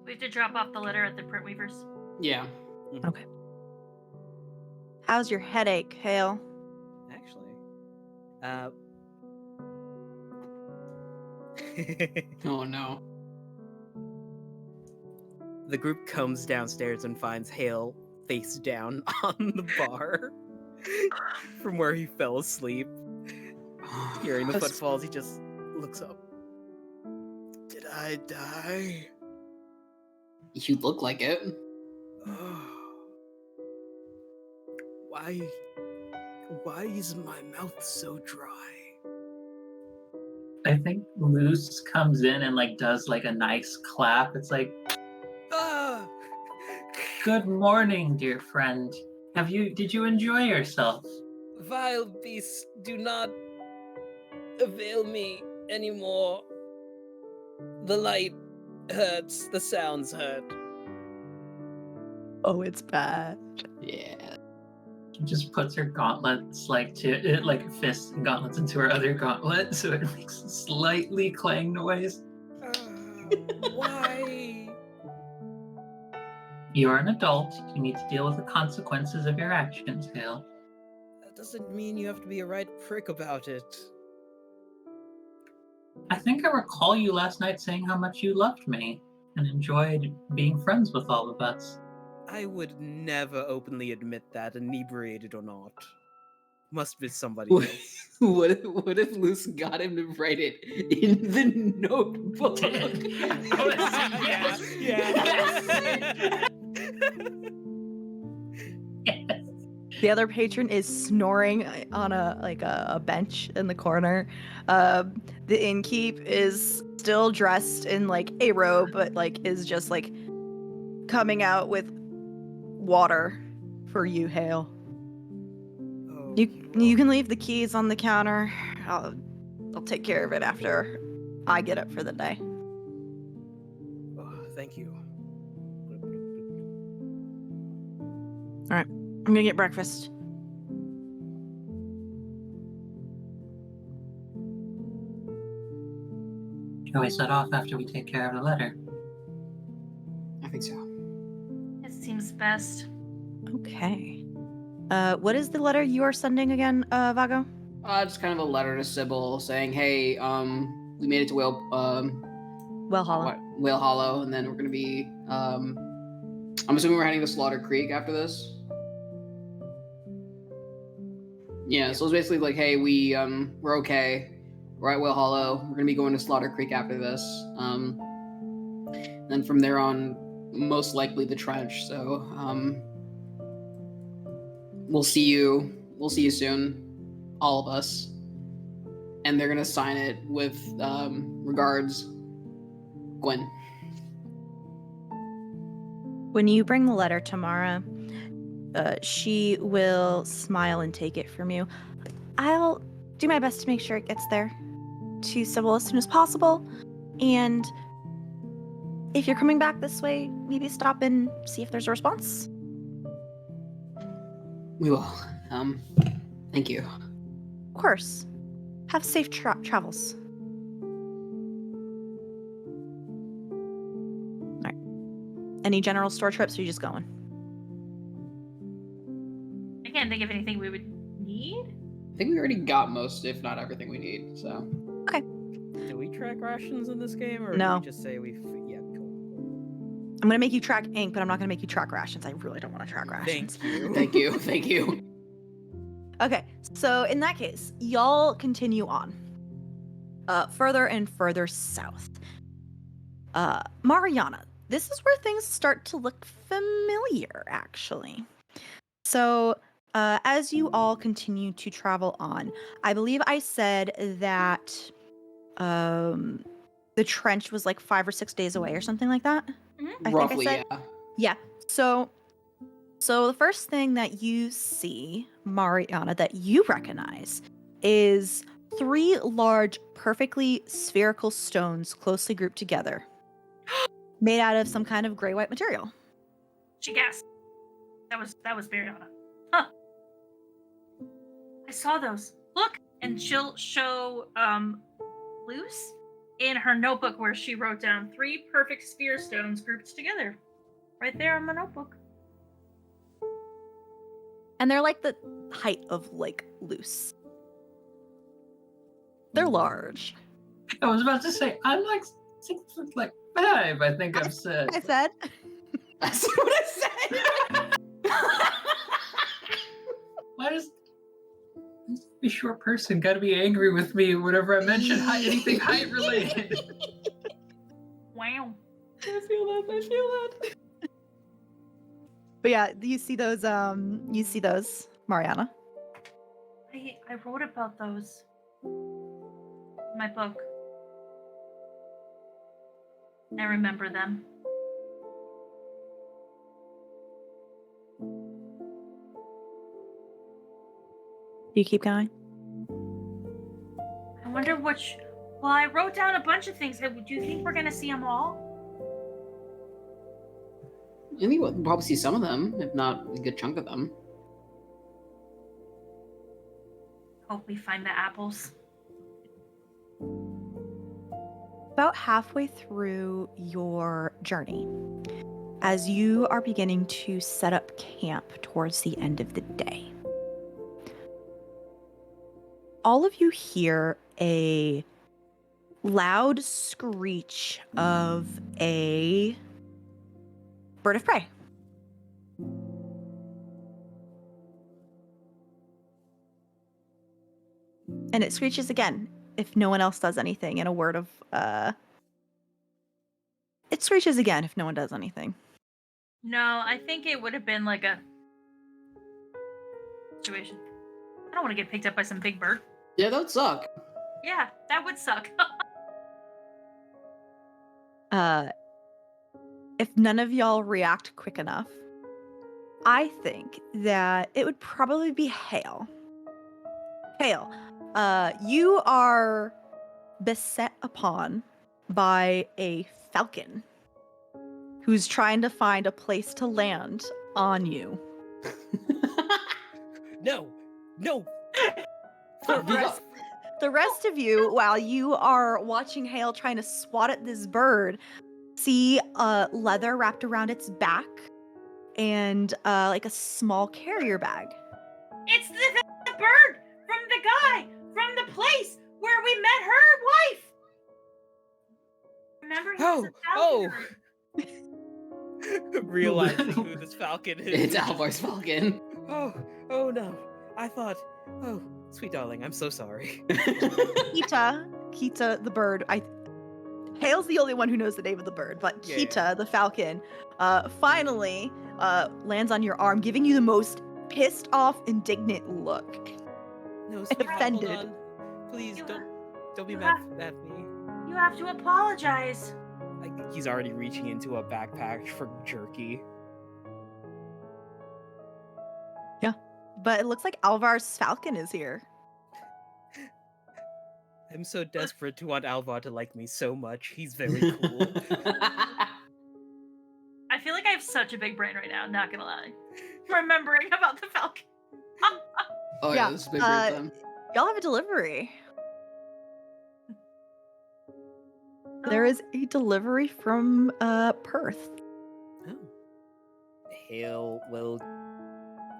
We have to drop off the letter at the Printweavers. Yeah. Okay. How's your headache, Hale? Actually. Oh no. The group comes downstairs and finds Hale face down on the bar from where he fell asleep. Hearing the footfalls, he just looks up. Did I die? You look like it. Why is my mouth so dry? I think Luce comes in and like does like a nice clap. It's like, Ah! good morning, dear friend. Did you enjoy yourself? Vile beasts do not avail me anymore. The light hurts, the sounds hurt. Oh, it's bad. Yeah. She just puts her gauntlets like fists and gauntlets into her other gauntlet, so it makes a slightly clang noise. Why? You are an adult. You need to deal with the consequences of your actions, Hale. That doesn't mean you have to be a right prick about it. I think I recall you last night saying how much you loved me and enjoyed being friends with all of us. I would never openly admit that, inebriated or not. Must be somebody else. What if Luce got him to write it in the notebook? Yeah. The other patron is snoring on a bench in the corner. The innkeep is still dressed in like a robe, but like is just like coming out with water for you, Hale. Oh, You can leave the keys on the counter. I'll take care of it after I get up for the day. oh, thank you. I'm gonna get breakfast. Shall we set off after we take care of the letter? I think so. It seems best. Okay. What is the letter you are sending again, Vago? Just kind of a letter to Sybil saying, "Hey, we made it to Whale Hollow, and then we're gonna be I'm assuming we're heading to Slaughter Creek after this." Yeah, so it's basically like, hey, we're okay. We're at Whale Hollow. We're gonna be going to Slaughter Creek after this. Then from there on, most likely the trench. So we'll see you soon, all of us. And they're gonna sign it with regards, Gwen. When you bring the letter tomorrow, she will smile and take it from you. I'll do my best to make sure it gets there to Sybil as soon as possible. And if you're coming back this way, maybe stop and see if there's a response. We will. Thank you. Of course. Have safe travels. All right. Any general store trips, or are you just going? I can't think of anything we would need. I think we already got most, if not everything we need. So. Okay. Do we track rations in this game, or No. do we just say yeah, cool. I'm gonna make you track ink, but I'm not gonna make you track rations. I really don't want to track rations. Thank you. Thank you. Thank you. Okay, so in that case, y'all continue on. Further and further south. Mariana, this is where things start to look familiar, actually. So, as you all continue to travel on, I believe I said that the trench was like 5 or 6 days away or something like that. Mm-hmm. I Roughly, think I said. Yeah. So the first thing that you see, Mariana, that you recognize is 3 large, perfectly spherical stones closely grouped together, made out of some kind of gray-white material. She gasped. That was Mariana. Huh. I saw those. Look, and she'll show Luce in her notebook where she wrote down 3 perfect sphere stones grouped together, right there on the notebook. And they're like the height of like Luce. They're large. I was about to say, I'm like 6'5", I think I've said. I said. That's what I said. Why does a short person gotta be angry with me whenever I mention anything height related? Wow. I feel that. But yeah, you see those, Mariana. I wrote about those in my book. I remember them. Do you keep going? I wonder which. Well, I wrote down a bunch of things. Do you think we're gonna see them all? I think we'll probably see some of them, if not a good chunk of them. Hope we find the apples. About halfway through your journey, as you are beginning to set up camp towards the end of the day, all of you hear a loud screech of a bird of prey. And it screeches again if no one else does anything in a word of it screeches again if no one does anything. No, I think it would have been like a situation. I don't want to get picked up by some big bird. Yeah, that would suck. Yeah, that would suck. If none of y'all react quick enough, I think that it would probably be Hale. Hale, you are beset upon by a falcon who's trying to find a place to land on you. No. The rest of you, while you are watching Hale trying to swat at this bird, see leather wrapped around its back and like a small carrier bag. It's the bird from the guy from the place where we met her wife. Remember? He was a falcon. Realizing who this falcon is. It's Alvar's falcon. Oh no. I thought, oh, sweet darling, I'm so sorry. Kita the bird. Hale's the only one who knows the name of the bird, but Yeah, Kita the falcon finally lands on your arm, giving you the most pissed off, indignant look. No, sweetheart, Offended. hold on. Please You don't be you mad have- at me. You have to apologize. He's already reaching into a backpack for jerky. But it looks like Alvar's falcon is here. I'm so desperate to want Alvar to like me so much. He's very cool. I feel like I have such a big brain right now, not gonna lie. Remembering about the falcon. Oh Yeah, yeah, this is big bird time. Y'all have a delivery. There is a delivery from Perth. Oh. Hale will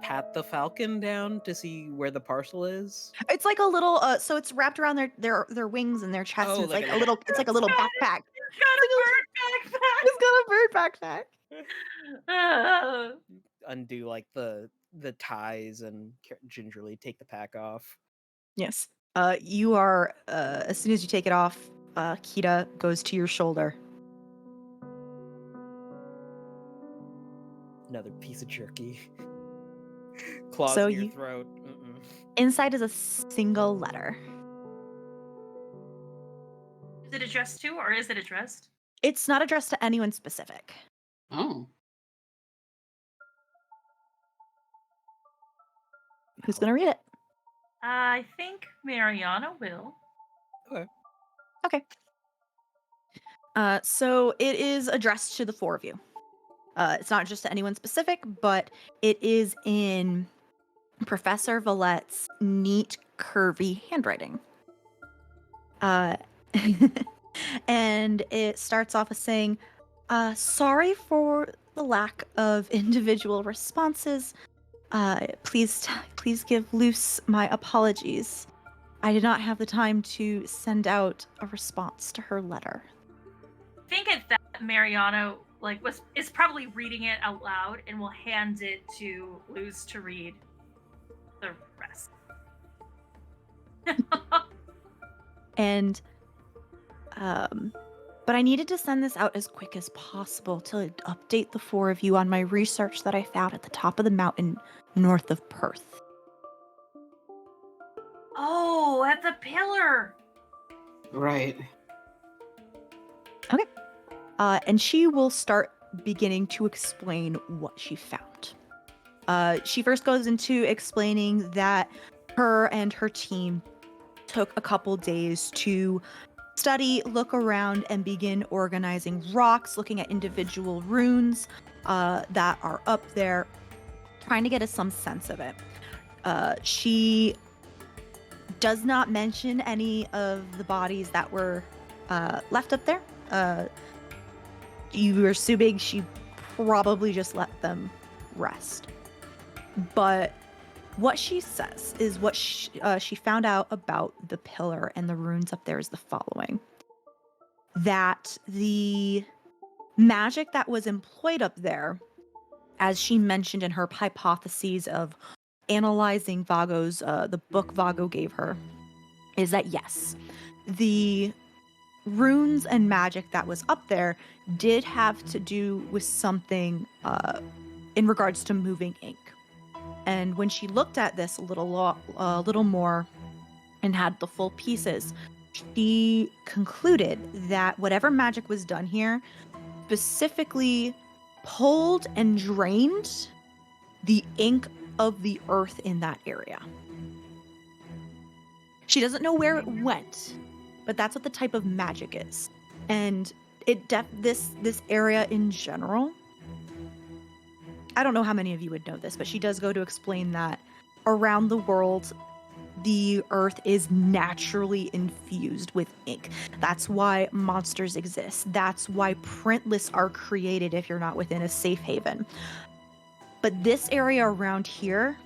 pat the falcon down to see where the parcel is. It's like a little so it's wrapped around their wings and their chest. Oh, and it's like like a a little it's like a little backpack. Got a bird backpack. It's got a bird backpack. Undo like the ties and gingerly take the pack off. Yes. You are as soon as you take it off, Kita goes to your shoulder. Another piece of jerky. Claws So in your you- throat. Inside is a single letter. Is it addressed to, or is it addressed? It's not addressed to anyone specific. Oh. Who's gonna read it? I think Mariana will. So it is addressed to the four of you. It's not just to anyone specific, but it is in Professor Vallette's neat, curvy handwriting. And it starts off as saying, sorry for the lack of individual responses. Please give Luce my apologies. I did not have the time to send out a response to her letter. I think at that Mariano is probably reading it out loud and will hand it to Luz to read the rest. And but I needed to send this out as quick as possible to update the four of you on my research that I found at the top of the mountain north of Perth. Oh, at the pillar. Right. And she will start beginning to explain what she found. She first goes into explaining that her and her team took a couple days to study, look around, and begin organizing rocks, looking at individual runes that are up there, trying to get some sense of it. She does not mention any of the bodies that were left up there. You were so big, she probably just let them rest. But what she says is what she found out about the pillar and the runes up there is the following. That the magic that was employed up there, as she mentioned in her hypotheses of analyzing Vago's, the book Vago gave her, is that yes, the runes and magic that was up there did have to do with something in regards to moving ink. And when she looked at this a little more and had the full pieces, she concluded that whatever magic was done here specifically pulled and drained the ink of the earth in that area. She doesn't know where it went, but that's what the type of magic is. And this area in general, I don't know how many of you would know this, but she does go to explain that around the world, the earth is naturally infused with ink. That's why monsters exist. That's why print lists are created if you're not within a safe haven. But this area around here,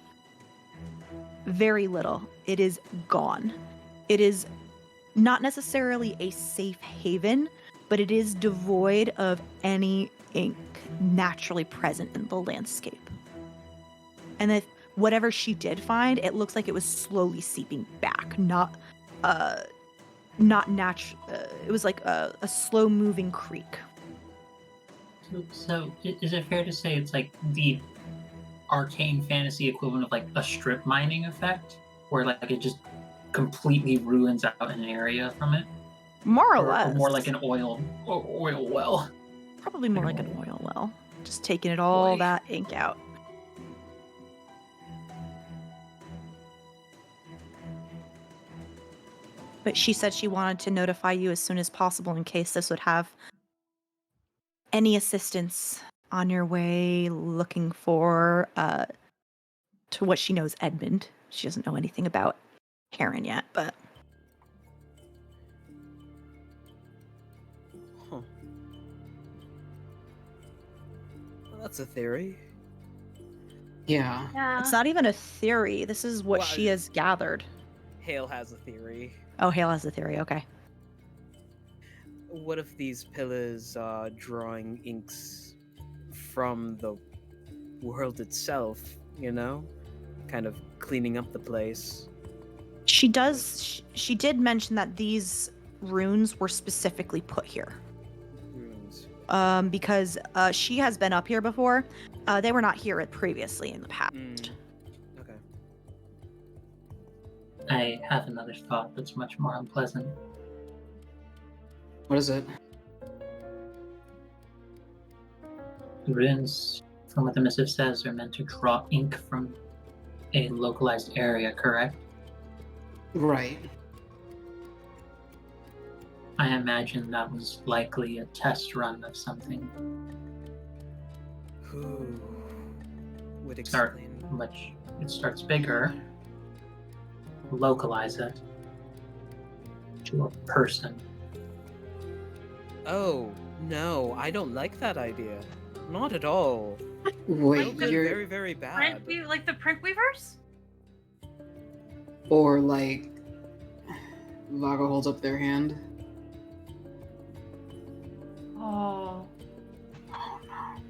very little. It is gone. It is not necessarily a safe haven, but it is devoid of any ink naturally present in the landscape. And if whatever she did find, it looks like it was slowly seeping back, not natural. It was like a slow moving creek. So is it fair to say it's like the arcane fantasy equivalent of like a strip mining effect, where like it just completely ruins out an area from it? More or less. Or more like an oil well. Probably more like an oil well. Just taking it all Boy. that ink out. But she said she wanted to notify you as soon as possible in case this would have any assistance on your way looking for to what she knows Edmund. She doesn't know anything about Karen yet, but Huh. Well, that's a theory. Yeah. Yeah. it's not even a theory. This is what Well, she has gathered. Hale has a theory. Oh, Hale has a theory. Okay. What if these pillars are drawing inks from the world itself, you know? Kind of cleaning up the place. She did mention that these runes were specifically put here. Runes. Because she has been up here before. They were not here previously in the past. Okay. I have another thought that's much more unpleasant. What is it? The runes, from what the missive says, are meant to draw ink from a localized area, correct? Right. I imagine that was likely a test run of something. Who would Start explain? much. It starts bigger. Localize it to a person. Oh, no, I don't like that idea. Not at all. Wait, Like you're Very, very bad. Like the print weavers? or like Vago holds up their hand. Oh. Oh no.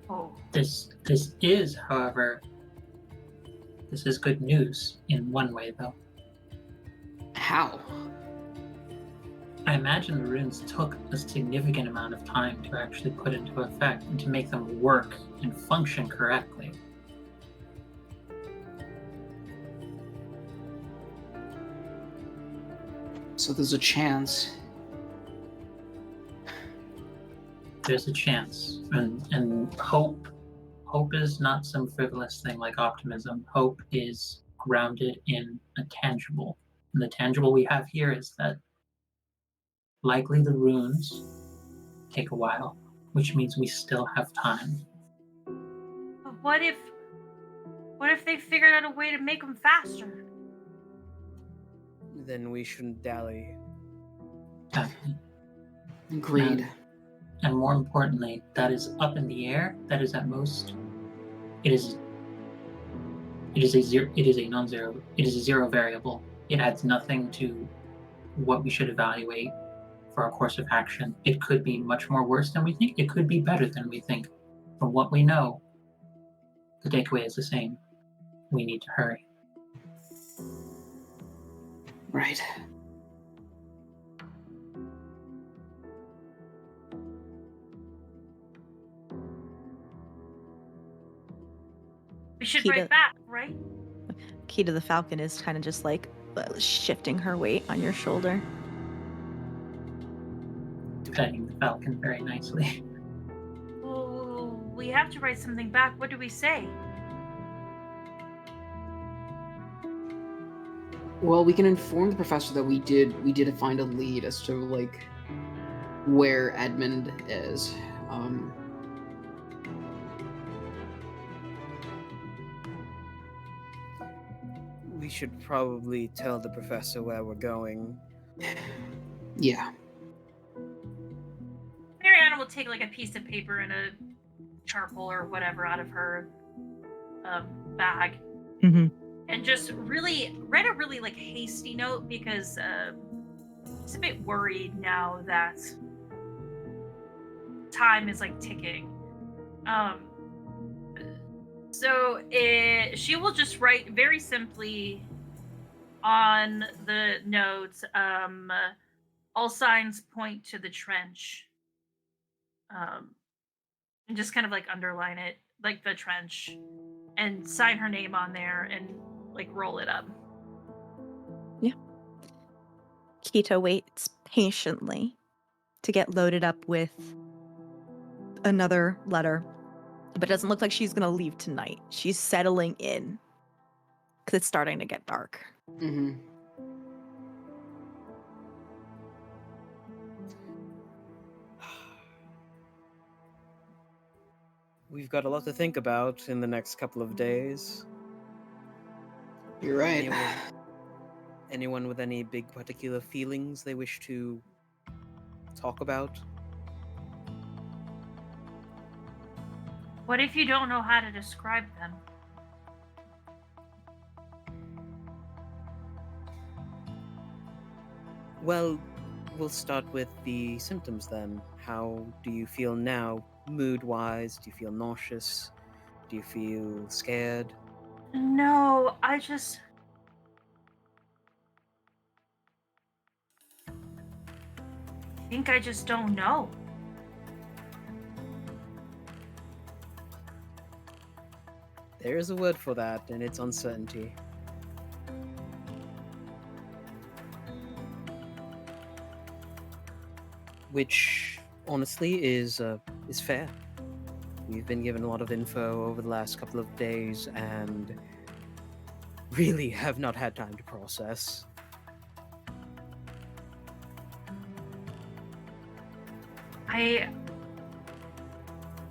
Oh. This is, however, this is good news in one way, though. How? I imagine the runes took a significant amount of time to actually put into effect and to make them work and function correctly. So there's a chance. There's a chance, and hope is not some frivolous thing like optimism. Hope is grounded in a tangible, and the tangible we have here is that likely the runes take a while, which means we still have time. What What if they figured out a way to make them faster? Then we shouldn't dally. Definitely. Agreed. And more importantly, that is up in the air. That is at most. It is a zero. It is a non-zero. It is a zero variable. It adds nothing to what we should evaluate for our course of action. It could be much more worse than we think. It could be better than we think. From what we know, the takeaway is the same. We need to hurry. Right. We should Kita- write back, right? Key to the Falcon is kind of just like shifting her weight on your shoulder. Petting the falcon very nicely. Well, we have to write something back. What do we say? Well, we can inform the professor that we did find a lead as to like where Edmund is. We should probably tell the professor where we're going. Yeah. Mariana will take like a piece of paper and a charcoal or whatever out of her bag Mm-hmm. and just really write a really like hasty note because she's a bit worried now that time is like ticking. So she will just write very simply on the notes, all signs point to the trench. And just kind of like underline it, like the trench, and sign her name on there and like roll it up. Kita waits patiently to get loaded up with another letter, but it doesn't look like she's going to leave tonight. She's settling in because it's starting to get dark. Mm-hmm. We've got a lot to think about in the next couple of days. You're right. Anyone with any big particular feelings they wish to talk about? What if you don't know how to describe them? Well, we'll start with the symptoms then. How do you feel now, mood-wise? Do you feel nauseous? Do you feel scared? No, I think I just don't know. There is a word for that, and it's uncertainty. Which, honestly, is fair. We've been given a lot of info over the last couple of days, and really have not had time to process.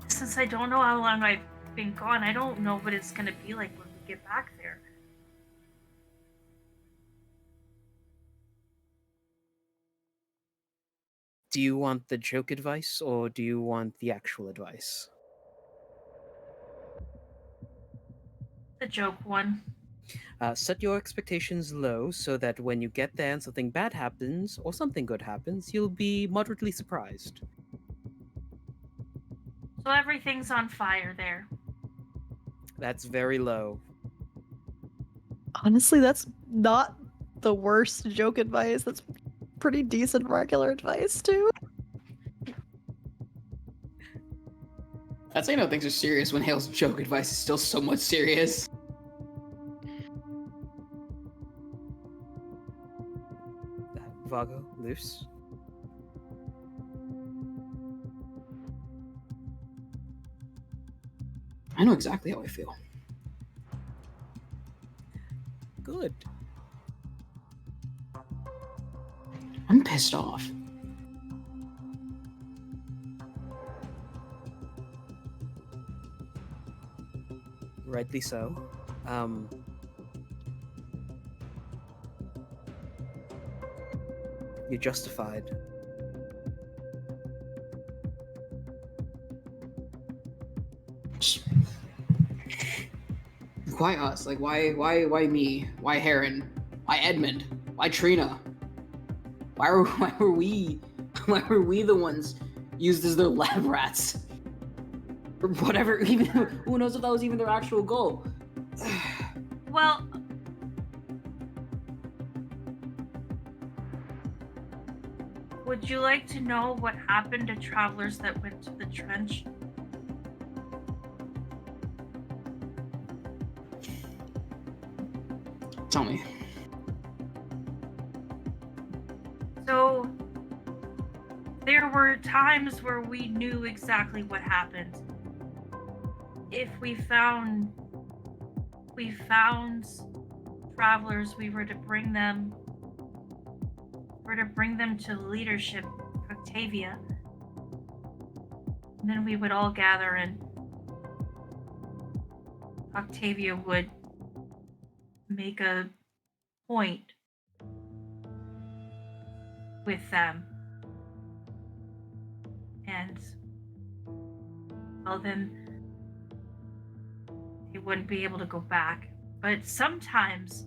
Since I don't know how long I've been gone, I don't know what it's gonna be like when we get back there. Do you want the joke advice, or do you want the actual advice? The joke one. Set your expectations low so that when you get there and something bad happens, or something good happens, you'll be moderately surprised. So everything's on fire there. That's very low. Honestly, that's not the worst joke advice. That's pretty decent regular advice, too. That's how you know things are serious when Hale's joke advice is still somewhat serious. Vago, loose. I know exactly how I feel. Good. I'm pissed off. Rightly so. You're justified. Why us? Like, why me? Why Heron? Why Edmund? Why Trina? Why were we the ones used as their lab rats? Or whatever, even who knows if that was even their actual goal? Well, would you like to know what happened to travelers that went to the trench? Tell me. So, there were times where we knew exactly what happened. If we found travelers, we were to bring them to leadership, Octavia. And then we would all gather and Octavia would make a point with them and tell them they wouldn't be able to go back. But sometimes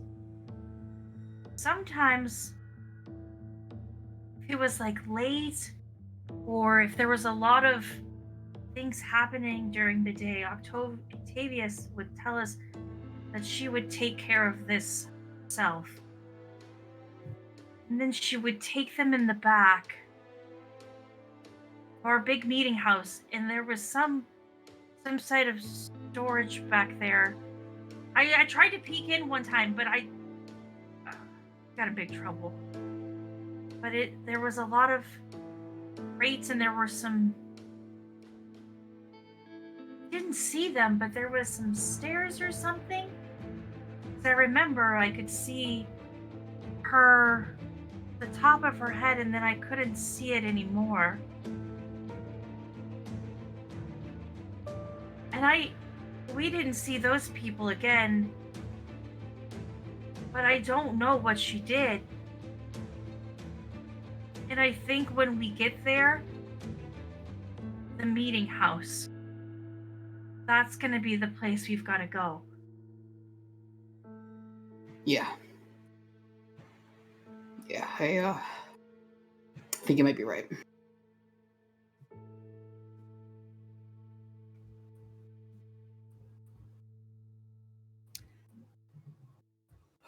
if it was like late or if there was a lot of things happening during the day, Octavia would tell us that she would take care of this herself. And then she would take them in the back of our big meeting house, and there was some side of storage back there. I tried to peek in one time, but I got in big trouble. But there was a lot of crates, and there were some. Didn't see them, but there was some stairs or something. I remember I could see the top of her head, and then I couldn't see it anymore. And we didn't see those people again, but I don't know what she did. And I think when we get there, the meeting house, that's gonna be the place we've got to go. Yeah, I think you might be right.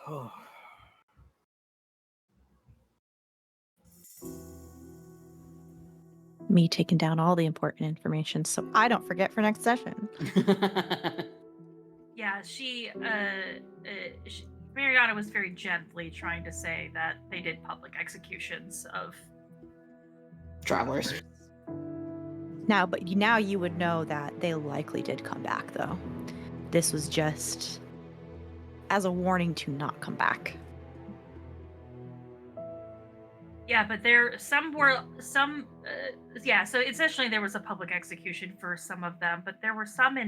Oh. Me taking down all the important information so I don't forget for next session. Yeah, Mariana was very gently trying to say that they did public executions of Travelers. But now you would know that they likely did come back, though. This was just as a warning to not come back. Yeah, but so essentially there was a public execution for some of them, but there were some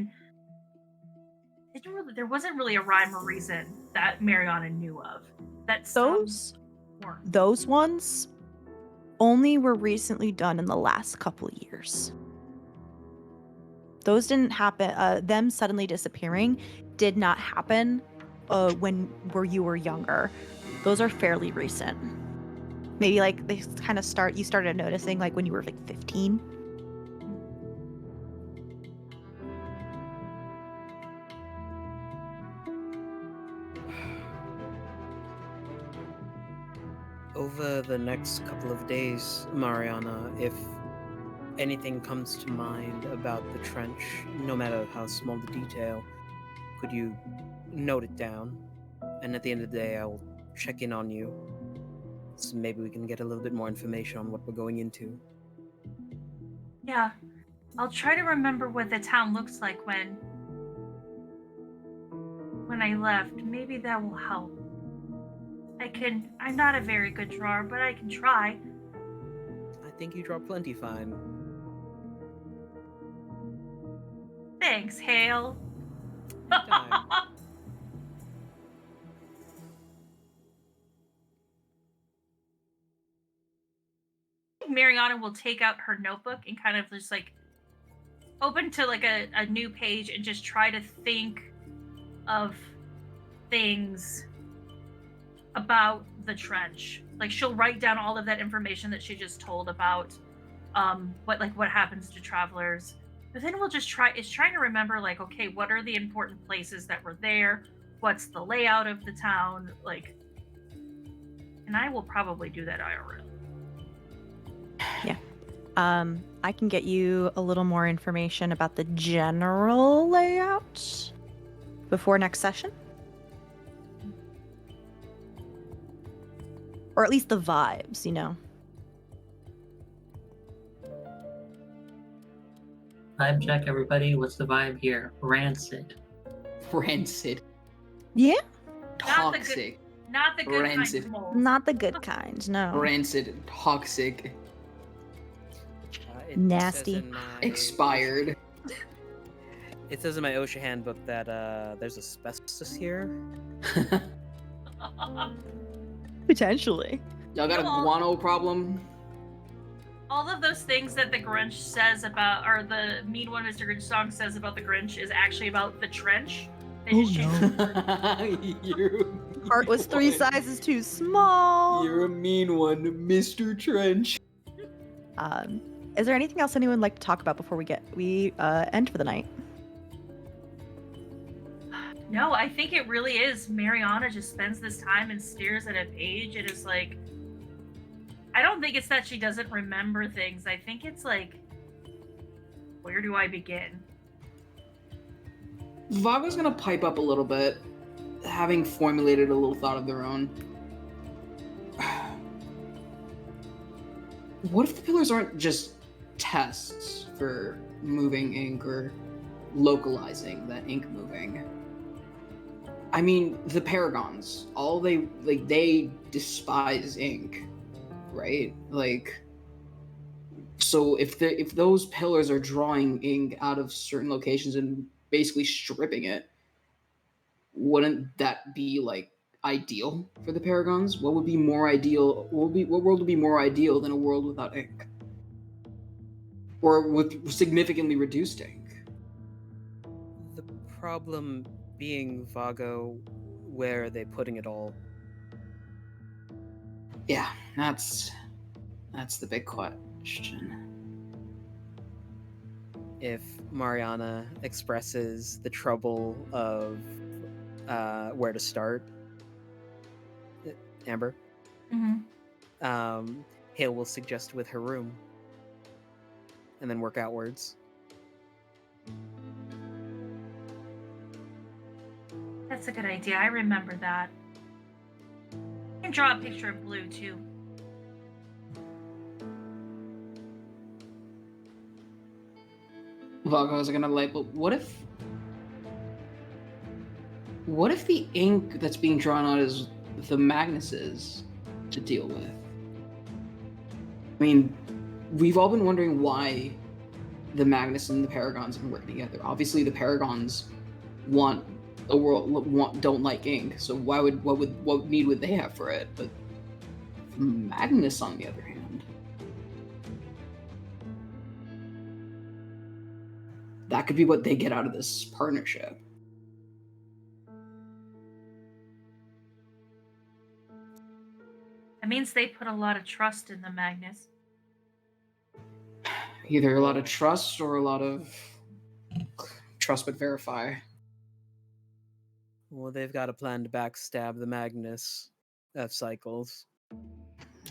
there wasn't really a rhyme or reason that Mariana knew of. That those ones only were recently done in the last couple of years. Those didn't happen. Them suddenly disappearing did not happen where you were younger. Those are fairly recent. Maybe like they kind of you started noticing like when you were like 15. Over the next couple of days, Mariana, if anything comes to mind about the trench, no matter how small the detail, could you note it down? And at the end of the day, I will check in on you. So maybe we can get a little bit more information on what we're going into. Yeah. I'll try to remember what the town looks like when I left. Maybe that will help. I'm not a very good drawer, but I can try. I think you draw plenty fine. Thanks, Hale. Mariana will take out her notebook and kind of just like open to like a new page and just try to think of things about the trench. Like she'll write down all of that information that she just told about what happens to travelers. But then we'll just trying to remember like, okay, what are the important places that were there? What's the layout of the town? Like, and I will probably do that IRL. I can get you a little more information about the general layout before next session. Or at least the vibes, you know. Vibe check, everybody. What's the vibe here? Rancid. Rancid. Yeah? Toxic. Not the good Rancid. kind of mold. Not the good kind, no. Rancid. Toxic. It Nasty. says in my- Expired. It says in my OSHA handbook that there's asbestos here. Potentially. Y'all got a Well- guano problem? All of those things that the Grinch says about, or the Mean One Mr. Grinch song says about the Grinch is actually about the trench. They Oh, just changed You're a Heart was mean 3 one. sizes too small. You're a mean one, Mr. Trench. Is there anything else anyone would like to talk about before we end for the night? No, I think it really is. Mariana just spends this time and stares at a page and is like, I don't think it's that she doesn't remember things. I think it's like, where do I begin? Vaga's gonna pipe up a little bit, having formulated a little thought of their own. What if the pillars aren't just tests for moving ink or localizing that ink moving? I mean, the paragons, they despise ink, right? Like, so if those pillars are drawing ink out of certain locations and basically stripping it, wouldn't that be like ideal for the paragons? What would be more ideal? What world would be more ideal than a world without ink, or with significantly reduced ink? The problem being, Vago, where are they putting it all? Yeah, that's the big question. If Mariana expresses the trouble of where to start, Amber, Mm-hmm. Hale will suggest with her room, and then work outwards. That's a good idea. I remember that. I can draw a picture of blue too. Vagos are gonna label. What if the ink that's being drawn on is the Magnuses to deal with? I mean, we've all been wondering why the Magnus and the Paragons have been working together. Obviously, the Paragons want a world don't like ink, so what need would they have for it? But Magnus, on the other hand, that could be what they get out of this partnership. That means they put a lot of trust in the Magnus. Either a lot of trust or a lot of trust but verify. Well, they've got a plan to backstab the Magnus of Cycles. Well,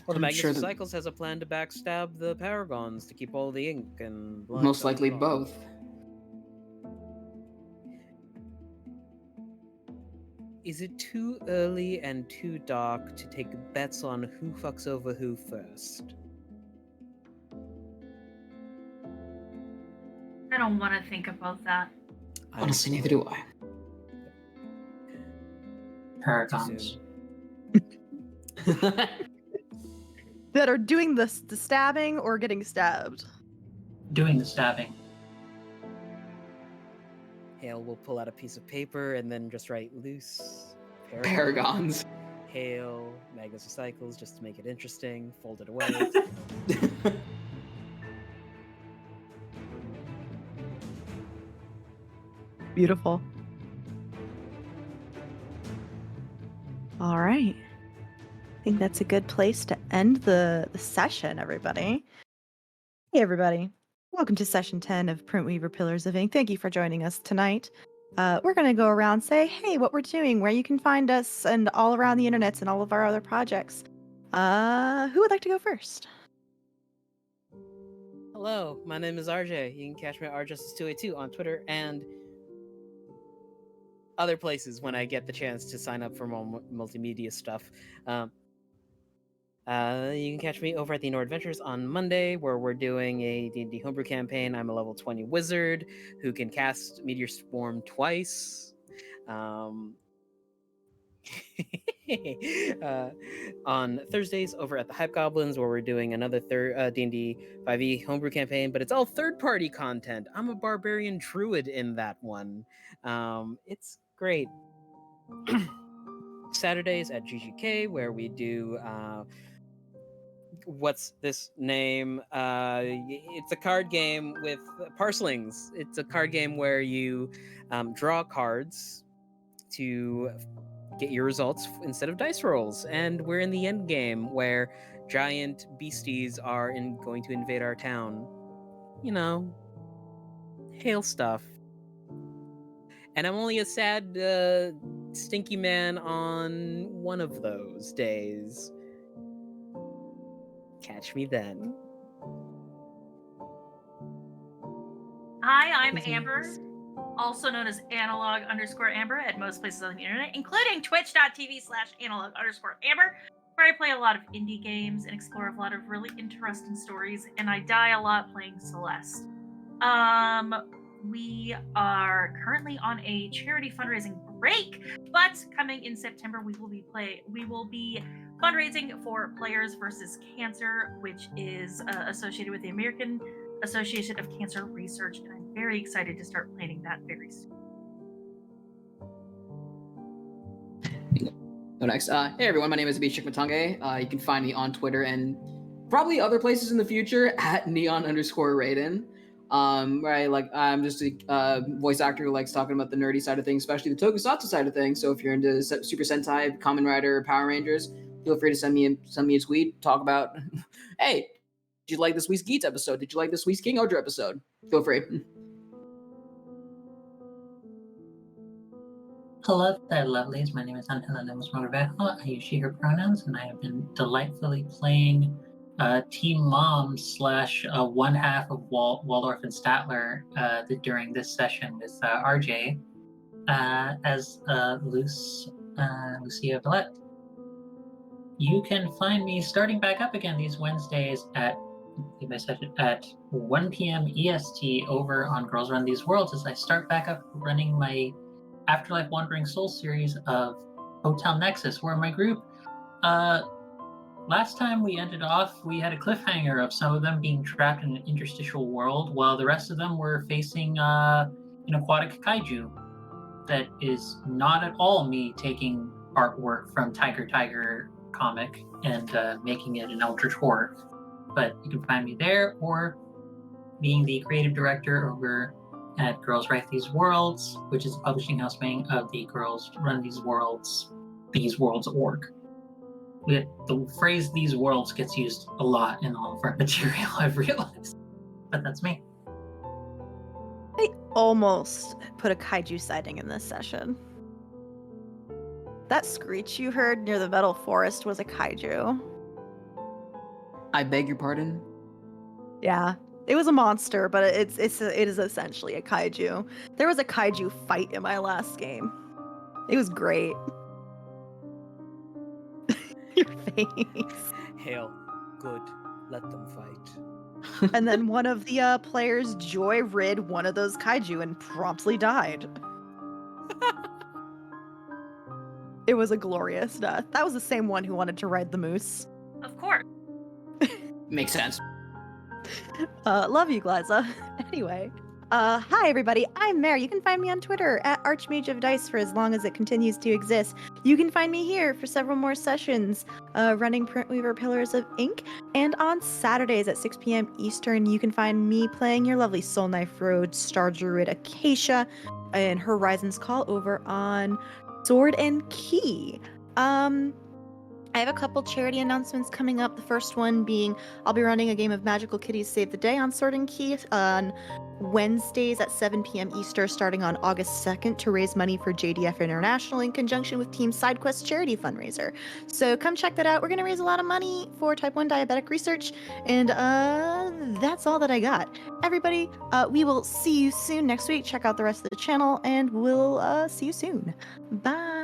the I'm Magnus sure of that- Cycles has a plan to backstab the Paragons to keep all the ink and blood Most coming likely from. both. Is it too early and too dark to take bets on who fucks over who first? I don't want to think about that. Honestly, neither do I. Paragons. That are doing the stabbing or getting stabbed. Doing the stabbing. Hale will pull out a piece of paper and then just write loose Paragons. hail, Magnus recycles just to make it interesting, fold it away. Beautiful. All right. I think that's a good place to end the session, everybody. Hey, everybody. Welcome to session 10 of Printweaver Pillars of Ink. Thank you for joining us tonight. We're going to go around, say, hey, what we're doing, where you can find us, and all around the internet and all of our other projects. Who would like to go first? Hello, my name is RJ. You can catch me at rjustice282 on Twitter and other places when I get the chance to sign up for more multimedia stuff. You can catch me over at the Nord Adventures on Monday, where we're doing a D&D homebrew campaign. I'm a level 20 wizard who can cast Meteor Swarm twice. On Thursdays over at the Hype Goblins, where we're doing another D&D 5e homebrew campaign, but it's all third-party content. I'm a barbarian druid in that one. It's great. Saturdays at GGK, where we do what's this name? It's a card game with parcelings. It's a card game where you draw cards to get your results instead of dice rolls. And we're in the end game where giant beasties are going to invade our town. You know, hail stuff. And I'm only a sad, stinky man on one of those days. Catch me then. Hi, I'm Amber, also known as analog_Amber at most places on the internet, including twitch.tv/analog_Amber, where I play a lot of indie games and explore a lot of really interesting stories, and I die a lot playing Celeste. We are currently on a charity fundraising break, but coming in September we will be fundraising for Players vs. Cancer, which is associated with the American Association of Cancer Research, and I'm very excited to start planning that very soon. Next. Hey everyone, my name is Abhishek Matange. You can find me on Twitter and probably other places in the future at neon_Raiden. Right, like I'm just a voice actor who likes talking about the nerdy side of things, especially the tokusatsu side of things. So if you're into Super Sentai, Kamen Rider, Power Rangers, feel free to send me a tweet. Talk about, hey, did you like this week's Geats episode? Did you like this week's King Odra episode? Feel free. Hello there, lovelies. My name is Angela Lemos Morevejo. I use she, her pronouns, and I have been delightfully playing Team Mom / one half of Waldorf and Statler during this session with RJ as Lucia Villette. You can find me starting back up again these Wednesdays at 1 p.m. EST over on Girls Run These Worlds as I start back up running my Afterlife Wandering Soul series of Hotel Nexus, where my group, last time we ended off, we had a cliffhanger of some of them being trapped in an interstitial world, while the rest of them were facing an aquatic kaiju. That is not at all me taking artwork from Tiger comic and making it an eldritch horror. But you can find me there, or being the creative director over at Girls Write These Worlds, which is a publishing house wing of the Girls Run These Worlds org. The phrase "these worlds" gets used a lot in all of our material, I've realized. But that's me. I almost put a kaiju sighting in this session. That screech you heard near the metal forest was a kaiju. I beg your pardon? Yeah, it was a monster, but it is essentially a kaiju. There was a kaiju fight in my last game. It was great. Your face. Hail. Good. Let them fight. And then one of the players joy-rid one of those kaiju and promptly died. It was a glorious death. That was the same one who wanted to ride the moose. Of course. Makes sense. Love you, Glaza. Anyway, Hi everybody, I'm Mare. You can find me on Twitter at Archmage of Dice for as long as it continues to exist. You can find me here for several more sessions, running Printweaver Pillars of Ink, and on Saturdays at 6 p.m. Eastern, you can find me playing your lovely Soul Knife Road Star Druid Acacia in Horizon's Call over on Sword and Key. I have a couple charity announcements coming up. The first one being I'll be running a game of Magical Kitties Save the Day on Sword and Key on Wednesdays at 7 p.m. Eastern starting on August 2nd to raise money for JDF International in conjunction with Team SideQuest charity fundraiser. So come check that out. We're going to raise a lot of money for type 1 diabetic research, and that's all that I got. Everybody, we will see you soon next week. Check out the rest of the channel, and we'll see you soon. Bye.